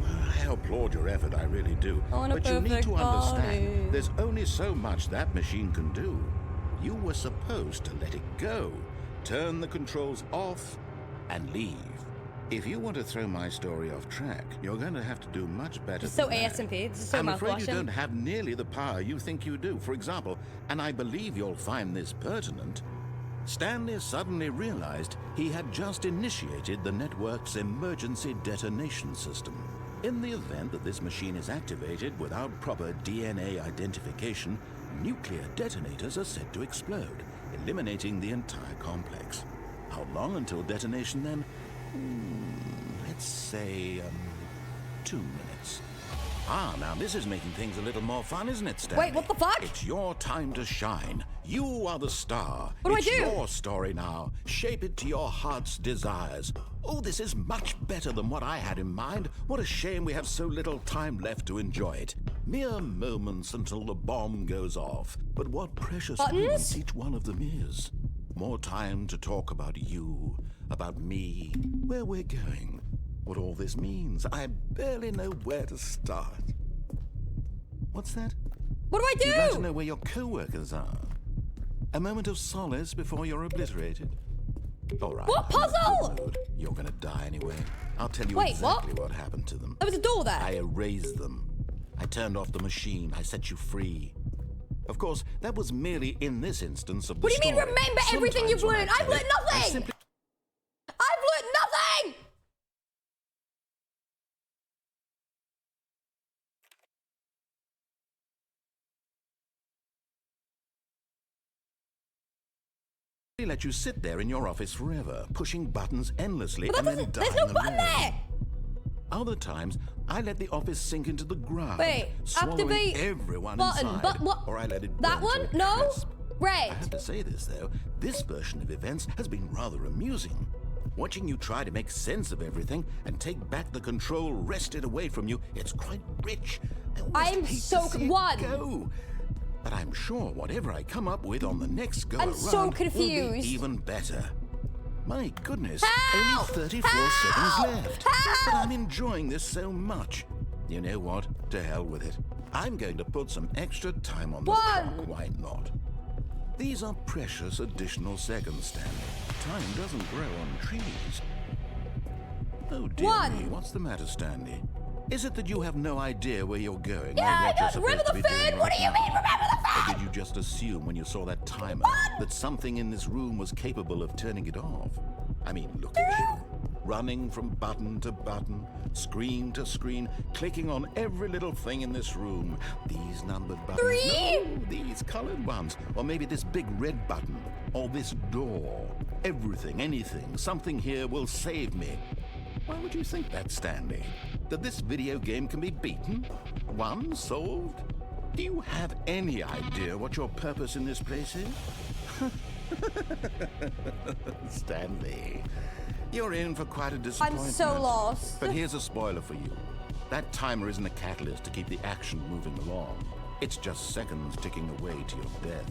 I applaud your effort, I really do. On a But you need perfect to understand, body. there's only so much that machine can do. You were supposed to let it go, turn the controls off, and leave. If you want to throw my story off track, you're going to have to do much better So than that. ASMP, this is so I'm afraid you mouth-washing. don't have nearly the power you think you do. For example, and I believe you'll find this pertinent, Stanley suddenly realized he had just initiated the network's emergency detonation system. In the event that this machine is activated without proper DNA identification, nuclear detonators are said to explode, eliminating the entire complex. How long until detonation then? Let's say, 2 minutes. Ah, now this is making things a little more fun, isn't it, Stanley? Wait, what the fuck? It's your time to shine. You are the star. What do I It's do? your story now. Shape it to your heart's desires. Oh, this is much better than what I had in mind. What a shame we have so little time left to enjoy it. Mere moments until the bomb goes off. But what precious moments each one of them is. More time to talk about you, about me, where we're going, what all this means. I barely know where to start. What's that? What do I do? You'd like to know where your co-workers are. A moment of solace before you're obliterated. All right. What I'm in a puzzle? good mood. You're gonna die anyway. I'll tell you Wait, exactly what happened to them. There was a door there. I erased them. I turned off the machine. I set you free. Of course, that was merely in this instance of the What do you mean story. remember everything Sometimes you've when I learned? I've tell learned it, I nothing! simply I've learned nothing! let you sit there in your office forever, pushing buttons endlessly But and that then doesn't, there's dying no button alone. there! Other times, I let the office sink into the ground, Wait, swallowing activate everyone button, inside, but what? or I let it That burn to one? a No? crisp. I Red. have to say this, though. This version of events has been rather amusing. Watching you try to make sense of everything and take back the control wrested away from you, it's quite rich. I I'm hate so to see it one. go. But I'm sure whatever I come up with on the next go I'm around so will confused. be even better. My goodness, Help! only 34 Help! seconds left. Help! But I'm enjoying this so much. You know what? To hell with it. I'm going to put some extra time on the clock. Why not? These are precious additional seconds, Stanley. Time doesn't grow on trees. Oh dear me, what's the matter, Stanley? Is it that you have no idea where you're going? Yeah, or what you're I don't remember supposed to the be doing food. What right do you now? mean, remember the food? Or did you just assume when you saw that timer that something in this room was capable of turning it off? I mean, look at you. Running from button to button, screen to screen, clicking on every little thing in this room. These numbered buttons. 3? No, these colored ones. Or maybe this big red button. Or this door. Everything, anything, something here will save me. Why would you think that, Stanley? That this video game can be beaten? Won? Solved? Do you have any idea what your purpose in this place is? Stanley, you're in for quite a disappointment. I'm so lost. But here's a spoiler for you. That timer isn't a catalyst to keep the action moving along. It's just seconds ticking away to your death.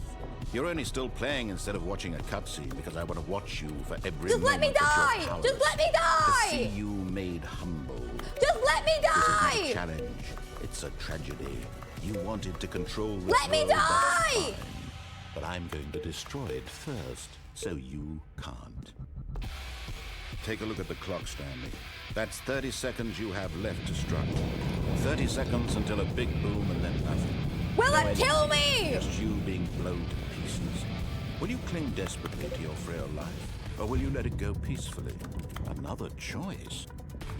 You're only still playing instead of watching a cutscene because I want to watch you for every Just let me moment that you're die! Just let me powerless. To see die! you made humble. Just let me This is not a die! challenge. It's a tragedy. You wanted to control this Let me world, that's die! fine. But I'm going to destroy it first, so you can't. Take a look at the clock, Stanley. That's 30 seconds you have left to struggle. 30 seconds until a big boom and then nothing. Will No it kill me? Just you being blown to pieces. Will you cling desperately to your frail life, or will you let it go peacefully? Another choice.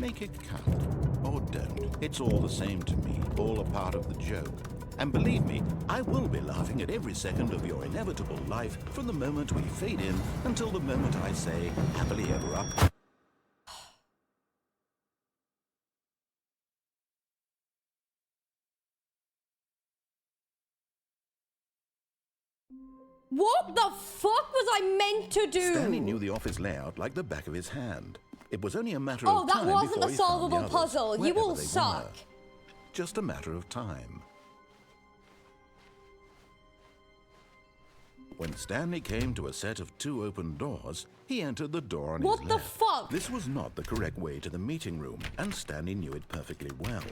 Make it count, or don't. It's all the same to me, all a part of the joke. And believe me, I will be laughing at every second of your inevitable life from the moment we fade in until the moment I say, happily ever up. What the fuck was I meant to do? Stanley knew the office layout like the back of his hand. It was only a matter Oh, of that time wasn't before a he found solvable the others, puzzle. You wherever will they suck. were. Just a matter of time. When Stanley came to a set of 2 open doors, he entered the door on What his the left. fuck? This was not the correct way to the meeting room, and Stanley knew it perfectly well.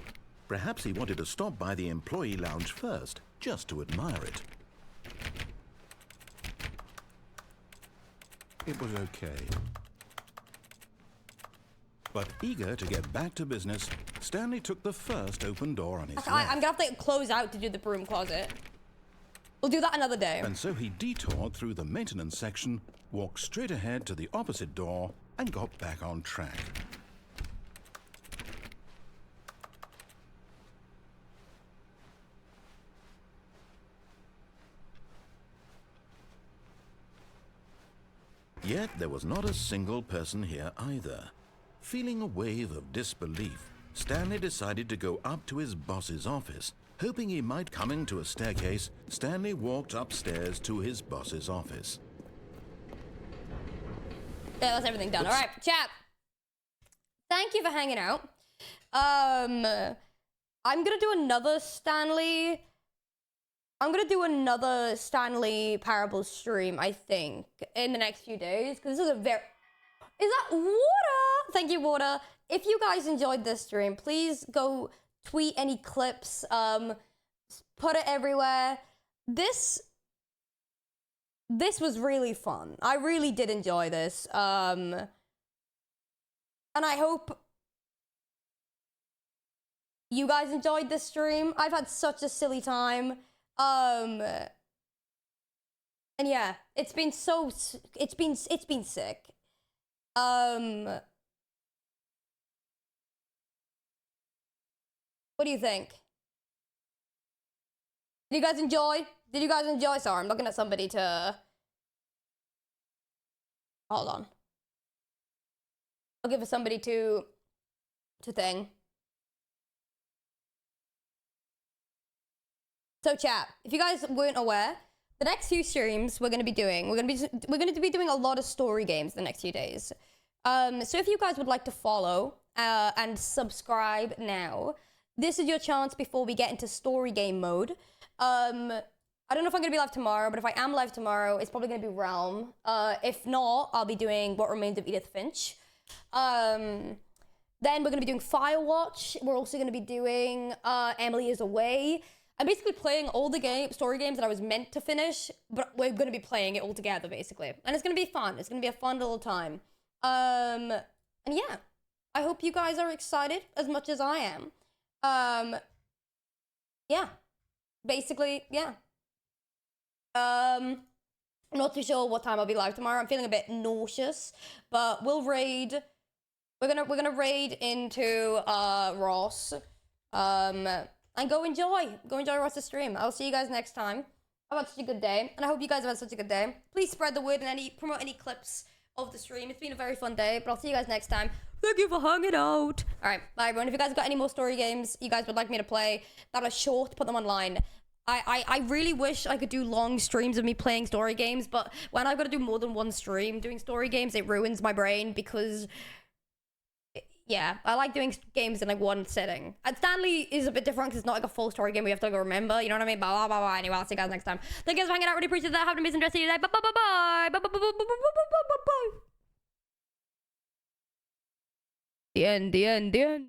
Perhaps he wanted to stop by the employee lounge first, just to admire it. It was okay. But eager to get back to business, Stanley took the first open door on his left. I'm gonna have to close out to do the broom closet. We'll do that another day. And so he detoured through the maintenance section, walked straight ahead to the opposite door, and got back on track. Yet there was not a single person here either. Feeling a wave of disbelief, Stanley decided to go up to his boss's office. Hoping he might come into a staircase, Stanley walked upstairs to his boss's office. Yeah, that's everything done. All right, chat. Thank you for hanging out. I'm gonna do another Stanley. I'm gonna do another Stanley Parable stream, I think, in the next few days, because this is a very... Is that water? Thank you, water. If you guys enjoyed this stream, please go tweet any clips, put it everywhere. This was really fun. I really did enjoy this. And I hope you guys enjoyed this stream. I've had such a silly time. And yeah, it's been sick. What do you think? Did you guys enjoy? Did you guys enjoy? Sorry, I'm looking at somebody to... Hold on. I'll give it somebody to thing. So chat, if you guys weren't aware, the next few streams we're gonna be doing a lot of story games the next few days. So if you guys would like to follow and subscribe now, this is your chance before we get into story game mode. I don't know if I'm gonna be live tomorrow, but if I am live tomorrow, it's probably gonna be Realm. If not, I'll be doing What Remains of Edith Finch. Then we're gonna be doing Firewatch. We're also gonna be doing Emily is Away. I'm basically playing all the story games that I was meant to finish, but we're gonna be playing it all together, basically. And it's gonna be fun. It's gonna be a fun little time. And yeah, I hope you guys are excited as much as I am. Yeah. Basically, yeah. I'm not too sure what time I'll be live tomorrow. I'm feeling a bit nauseous, but we'll raid. We're gonna raid into Ross. And go enjoy Ross's stream. I'll see you guys next time. I've had such a good day, and I hope you guys have had such a good day. Please spread the word and promote any clips of the stream. It's been a very fun day, but I'll see you guys next time. Thank you for hanging out. All right, bye everyone. If you guys have got any more story games you guys would like me to play that are short, put them online. I really wish I could do long streams of me playing story games, but when I've got to do more than one stream doing story games, it ruins my brain because, yeah, I like doing games in like one sitting. And Stanley is a bit different because it's not like a full story game we have to like remember, you know what I mean? Blah, blah, blah, blah. Anyway, I'll see you guys next time. Thank you guys for hanging out. Really appreciate that. Have an amazing rest of your day. Bye, bye, bye, bye. Bye, bye, bye, bye, bye, bye, bye, bye. The end, the end, the end.